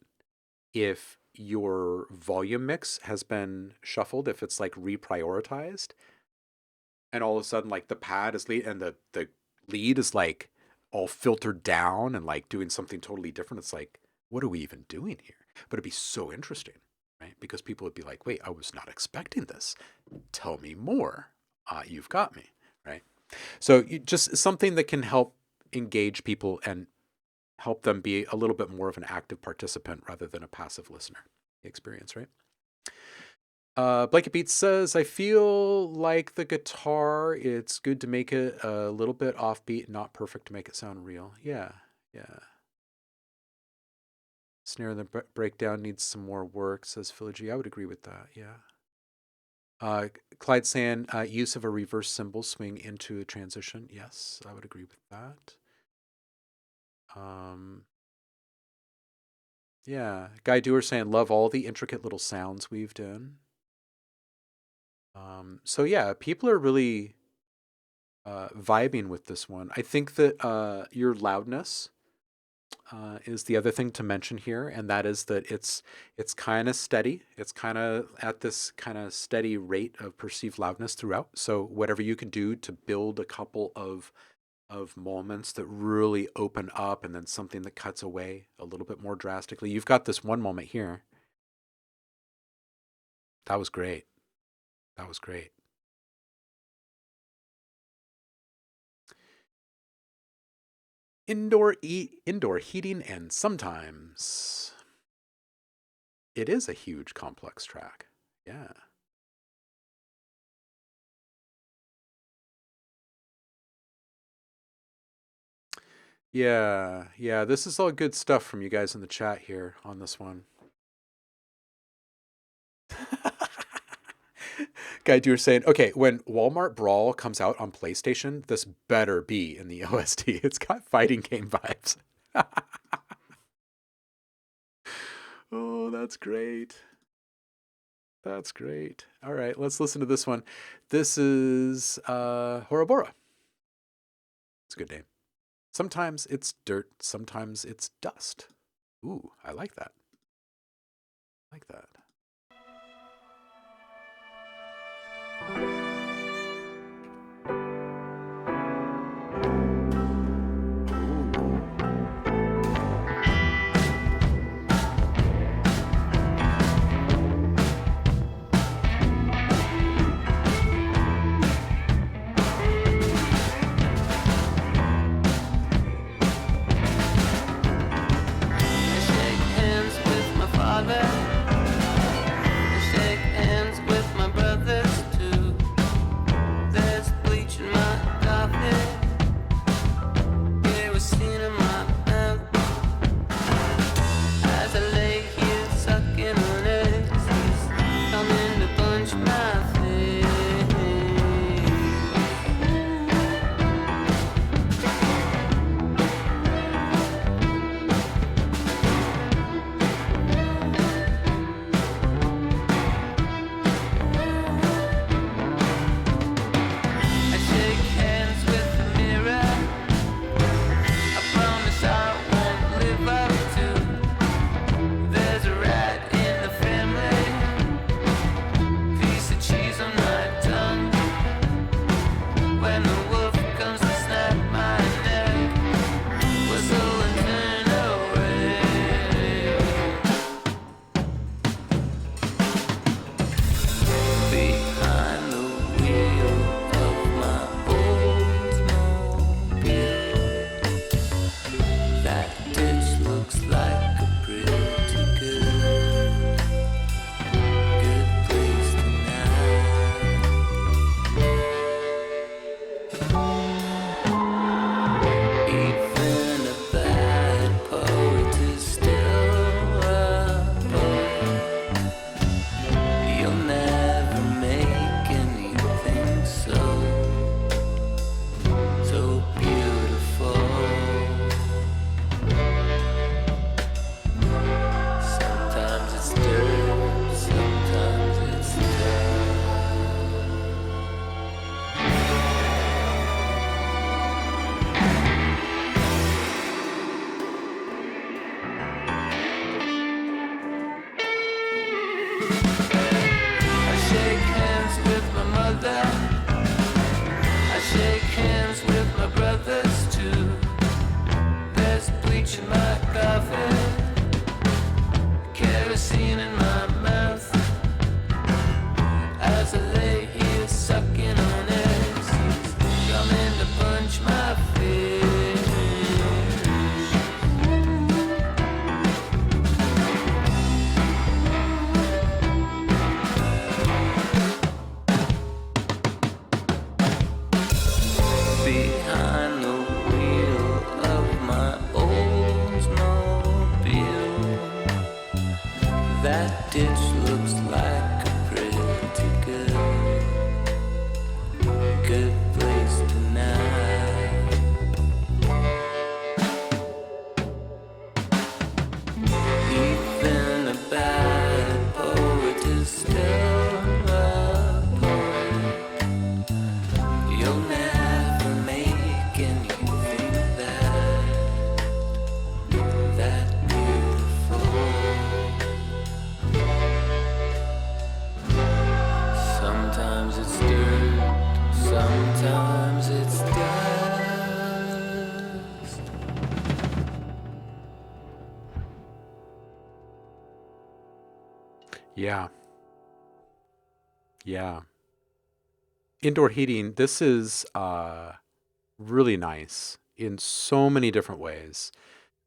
if your volume mix has been shuffled, if it's like reprioritized, and all of a sudden like the pad is lead and the lead is like all filtered down and like doing something totally different, it's like, what are we even doing here? But it'd be so interesting, right? Because people would be like, wait, I was not expecting this. Tell me more. You've got me, right? So just something that can help engage people and help them be a little bit more of an active participant rather than a passive listener experience, right? Blanket Beats says, I feel like the guitar, it's good to make it a little bit offbeat, not perfect to make it sound real. Yeah. Snare in the breakdown needs some more work, says Philly G. I would agree with that, yeah. Clyde saying use of a reverse cymbal swing into a transition. Yes, I would agree with that. Yeah, Guy Doer saying love all the intricate little sounds weaved in. So yeah, people are really vibing with this one. I think that your loudness is the other thing to mention here, and that is that it's kind of steady. It's kind of at this kind of steady rate of perceived loudness throughout. So whatever you can do to build a couple of moments that really open up, and then something that cuts away a little bit more drastically. You've got this one moment here. That was great. That was great. Indoor heating, and sometimes it is a huge complex track. Yeah. Yeah, this is all good stuff from you guys in the chat here on this one. Guy, you were saying, okay, when Walmart Brawl comes out on PlayStation, this better be in the OST. It's got fighting game vibes. Oh, that's great. That's great. All right, let's listen to this one. This is Horobora. It's a good name. Sometimes it's dirt, sometimes it's dust. Ooh, I like that. I like that. Behind the wheel of my Oldsmobile, ditch looks like a pretty good place tonight. Even a bad poet is still a poet. You'll never make anything that beautiful. Sometimes it's dirt, sometimes it's dust. Yeah. Yeah. Indoor heating, this is really nice in so many different ways.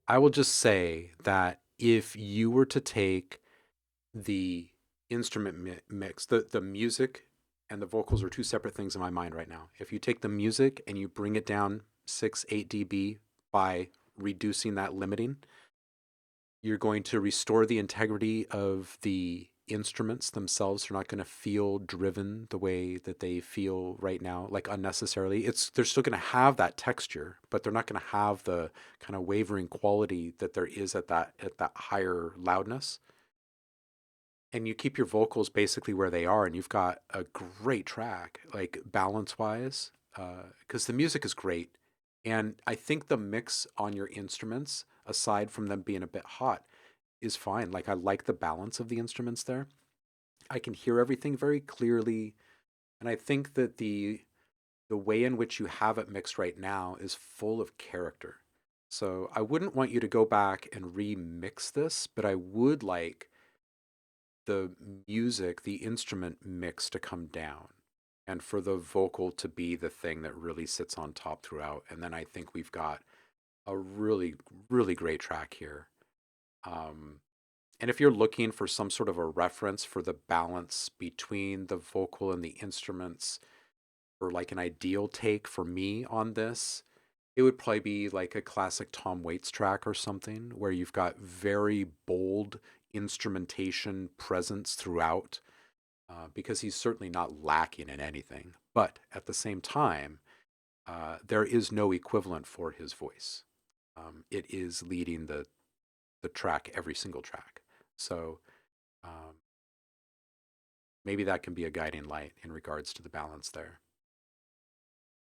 I will just say that if you were to take the instrument mix, the music and the vocals are two separate things in my mind right now. If you take the music and you bring it down 8 dB by reducing that limiting, you're going to restore the integrity of the instruments themselves. They're not going to feel driven the way that they feel right now, like unnecessarily. They're still going to have that texture, but they're not going to have the kind of wavering quality that there is at that higher loudness. And you keep your vocals basically where they are, and you've got a great track, like balance wise, because the music is great. And I think the mix on your instruments, aside from them being a bit hot, is fine. Like I like the balance of the instruments there. I can hear everything very clearly. And I think that the way in which you have it mixed right now is full of character. So I wouldn't want you to go back and remix this, but I would like the music, the instrument mix to come down and for the vocal to be the thing that really sits on top throughout. And then I think we've got a really, really great track here. And if you're looking for some sort of a reference for the balance between the vocal and the instruments, or like an ideal take for me on this, it would probably be like a classic Tom Waits track or something where you've got very bold instrumentation presence throughout, because he's certainly not lacking in anything. But at the same time, there is no equivalent for his voice. It is leading the track, every single track. So maybe that can be a guiding light in regards to the balance there.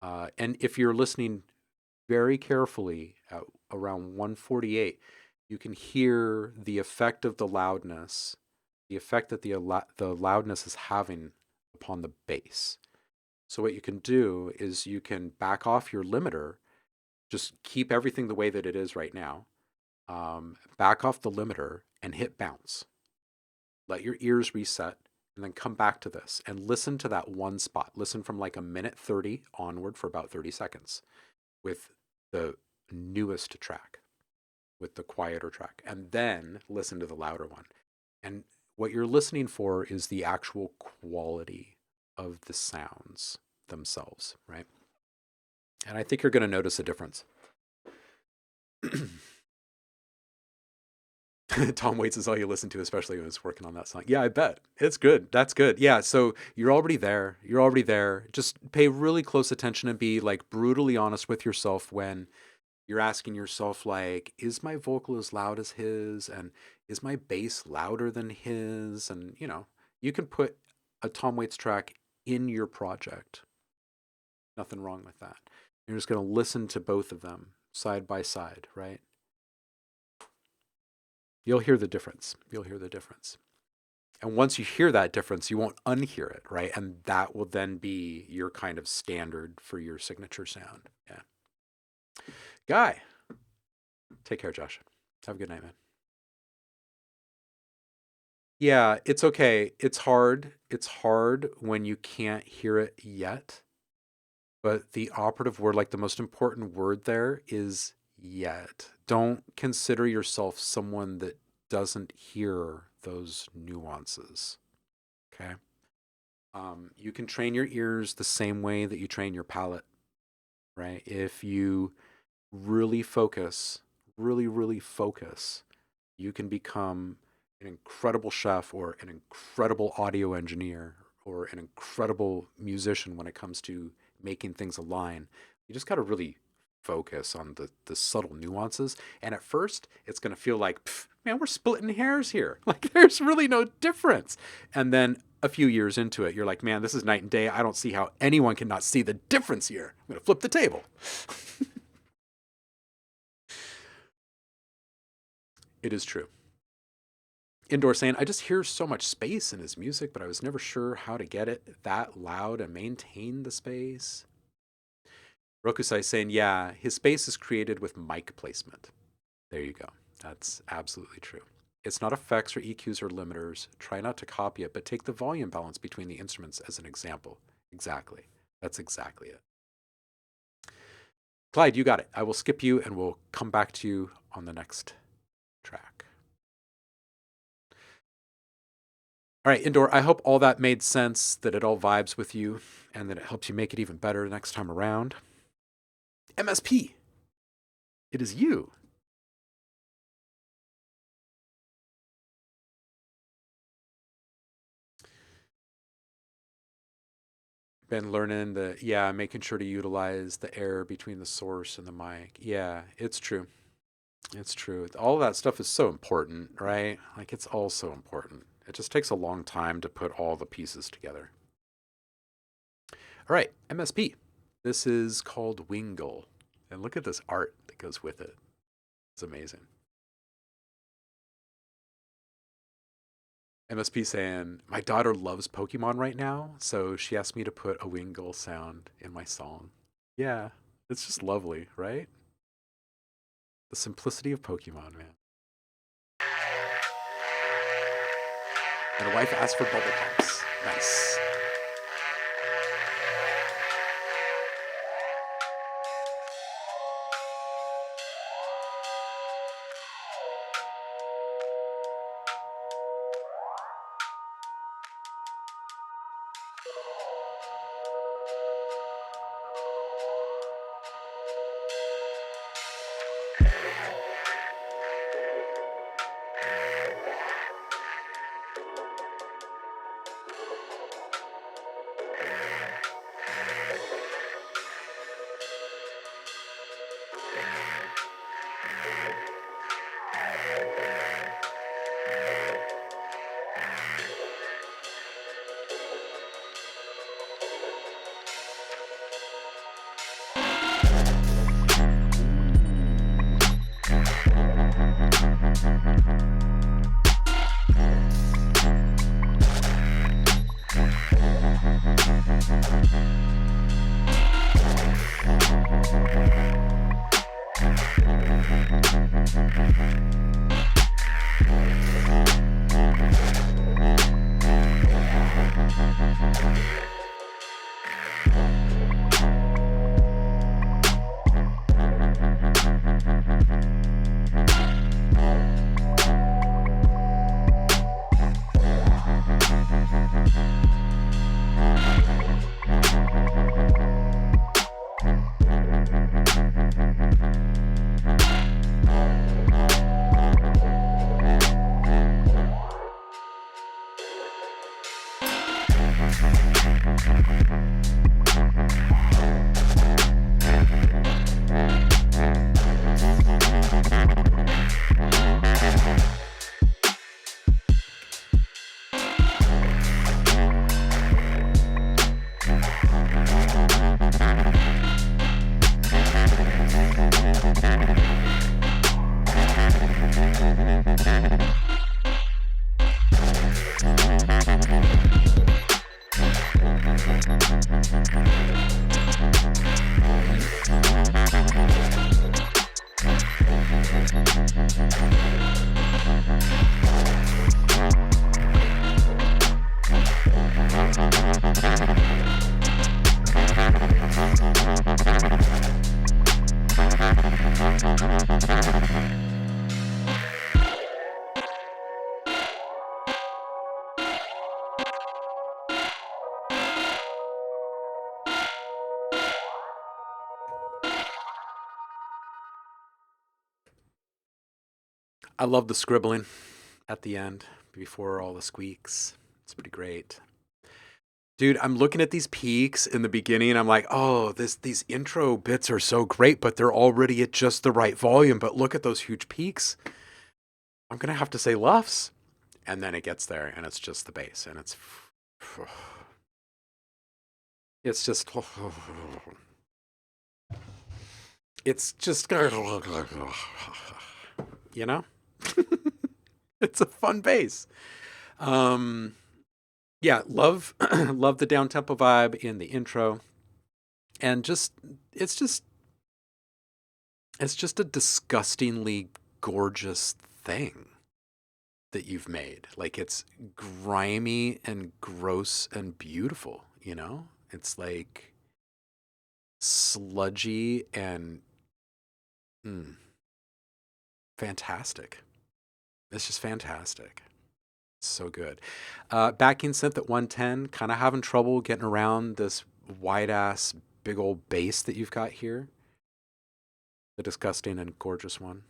And if you're listening very carefully at around 148, you can hear the effect of the loudness, the effect that the loudness is having upon the bass. So what you can do is you can back off your limiter, just keep everything the way that it is right now, back off the limiter and hit bounce. Let your ears reset and then come back to this and listen to that one spot. Listen from like a minute 30 onward for about 30 seconds with the newest track, with the quieter track, and then listen to the louder one. And what you're listening for is the actual quality of the sounds themselves, right? And I think you're going to notice a difference. Tom Waits is all you listen to, especially when it's working on that song. Yeah, I bet. It's good. That's good. Yeah, so you're already there. You're already there. Just pay really close attention and be like brutally honest with yourself when you're asking yourself, like, is my vocal as loud as his? And is my bass louder than his? And, you know, you can put a Tom Waits track in your project. Nothing wrong with that. You're just going to listen to both of them side by side, right? You'll hear the difference. You'll hear the difference. And once you hear that difference, you won't unhear it, right? And that will then be your kind of standard for your signature sound. Yeah. Guy, take care, Josh. Have a good night, man. Yeah, it's okay. It's hard. It's hard when you can't hear it yet. But the operative word, like the most important word there, is yet. Don't consider yourself someone that doesn't hear those nuances. Okay? You can train your ears the same way that you train your palate, right? If you really focus, really focus, you can become an incredible chef or an incredible audio engineer or an incredible musician when it comes to making things align. You just got to really focus on the subtle nuances. And at first, it's going to feel like, man, we're splitting hairs here. Like there's really no difference. And then a few years into it, you're like, man, this is night and day. I don't see how anyone can not see the difference here. I'm going to flip the table. It is true. Indoor saying, I just hear so much space in his music, but I was never sure how to get it that loud and maintain the space. Rokusai saying, yeah, his space is created with mic placement. There you go. That's absolutely true. It's not effects or EQs or limiters. Try not to copy it, but take the volume balance between the instruments as an example. Exactly. That's exactly it. Clyde, you got it. I will skip you and we'll come back to you on the next track. All right, Indoor, I hope all that made sense, that it all vibes with you, and that it helps you make it even better next time around. MSP, it is you. Been learning making sure to utilize the air between the source and the mic. Yeah, it's true. It's true. All that stuff is so important, right? Like it's all so important. It just takes a long time to put all the pieces together. All right, MSP. This is called Wingull. And look at this art that goes with it. It's amazing. MSP saying, my daughter loves Pokemon right now, so she asked me to put a Wingull sound in my song. Yeah, it's just lovely, right? The simplicity of Pokemon, man. And a wife asked for bubble pumps. Nice. I love the scribbling. at the end before all the squeaks. It's pretty great. Dude, I'm looking at these peaks in the beginning and I'm like, oh, these intro bits are so great, but they're already at just the right volume. But look at those huge peaks. I'm going to have to say luffs. And then it gets there and it's just the bass and it's just, it's just, you know, it's a fun bass. Yeah, love the down tempo vibe in the intro, and it's just a disgustingly gorgeous thing that you've made. Like, it's grimy and gross and beautiful, you know? It's like sludgy and fantastic. It's just fantastic. So good. Backing synth at 110, kind of having trouble getting around this wide ass big old bass that you've got here. The disgusting and gorgeous one.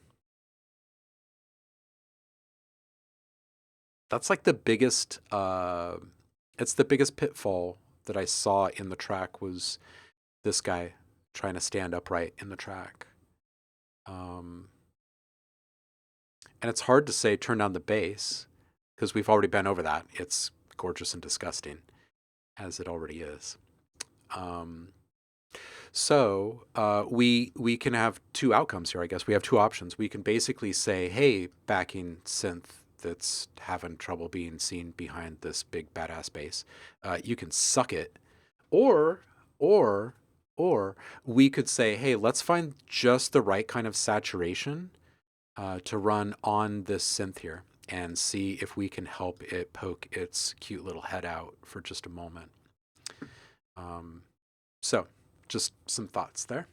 That's like the biggest, it's the biggest pitfall that I saw in the track was this guy trying to stand upright in the track. And it's hard to say turn down the bass because we've already been over that. It's gorgeous and disgusting as it already is. So we can have two outcomes here, I guess. We have two options. We can basically say, hey, backing synth that's having trouble being seen behind this big badass bass, you can suck it. Or we could say, hey, let's find just the right kind of saturation to run on this synth here and see if we can help it poke its cute little head out for just a moment. So just some thoughts there.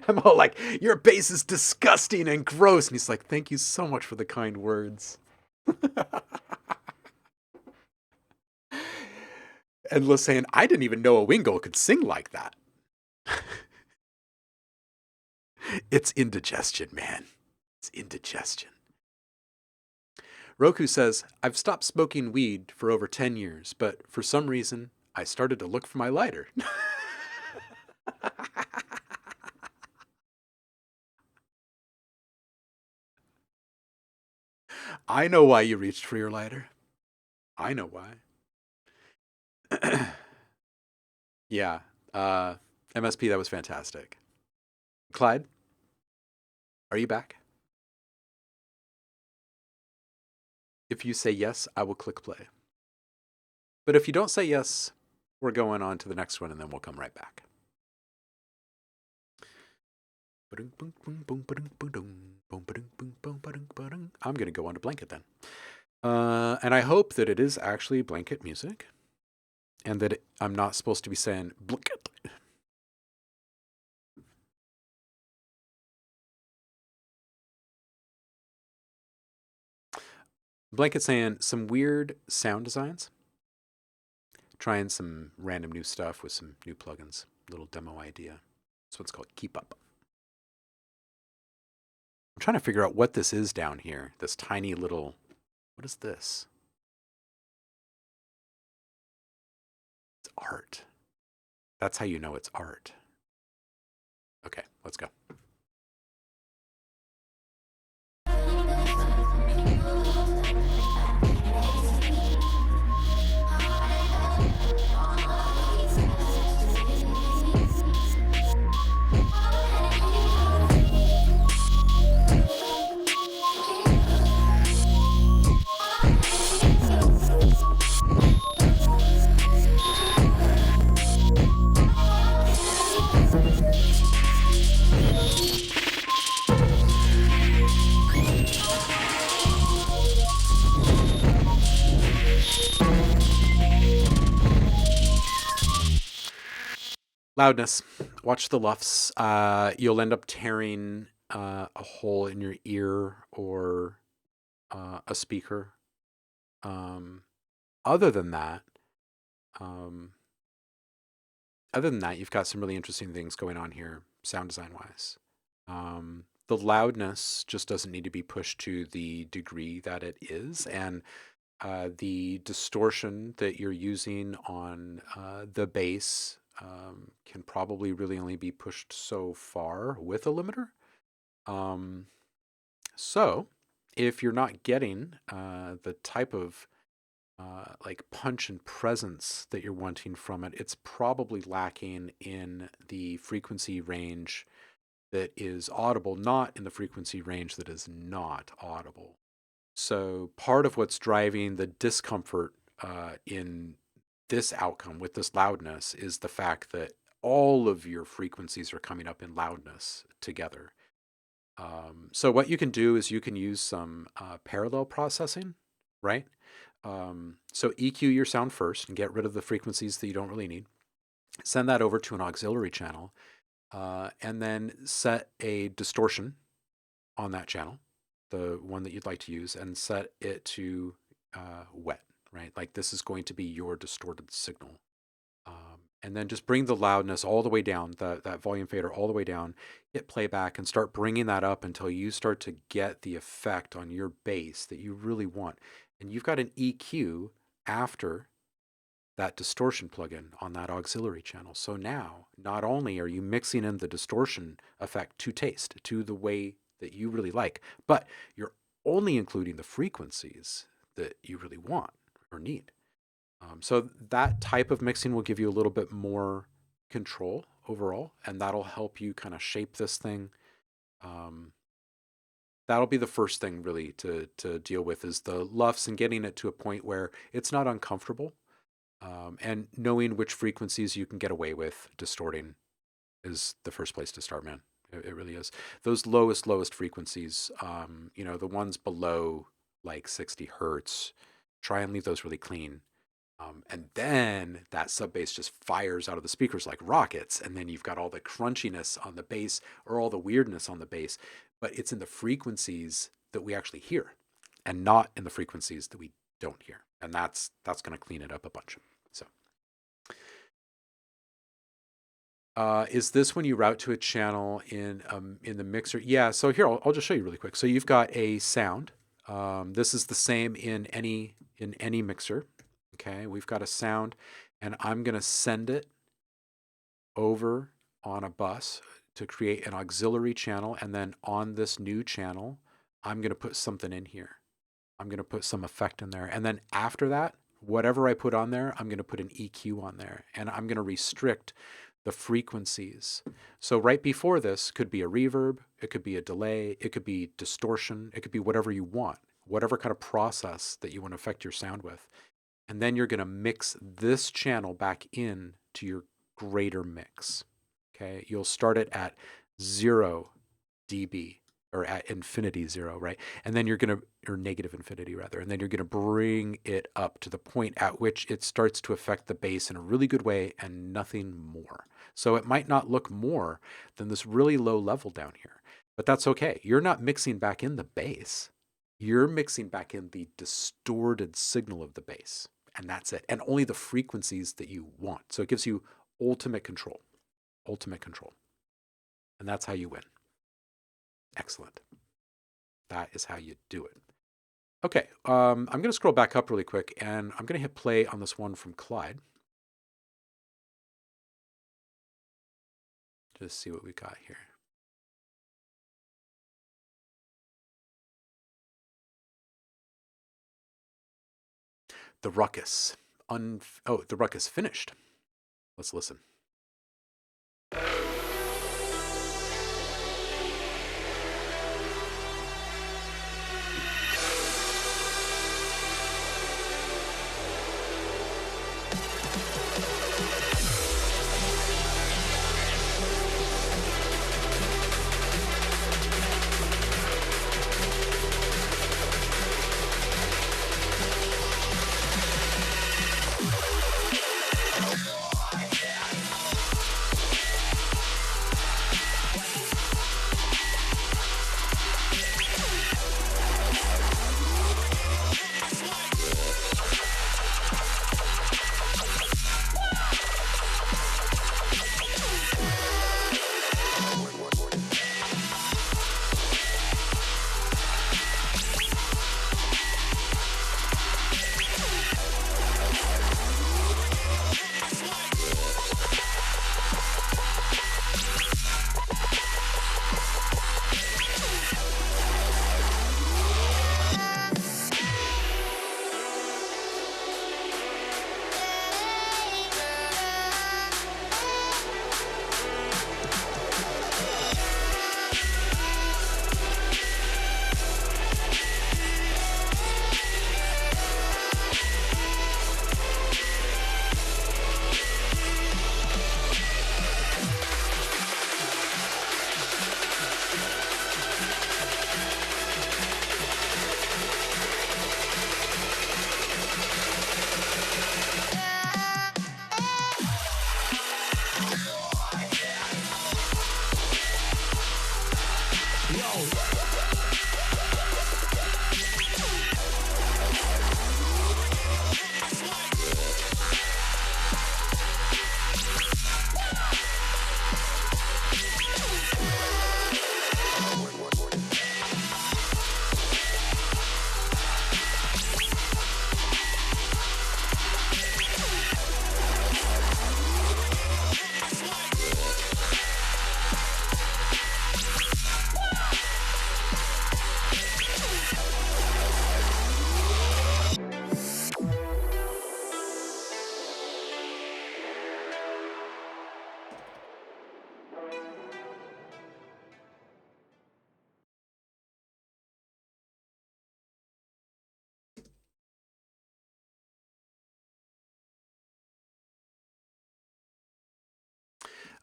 I'm all like, your bass is disgusting and gross. And he's like, thank you so much for the kind words. And Liz saying, I didn't even know a Wingo could sing like that. It's indigestion, man. It's indigestion. Roku says, I've stopped smoking weed for over 10 years, but for some reason, I started to look for my lighter. I know why you reached for your lighter. I know why. Yeah. MSP, that was fantastic. Clyde, are you back? If you say yes, I will click play. But if you don't say yes, we're going on to the next one and then we'll come right back. I'm going to go on to Blanket then. And I hope that it is actually Blanket music and that I'm not supposed to be saying Blanket. Blanket saying some weird sound designs. Trying some random new stuff with some new plugins. Little demo idea. This one's called Keep Up. I'm trying to figure out what this is down here. This tiny little... What is this? It's art. That's how you know it's art. Okay, let's go. Loudness. Watch the luffs. You'll end up tearing a hole in your ear or a speaker. Other than that, you've got some really interesting things going on here, sound design wise. The loudness just doesn't need to be pushed to the degree that it is, and the distortion that you're using on the bass can probably really only be pushed so far with a limiter. So if you're not getting the type of like punch and presence that you're wanting from it, it's probably lacking in the frequency range that is audible, not in the frequency range that is not audible. So part of what's driving the discomfort in this outcome with this loudness is the fact that all of your frequencies are coming up in loudness together. So what you can do is you can use some parallel processing, right? So EQ your sound first and get rid of the frequencies that you don't really need. Send that over to an auxiliary channel, and then set a distortion on that channel, the one that you'd like to use, and set it to wet, right? Like this is going to be your distorted signal. And then just bring the loudness all the way down, that volume fader all the way down, hit playback and start bringing that up until you start to get the effect on your bass that you really want. And you've got an EQ after that distortion plugin on that auxiliary channel. So now, not only are you mixing in the distortion effect to taste, to the way that you really like, but you're only including the frequencies that you really want or need. So that type of mixing will give you a little bit more control overall, and that'll help you kind of shape this thing. That'll be the first thing really to deal with, is the LUFS and getting it to a point where it's not uncomfortable, and knowing which frequencies you can get away with distorting is the first place to start, man. It really is. Those lowest frequencies, the ones below like 60 hertz, try and leave those really clean. And then that sub bass just fires out of the speakers like rockets, and then you've got all the crunchiness on the bass or all the weirdness on the bass, but it's in the frequencies that we actually hear and not in the frequencies that we don't hear. And that's going to clean it up a bunch. So is this when you route to a channel in the mixer? Yeah, so here I'll just show you really quick. So you've got a sound. This is the same in any mixer. Okay, we've got a sound, and I'm going to send it over on a bus to create an auxiliary channel, and then on this new channel, I'm going to put something in here. I'm going to put some effect in there, and then after that, whatever I put on there, I'm going to put an EQ on there, and I'm going to restrict the frequencies. So right before this could be a reverb, it could be a delay, it could be distortion, it could be whatever you want, whatever kind of process that you want to affect your sound with. And then you're going to mix this channel back in to your greater mix. Okay, you'll start it at 0 dB, or at infinity 0, right? And then you're going to, or negative infinity rather, and then you're going to bring it up to the point at which it starts to affect the bass in a really good way and nothing more. So it might not look more than this really low level down here, but that's okay. You're not mixing back in the bass. You're mixing back in the distorted signal of the bass, and that's it. And only the frequencies that you want. So it gives you ultimate control. Ultimate control. And that's how you win. Excellent. That is how you do it. Okay, I'm going to scroll back up really quick, and I'm going to hit play on this one from Clyde. Just see what we got here. The Ruckus. The Ruckus finished. Let's listen.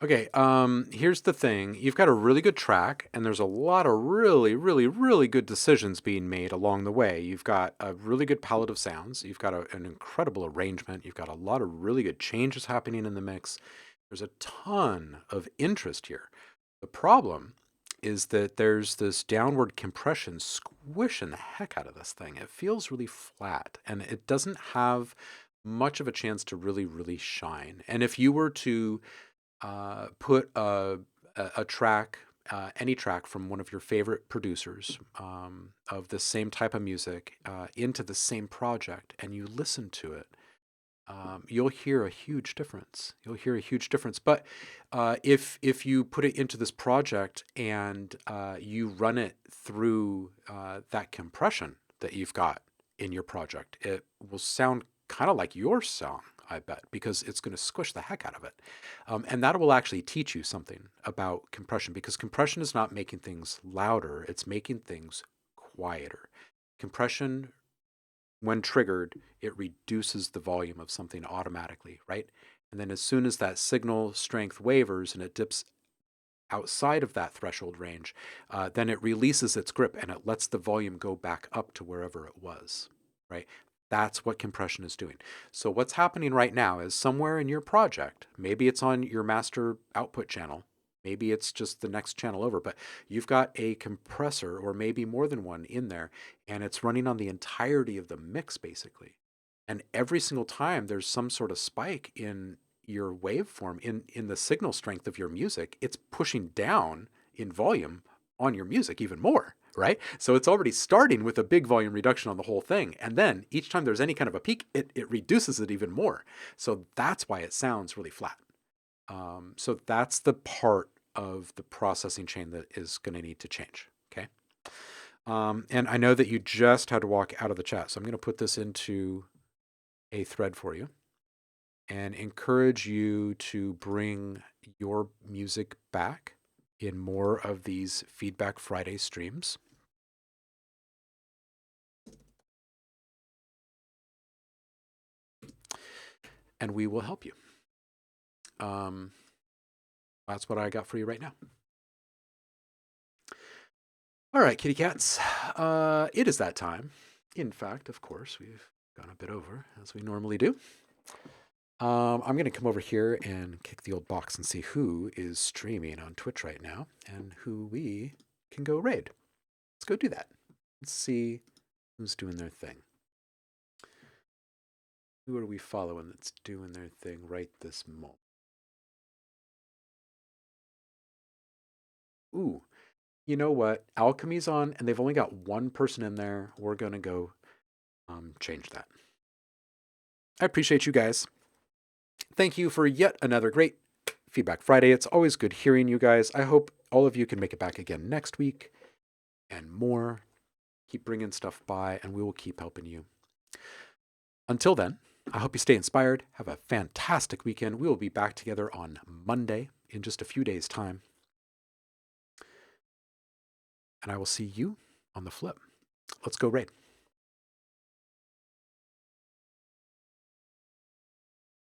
Okay, here's the thing. You've got a really good track, and there's a lot of really, really, really good decisions being made along the way. You've got a really good palette of sounds. You've got an incredible arrangement. You've got a lot of really good changes happening in the mix. There's a ton of interest here. The problem is that there's this downward compression squishing the heck out of this thing. It feels really flat, and it doesn't have much of a chance to really, really shine. And if you were to put a track, any track from one of your favorite producers of the same type of music into the same project, and you listen to it, you'll hear a huge difference. You'll hear a huge difference. But if you put it into this project and you run it through that compression that you've got in your project, it will sound kind of like your song, I bet, because it's going to squish the heck out of it. And that will actually teach you something about compression, because compression is not making things louder, it's making things quieter. Compression, when triggered, it reduces the volume of something automatically, right? And then as soon as that signal strength wavers and it dips outside of that threshold range, then it releases its grip and it lets the volume go back up to wherever it was, right? That's what compression is doing. So what's happening right now is somewhere in your project, maybe it's on your master output channel, maybe it's just the next channel over, but you've got a compressor or maybe more than one in there, and it's running on the entirety of the mix basically. And every single time there's some sort of spike in your waveform, in the signal strength of your music, it's pushing down in volume on your music even more, right? So it's already starting with a big volume reduction on the whole thing. And then each time there's any kind of a peak, it reduces it even more. So that's why it sounds really flat. So that's the part of the processing chain that is going to need to change, okay? And I know that you just had to walk out of the chat, so I'm going to put this into a thread for you and encourage you to bring your music back in more of these Feedback Friday streams. And we will help you. That's what I got for you right now. All right, kitty cats. It is that time. In fact, of course, we've gone a bit over, as we normally do. I'm going to come over here and kick the old box and see who is streaming on Twitch right now and who we can go raid. Let's go do that. Let's see who's doing their thing. Who are we following that's doing their thing right this moment? Ooh, you know what? Alchemy's on, and they've only got one person in there. We're going to go change that. I appreciate you guys. Thank you for yet another great Feedback Friday. It's always good hearing you guys. I hope all of you can make it back again next week and more. Keep bringing stuff by, and we will keep helping you. Until then, I hope you stay inspired. Have a fantastic weekend. We will be back together on Monday in just a few days' time. And I will see you on the flip. Let's go raid.